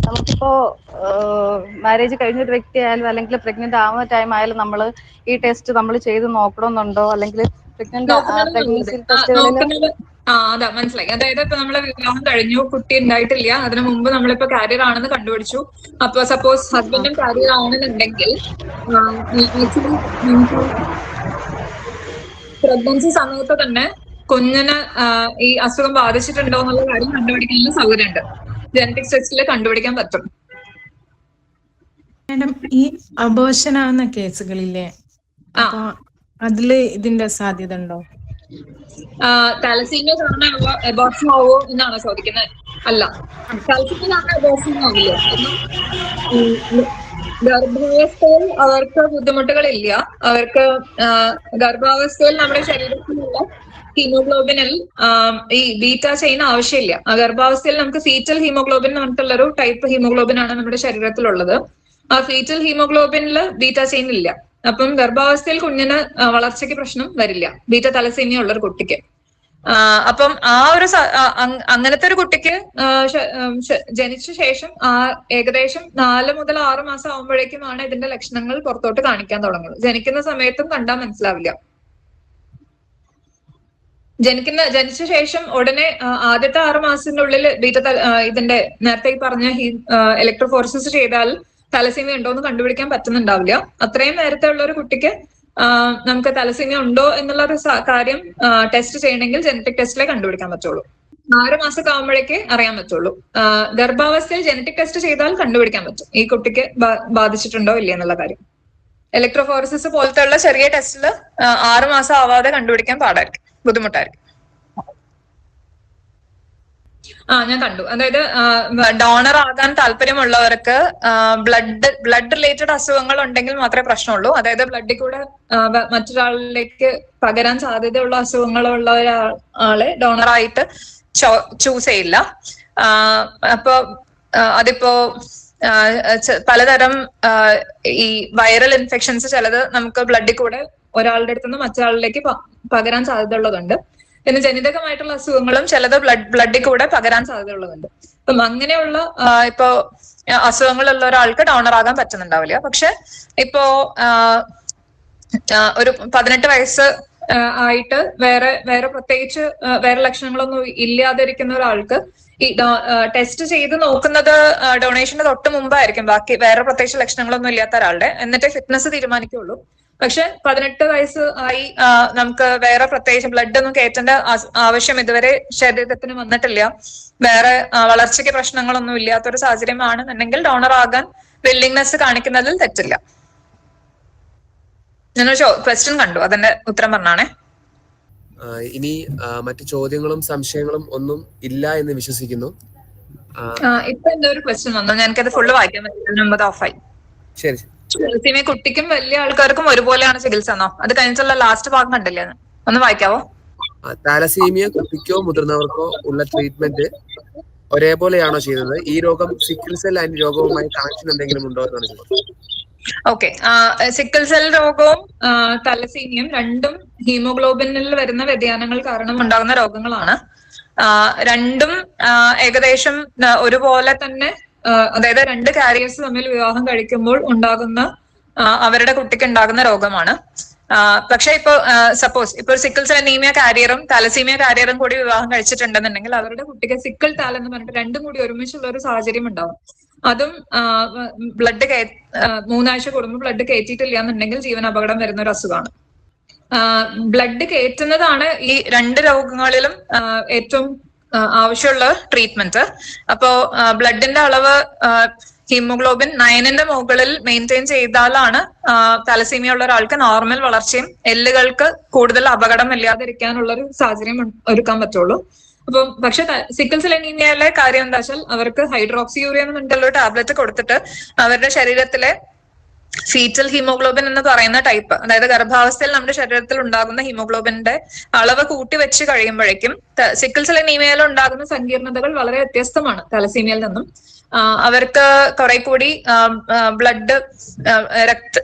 നമുക്കിപ്പോ മാരേജ് കഴിഞ്ഞൊരു വ്യക്തി ആയാലും അല്ലെങ്കിൽ പ്രഗ്നന്റ് ആവുന്ന ടൈം ആയാലും നമ്മൾ ഈ ടെസ്റ്റ് നമ്മൾ ചെയ്ത് നോക്കണമെന്നുണ്ടോ? അല്ലെങ്കിൽ പ്രഗ്നൻസി ടെസ്റ്റുകളിൽ അതാ മനസ്സിലായി. അതായത് ഇപ്പൊ നമ്മളെ വിവാഹം കഴിഞ്ഞു, കുട്ടി ഉണ്ടായിട്ടില്ല, അതിനു മുമ്പ് നമ്മളിപ്പോ കാരിയർ ആണെന്ന് കണ്ടുപിടിച്ചു. അപ്പൊ സപ്പോസ് ഹസ്ബൻഡും കാരിയർ ആണെന്നുണ്ടെങ്കിൽ പ്രഗ്നൻസി സമയത്ത് തന്നെ കുഞ്ഞിന് ഈ അസുഖം ബാധിച്ചിട്ടുണ്ടോ എന്നുള്ള കാര്യം കണ്ടുപിടിക്കാനുള്ള സൗകര്യമുണ്ട്. ജനറ്റിക്സ് ടെസ്റ്റില് കണ്ടുപിടിക്കാൻ പറ്റും. മാഡം, ഈ അബോർഷൻ ആവുന്ന കേസുകളില്ലേ, അപ്പൊ അതില് ഇതിന്റെ സാധ്യത ഉണ്ടോ? തലസീമിയ കാരണം അബോർഷൻ ആവോ എന്നാണോ ചോദിക്കുന്നത്? അല്ല, തലസീമിയ കാരണം അബോർഷൻ ആവില്ല. ഗർഭാവസ്ഥയിൽ അവർക്ക് ബുദ്ധിമുട്ടുകളില്ല. അവർക്ക് ഗർഭാവസ്ഥയിൽ നമ്മുടെ ശരീരത്തിലുള്ള ഹീമോഗ്ലോബിനിൽ ഈ ബീറ്റ ചെയിൻ ആവശ്യമില്ല. ഗർഭാവസ്ഥയിൽ നമുക്ക് ഫീറ്റൽ ഹീമോഗ്ലോബിൻ നമുക്കുള്ളൊരു ടൈപ്പ് ഹീമോഗ്ലോബിൻ ആണ് നമ്മുടെ ശരീരത്തിലുള്ളത്. ആ ഫീറ്റൽ ഹീമോഗ്ലോബിനിൽ ബീറ്റ ചെയിൻ ഇല്ല. അപ്പം ഗർഭാവസ്ഥയിൽ കുഞ്ഞിന് വളർച്ചയ്ക്ക് പ്രശ്നം വരില്ല, ബീറ്റ തലസീമിയ ഉള്ള ഒരു കുട്ടിക്ക്. അപ്പം അങ്ങനത്തെ ഒരു കുട്ടിക്ക് ജനിച്ച ശേഷം ഏകദേശം 4 മുതൽ 6 മാസം ആകുമ്പോഴേക്കുമാണ് ഇതിന്റെ ലക്ഷണങ്ങൾ പുറത്തോട്ട് കാണിക്കാൻ തുടങ്ങുന്നത്. ജനിക്കുന്ന സമയത്തും കണ്ടാൽ മനസ്സിലാവില്ല. ജനിച്ച ശേഷം ഉടനെ ആദ്യത്തെ 6 മാസത്തിനുള്ളിൽ ഇതിന്റെ നേരത്തെ പറഞ്ഞ ഇലക്ട്രോഫോറസിസ് ചെയ്താൽ തലസീമിയ ഉണ്ടോ എന്ന് കണ്ടുപിടിക്കാൻ പറ്റുന്നുണ്ടാവില്ല. അത്രയും നേരത്തെ ഉള്ള ഒരു കുട്ടിക്ക് നമുക്ക് തലസീമിയ ഉണ്ടോ എന്നുള്ള ഒരു കാര്യം ടെസ്റ്റ് ചെയ്യണമെങ്കിൽ ജനറ്റിക് ടെസ്റ്റിലെ കണ്ടുപിടിക്കാൻ പറ്റുള്ളൂ. 6 മാസമൊക്കെ ആകുമ്പോഴേക്ക് അറിയാൻ പറ്റുള്ളൂ. ഗർഭാവസ്ഥയിൽ ജനറ്റിക് ടെസ്റ്റ് ചെയ്താൽ കണ്ടുപിടിക്കാൻ പറ്റും ഈ കുട്ടിക്ക് ബാധിച്ചിട്ടുണ്ടോ ഇല്ല എന്നുള്ള കാര്യം. ഇലക്ട്രോഫോറസിസ് പോലത്തെ ഉള്ള ചെറിയ ടെസ്റ്റില് 6 മാസം ആവാതെ കണ്ടുപിടിക്കാൻ പാടായിരിക്കും, ബുദ്ധിമുട്ടായിരിക്കും. ഞാൻ കണ്ടു. അതായത് ഡോണർ ആകാൻ താല്പര്യമുള്ളവർക്ക് ബ്ലഡ് റിലേറ്റഡ് അസുഖങ്ങൾ ഉണ്ടെങ്കിൽ മാത്രമേ പ്രശ്നമുള്ളൂ. അതായത് ബ്ലഡിൽ കൂടെ മറ്റൊരാളിലേക്ക് പകരാൻ സാധ്യതയുള്ള അസുഖങ്ങളുള്ള ഒരാളെ ഡോണറായിട്ട് ചൂസ് ചെയ്യില്ല. അപ്പൊ അതിപ്പോ പലതരം ഈ വൈറൽ ഇൻഫെക്ഷൻസ് ചിലത് നമുക്ക് ബ്ലഡിൽ കൂടെ ഒരാളുടെ അടുത്തുനിന്ന് മറ്റൊരാളിലേക്ക് പകരാൻ സാധ്യത ഉള്ളതുണ്ട്. പിന്നെ ജനിതകമായിട്ടുള്ള അസുഖങ്ങളും ചിലത് ബ്ലഡിൽ കൂടെ പകരാൻ സാധ്യതയുള്ളതുണ്ട്. അപ്പം അങ്ങനെയുള്ള ഇപ്പോ അസുഖങ്ങളുള്ള ഒരാൾക്ക് ഡോണർ ആകാൻ പറ്റുന്നുണ്ടാവില്ല. പക്ഷെ ഇപ്പോ ഒരു 18 വയസ്സ് ആയിട്ട് വേറെ പ്രത്യേകിച്ച് വേറെ ലക്ഷണങ്ങളൊന്നും ഇല്ലാതിരിക്കുന്ന ഒരാൾക്ക് ഈ ടെസ്റ്റ് ചെയ്ത് നോക്കുന്നത് ഡൊണേഷന് തൊട്ട് മുമ്പായിരിക്കും, ബാക്കി വേറെ പ്രത്യേകിച്ച് ലക്ഷണങ്ങളൊന്നും ഇല്ലാത്ത ഒരാളുടെ. എന്നിട്ടേ ഫിറ്റ്നസ് തീരുമാനിക്കുള്ളൂ. പക്ഷെ 18 വയസ്സ് ആയി നമുക്ക് വേറെ പ്രത്യേകിച്ച് ബ്ലഡ് ഒന്നും കയറ്റേണ്ട ആവശ്യം ഇതുവരെ ശരീരത്തിന് വന്നിട്ടില്ല, വേറെ വളർച്ചയ്ക്ക് പ്രശ്നങ്ങളൊന്നും ഇല്ലാത്തൊരു സാഹചര്യമാണെന്നുണ്ടെങ്കിൽ ഡോണർ ആകാൻ വില്ലിങ്നെസ് കാണിക്കുന്നതിൽ തെറ്റില്ല. ഞാനൊരു ക്വസ്റ്റ്യൻ കണ്ടു, അതിന്റെ ഉത്തരം പറഞ്ഞാണേ. ഇനി മറ്റു ചോദ്യങ്ങളും സംശയങ്ങളും ഒന്നും ഇല്ല എന്ന് വിശ്വസിക്കുന്നു. ഇപ്പൊ എന്തോ ഒരു ക്വസ്റ്റ്യൻ വന്നു, ഞാനത് ഫുള്ള് വായിക്കാൻ പറ്റില്ല, ഓഫായി. ശരി. തലസീമിയ കുട്ടിക്കും വലിയ ആൾക്കാർക്കും ഒരുപോലെയാണ് ചികിത്സ എന്നോ? അത് കഴിഞ്ഞിട്ടുള്ള ലാസ്റ്റ് ഭാഗം കണ്ടില്ലേ, ഒന്ന് വായിക്കാവോ? താലസീമിയ കുട്ടിക്കോ മുതിർന്നവർക്കോ ഉള്ള ട്രീറ്റ്മെന്റ് ഒരേപോലെയാണോ ചെയ്യുന്നത്? ഈ രോഗം സിക്കിൾ സെൽ ആൻഡ് രോഗവുമായി കണക്ഷൻ എന്തെങ്കിലും ഉണ്ടോ എന്നാണ് ചോദിച്ചത്. ഓക്കെ, സിക്കിൾ സെൽ രോഗവും തലസീമിയും രണ്ടും ഹീമോഗ്ലോബിനിൽ വരുന്ന വ്യതിയാനങ്ങൾ കാരണം ഉണ്ടാകുന്ന രോഗങ്ങളാണ്. രണ്ടും ഏകദേശം ഒരുപോലെ തന്നെ, അതായത് 2 കാരിയേഴ്സ് തമ്മിൽ വിവാഹം കഴിക്കുമ്പോൾ ഉണ്ടാകുന്ന അവരുടെ കുട്ടിക്ക് ഉണ്ടാകുന്ന രോഗമാണ്. പക്ഷെ ഇപ്പൊ സപ്പോസ് ഇപ്പൊ സിക്കിൾ സെൽ അനീമിയ കാരിയറും തലസീമിയ കാരിയറും കൂടി വിവാഹം കഴിച്ചിട്ടുണ്ടെന്നുണ്ടെങ്കിൽ അവരുടെ കുട്ടിക്ക് സിക്കിൾ താൽ എന്ന് പറഞ്ഞിട്ട് രണ്ടും കൂടി ഒരുമിച്ചുള്ള ഒരു സാഹചര്യം ഉണ്ടാവും. അതും ബ്ലഡ് 3 ആഴ്ച കൂടുമ്പോൾ ബ്ലഡ് കയറ്റിയിട്ടില്ല എന്നുണ്ടെങ്കിൽ ജീവൻ അപകടം വരുന്ന ഒരു അസുഖമാണ്. ബ്ലഡ് കയറ്റുന്നതാണ് ഈ 2 രോഗങ്ങളിലും ഏറ്റവും ആവശ്യമുള്ള ട്രീറ്റ്മെന്റ്. അപ്പോ ബ്ലഡിന്റെ അളവ് ഹീമോഗ്ലോബിൻ 9ന്റെ മുകളിൽ മെയിൻറ്റെയിൻ ചെയ്താലാണ് തലസീമിയ ഉള്ള ഒരാൾക്ക് നോർമൽ വളർച്ചയും എല്ലുകൾക്ക് കൂടുതൽ അപകടം ഇല്ലാതിരിക്കാനുള്ള ഒരു സാഹചര്യം ഒരുക്കാൻ പറ്റുള്ളൂ. അപ്പം പക്ഷെ സിക്കിൾ സെൽ അനീമിയയിലെ കാര്യം എന്താ വെച്ചാൽ അവർക്ക് ഹൈഡ്രോക്സിയൂറിയ എന്നുള്ള ടാബ്ലറ്റ് കൊടുത്തിട്ട് അവരുടെ ശരീരത്തിലെ ഫീറ്റൽ ഹീമോഗ്ലോബിൻ എന്ന് പറയുന്ന ടൈപ്പ്, അതായത് ഗർഭാവസ്ഥയിൽ നമ്മുടെ ശരീരത്തിൽ ഉണ്ടാകുന്ന ഹീമോഗ്ലോബിന്റെ അളവ് കൂട്ടി വെച്ച് കഴിയുമ്പോഴേക്കും സിക്കിൾ സെൽ അനീമിയയിൽ ഉണ്ടാകുന്ന സങ്കീർണതകൾ വളരെ വ്യത്യസ്തമാണ് തലസീമിയയിൽ നിന്നും. അവർക്ക് കുറെ കൂടി ബ്ലഡ്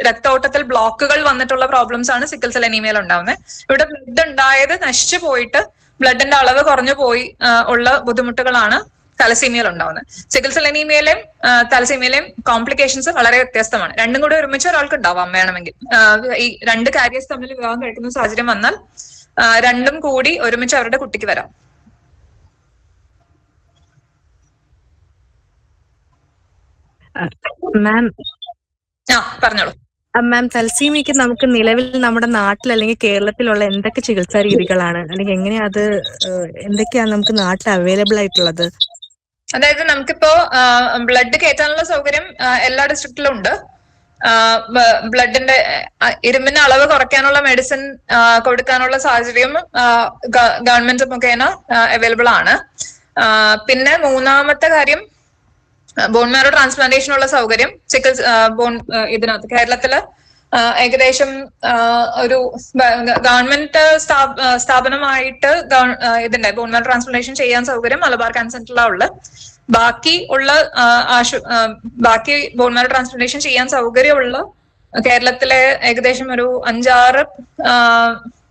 രക്തോട്ടത്തിൽ ബ്ലോക്കുകൾ വന്നിട്ടുള്ള പ്രോബ്ലംസ് ആണ് സിക്കിൾ സെൽ അനീമിയയിൽ ഉണ്ടാവുന്നത്. ഇവിടെ ബ്ലഡ് ഉണ്ടായത് നശിച്ചു പോയിട്ട് ബ്ലഡിന്റെ അളവ് കുറഞ്ഞു പോയി ഉള്ള ബുദ്ധിമുട്ടുകളാണ് തലസീമിയയിൽ ഉണ്ടാവുന്നത്. സിക്കിൾ സെൽ അനീമിയയിലെയും തലസീമിയയിലെയും കോംപ്ലിക്കേഷൻസ് വളരെ വ്യത്യസ്തമാണ്. രണ്ടും കൂടി ഒരുമിച്ച് ഒരാൾക്ക് ഉണ്ടാവാം വേണമെങ്കിൽ. ഈ രണ്ട് കാരിയേഴ്സ് തമ്മിൽ വിവാഹം കഴിക്കുന്ന സാഹചര്യം വന്നാൽ രണ്ടും കൂടി ഒരുമിച്ച് അവരുടെ കുട്ടിക്ക് വരാം. മാം പറഞ്ഞോളൂ. മാം, തലസീമിയക്ക് നമുക്ക് നിലവിൽ നമ്മുടെ നാട്ടിൽ അല്ലെങ്കിൽ കേരളത്തിലുള്ള എന്തൊക്കെ ചികിത്സാ രീതികളാണ്, അല്ലെങ്കിൽ എങ്ങനെയാ അത് എന്തൊക്കെയാണ് നമുക്ക് നാട്ടിൽ അവൈലബിൾ ആയിട്ടുള്ളത്? അതായത് നമുക്കിപ്പോ ബ്ലഡ് കയറ്റാനുള്ള സൗകര്യം എല്ലാ ഡിസ്ട്രിക്റ്റിലും ഉണ്ട്. ബ്ലഡിന്റെ ഇരുമ്പിന്റെ അളവ് കുറയ്ക്കാനുള്ള മെഡിസിൻ കൊടുക്കാനുള്ള സാഹചര്യം ഗവൺമെന്റ് മുഖേന അവൈലബിൾ ആണ്. പിന്നെ മൂന്നാമത്തെ കാര്യം ബോൺ മാരോ ട്രാൻസ്പ്ലാന്റേഷനുള്ള സൗകര്യം ഇതിനകത്ത് കേരളത്തില് ഏകദേശം ഒരു ഗവൺമെന്റ് സ്ഥാപനമായിട്ട് ഇതിന്റെ ബോൺ മാരോ ട്രാൻസ്പ്ലാന്റേഷൻ ചെയ്യാൻ സൗകര്യം മലബാർ ക്യാൻസർ സെന്ററിലാണ് ഉള്ളത്. ബാക്കി ബോൺ മാരോ ട്രാൻസ്പ്ലാന്റേഷൻ ചെയ്യാൻ സൗകര്യമുള്ള കേരളത്തിലെ ഏകദേശം ഒരു 5-6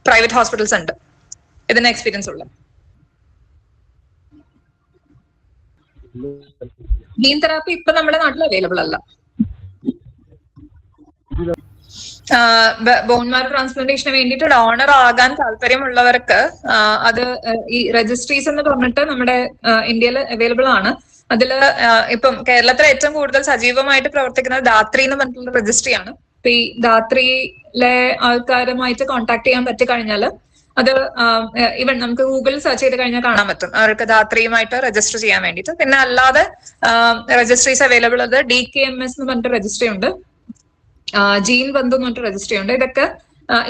പ്രൈവറ്റ് ഹോസ്പിറ്റൽസ് ഉണ്ട് ഇതിന് എക്സ്പീരിയൻസ് ഉള്ള. ജീൻ തെറാപ്പി ഇപ്പൊ നമ്മുടെ നാട്ടിൽ അവൈലബിൾ അല്ല. ബോൺ മാരോ ട്രാൻസ്പ്ലാന്റേഷന് വേണ്ടിയിട്ട് ഡോണർ ആകാൻ താല്പര്യമുള്ളവർക്ക് അത് ഈ രജിസ്ട്രീസ് എന്ന് പറഞ്ഞിട്ട് നമ്മുടെ ഇന്ത്യയിൽ അവൈലബിൾ ആണ്. അതില് ഇപ്പം കേരളത്തിലെ ഏറ്റവും കൂടുതൽ സജീവമായിട്ട് പ്രവർത്തിക്കുന്നത് ധാത്രി എന്ന് പറഞ്ഞിട്ടുള്ള രജിസ്ട്രിയാണ്. അപ്പൊ ഈ ധാത്രിയിലെ ആൾക്കാരുമായിട്ട് കോൺടാക്ട് ചെയ്യാൻ പറ്റിക്കഴിഞ്ഞാൽ അത് ഈവൻ നമുക്ക് ഗൂഗിളിൽ സെർച്ച് ചെയ്ത് കഴിഞ്ഞാൽ കാണാൻ പറ്റും അവർക്ക് ധാത്രിയുമായിട്ട് രജിസ്റ്റർ ചെയ്യാൻ വേണ്ടിയിട്ട്. പിന്നെ അല്ലാതെ രജിസ്ട്രീസ് അവൈലബിൾ അത് DKMS എന്ന് പറഞ്ഞിട്ട് രജിസ്ട്രി ഉണ്ട്, ജീൻ ബന്ധു എന്ന് പറഞ്ഞിട്ട് രജിസ്ട്രി ഉണ്ട്. ഇതൊക്കെ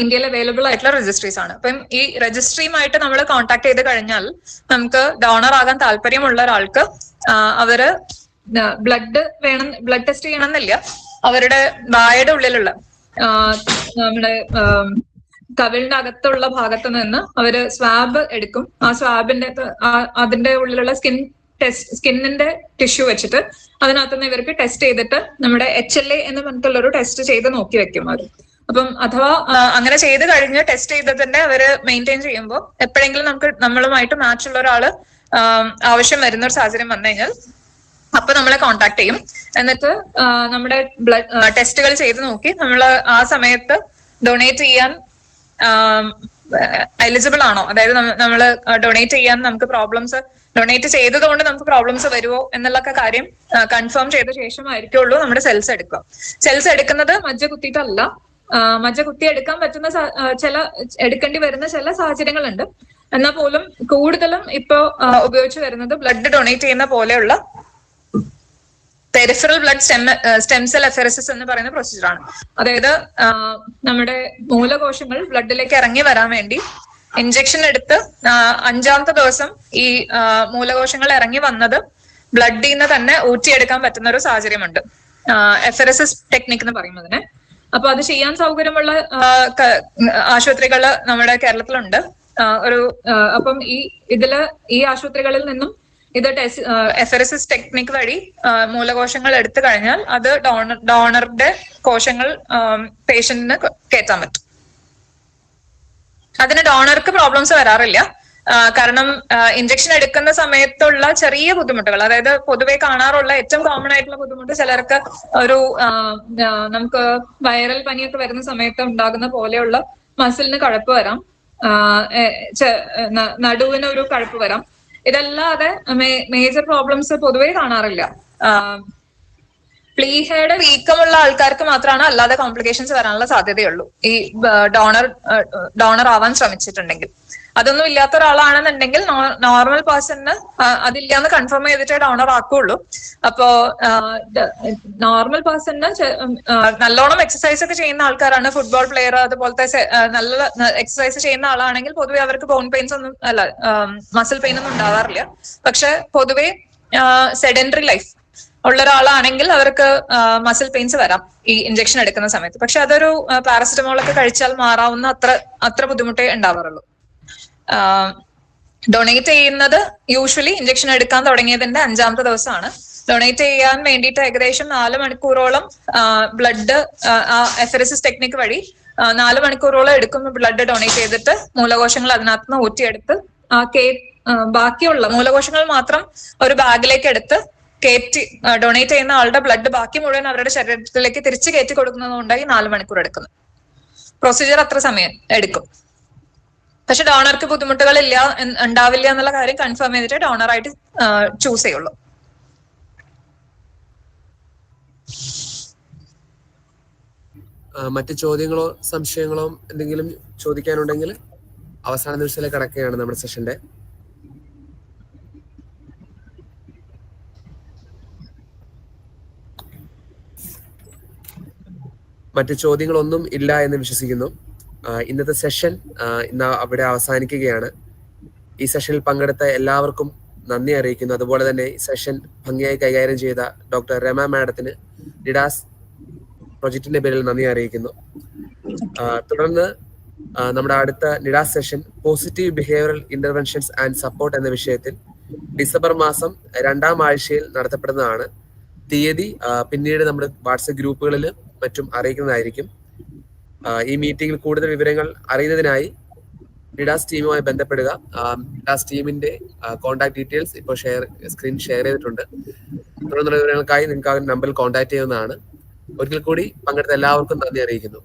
ഇന്ത്യയിൽ അവൈലബിൾ ആയിട്ടുള്ള രജിസ്ട്രീസ് ആണ്. അപ്പം ഈ രജിസ്ട്രിയുമായിട്ട് നമ്മൾ കോൺടാക്ട് ചെയ്ത് കഴിഞ്ഞാൽ നമുക്ക് ഡോണർ ആകാൻ താല്പര്യമുള്ള ഒരാൾക്ക് അവര് ബ്ലഡ് ടെസ്റ്റ് ചെയ്യണമെന്നില്ല. അവരുടെ വായയുടെ ഉള്ളിലുള്ള നമ്മുടെ കവിളിന്റെ അകത്തുള്ള ഭാഗത്ത് നിന്ന് അവര് സ്വാബ് എടുക്കും. ആ സ്വാബിന്റെ അതിന്റെ ഉള്ളിലുള്ള സ്കിന്നിന്റെ ടിഷ്യൂ വെച്ചിട്ട് അതിനകത്തുനിന്ന് ഇവർക്ക് ടെസ്റ്റ് ചെയ്തിട്ട് നമ്മുടെ HLA എന്ന് പറഞ്ഞിട്ടുള്ള ഒരു ടെസ്റ്റ് ചെയ്ത് നോക്കി വെക്കും അവർ. അപ്പം അഥവാ അങ്ങനെ ചെയ്ത് കഴിഞ്ഞ് ടെസ്റ്റ് ചെയ്തതിന്റെ അവര് മെയിൻറ്റെയിൻ ചെയ്യുമ്പോൾ എപ്പോഴെങ്കിലും നമ്മളുമായിട്ട് മാച്ച് ഉള്ള ഒരാള് ആവശ്യം വരുന്ന ഒരു സാഹചര്യം വന്നു കഴിഞ്ഞാൽ അപ്പൊ നമ്മളെ കോൺടാക്ട് ചെയ്യും. എന്നിട്ട് നമ്മുടെ ബ്ലഡ് ടെസ്റ്റുകൾ ചെയ്ത് നോക്കി നമ്മൾ ആ സമയത്ത് ഡൊണേറ്റ് ചെയ്യാൻ എലിജിബിൾ ആണോ, അതായത് നമ്മൾ ഡൊണേറ്റ് ചെയ്യാൻ നമുക്ക് ഡൊണേറ്റ് ചെയ്തതുകൊണ്ട് നമുക്ക് പ്രോബ്ലംസ് വരുമോ എന്നുള്ള കാര്യം കൺഫേം ചെയ്ത ശേഷമായിരിക്കുള്ളൂ നമ്മുടെ സെൽസ് എടുക്കുക. സെൽസ് എടുക്കുന്നത് മജ്ജ കുത്തിയിട്ടല്ല. മജ്ജ കുത്തി എടുക്കാൻ പറ്റുന്ന എടുക്കേണ്ടി വരുന്ന ചില സാഹചര്യങ്ങളുണ്ട്. എന്നാൽ പോലും കൂടുതലും ഇപ്പോ ഉപയോഗിച്ച് വരുന്നത് ബ്ലഡ് ഡൊണേറ്റ് ചെയ്യുന്ന പോലെയുള്ള പെരിഫറൽ ബ്ലഡ് സ്റ്റെം സെൽ എഫെറസിസ് എന്ന് പറയുന്ന പ്രൊസീജിയറാണ്. അതായത് നമ്മുടെ മൂലകോശങ്ങൾ ബ്ലഡിലേക്ക് ഇറങ്ങി വരാൻ വേണ്ടി ഇഞ്ചക്ഷൻ എടുത്ത് 5-ാമത്തെ ദിവസം ഈ മൂലകോശങ്ങൾ ഇറങ്ങി വന്നത് ബ്ലഡിൽ നിന്ന് തന്നെ ഊറ്റിയെടുക്കാൻ പറ്റുന്ന ഒരു സാഹചര്യമുണ്ട്. എഫെറസിസ് ടെക്നിക് എന്ന് പറയുന്നതിന്. അപ്പൊ അത് ചെയ്യാൻ സൗകര്യമുള്ള ആശുപത്രികൾ നമ്മുടെ കേരളത്തിലുണ്ട്. അപ്പം ഈ ആശുപത്രികളിൽ നിന്നും ഇത് എഫെറസിസ് ടെക്നിക് വഴി മൂലകോശങ്ങൾ എടുത്തു കഴിഞ്ഞാൽ അത് ഡോണറുടെ കോശങ്ങൾ പേഷ്യന്റിന് കയറ്റാൻ പറ്റും. അതിന് ഡോണർക്ക് പ്രോബ്ലംസ് വരാറില്ല. കാരണം ഇഞ്ചക്ഷൻ എടുക്കുന്ന സമയത്തുള്ള ചെറിയ ബുദ്ധിമുട്ടുകൾ, അതായത് പൊതുവെ കാണാറുള്ള ഏറ്റവും കോമൺ ആയിട്ടുള്ള ബുദ്ധിമുട്ട് ചിലർക്ക് ഒരു നമുക്ക് വൈറൽ പനിയൊക്കെ വരുന്ന സമയത്ത് ഉണ്ടാകുന്ന പോലെയുള്ള മസിലിന് കഴപ്പ് വരാം, നടുവിന് ഒരു കഴപ്പ് വരാം. ഇതല്ലാതെ മേജർ പ്രോബ്ലംസ് പൊതുവെ കാണാറില്ല. പ്ലീഹയുടെ വീക്കമുള്ള ആൾക്കാർക്ക് മാത്രമാണ് അല്ലാതെ കോംപ്ലിക്കേഷൻസ് വരാനുള്ള സാധ്യതയുള്ളൂ ഈ ഡോണർ ആവാൻ ശ്രമിച്ചിട്ടുണ്ടെങ്കിൽ. അതൊന്നും ഇല്ലാത്ത ഒരാളാണെന്നുണ്ടെങ്കിൽ നോർമൽ പേഴ്സണിന് അതില്ലാന്ന് കൺഫേം ചെയ്തിട്ടേ ഡോണർ ആക്കുള്ളൂ. അപ്പോ നോർമൽ പേഴ്സണിന് നല്ലോണം എക്സസൈസ് ഒക്കെ ചെയ്യുന്ന ആൾക്കാരാണ്, ഫുട്ബോൾ പ്ലെയർ അതുപോലത്തെ നല്ല എക്സസൈസ് ചെയ്യുന്ന ആളാണെങ്കിൽ പൊതുവെ അവർക്ക് ബോൺ പെയിൻസ് ഒന്നും മസിൽ പെയിൻ ഒന്നും ഉണ്ടാവാറില്ല. പക്ഷെ പൊതുവെ സെഡൻഡറി ലൈഫ്, ഉള്ള ഒരാളാണെങ്കിൽ അവർക്ക് മസിൽ പെയിൻസ് വരാം ഈ ഇഞ്ചക്ഷൻ എടുക്കുന്ന സമയത്ത്. പക്ഷെ അതൊരു പാരസെറ്റമോൾ ഒക്കെ കഴിച്ചാൽ മാറാവുന്ന അത്ര ബുദ്ധിമുട്ടേ ഉണ്ടാവാറുള്ളൂ. ഡൊണേറ്റ് ചെയ്യുന്നത് യൂഷ്വലി ഇഞ്ചക്ഷൻ എടുക്കാൻ തുടങ്ങിയതിന്റെ 5ാമത്തെ ദിവസമാണ്. ഡൊണേറ്റ് ചെയ്യാൻ വേണ്ടിയിട്ട് ഏകദേശം 4 മണിക്കൂറോളം ബ്ലഡ് എഫെറസിസ് ടെക്നിക് വഴി 4 മണിക്കൂറോളം എടുക്കും ബ്ലഡ് ഡൊണേറ്റ് ചെയ്തിട്ട് മൂലകോശങ്ങൾ അതിനകത്ത് നിന്ന് ഊറ്റിയെടുത്ത് ബാക്കിയുള്ള മൂലകോശങ്ങൾ മാത്രം ഒരു ബാഗിലേക്ക് എടുത്ത് കയറ്റി ഡൊണേറ്റ് ചെയ്യുന്ന ആളുടെ ബ്ലഡ് ബാക്കി മുഴുവൻ അവരുടെ ശരീരത്തിലേക്ക് തിരിച്ചു കയറ്റി കൊടുക്കുന്നത് കൊണ്ടായി 4 മണിക്കൂർ എടുക്കുന്നത്. പ്രൊസീജിയർ അത്ര സമയം എടുക്കും. പക്ഷെ ഡോണർക്ക് ബുദ്ധിമുട്ടുകൾ ഉണ്ടാവില്ല എന്നുള്ള കാര്യം കൺഫേം ചെയ്തിട്ട് ഡോണറായിട്ട് ചൂസ് ചെയ്യുള്ളൂ. മറ്റു ചോദ്യങ്ങളോ സംശയങ്ങളോ എന്തെങ്കിലും ചോദിക്കാനുണ്ടെങ്കിൽ അവസാന നിമിഷത്തിലേക്ക് കടക്കുകയാണ് നമ്മുടെ സെഷന്റെ. മറ്റു ചോദ്യങ്ങളൊന്നും ഇല്ല എന്ന് വിശ്വസിക്കുന്നു. ഇന്നത്തെ സെഷൻ ഇന്ന് അവിടെ അവസാനിക്കുകയാണ്. ഈ സെഷനിൽ പങ്കെടുത്ത എല്ലാവർക്കും നന്ദി അറിയിക്കുന്നു. അതുപോലെ തന്നെ ഈ സെഷൻ ഭംഗിയായി കൈകാര്യം ചെയ്ത ഡോക്ടർ രമ മാഡത്തിന് നിഡാസ് പ്രൊജക്ടിന്റെ പേരിൽ നന്ദി അറിയിക്കുന്നു. തുടർന്ന് നമ്മുടെ അടുത്ത നിഡാസ് session positive behavioural interventions and support എന്ന വിഷയത്തിൽ ഡിസംബർ മാസം 2ാം ആഴ്ചയിൽ നടത്തപ്പെടുന്നതാണ്. തീയതി പിന്നീട് നമ്മുടെ വാട്സപ്പ് ഗ്രൂപ്പുകളിൽ മറ്റും അറിയിക്കുന്നതായിരിക്കും. ഈ മീറ്റിംഗിൽ കൂടുതൽ വിവരങ്ങൾ അറിയുന്നതിനായി നിഡാസ് ടീമുമായി ബന്ധപ്പെടുക. നിഡാസ് ടീമിന്റെ കോൺടാക്ട് ഡീറ്റെയിൽസ് ഇപ്പോൾ സ്ക്രീൻ ഷെയർ ചെയ്തിട്ടുണ്ട്. തുടർന്നുള്ള വിവരങ്ങൾക്കായി നിങ്ങൾക്ക് ആ നമ്പറിൽ കോൺടാക്ട് ചെയ്യുന്നതാണ്. ഒരിക്കൽ കൂടി പങ്കെടുത്ത എല്ലാവർക്കും നന്ദി അറിയിക്കുന്നു.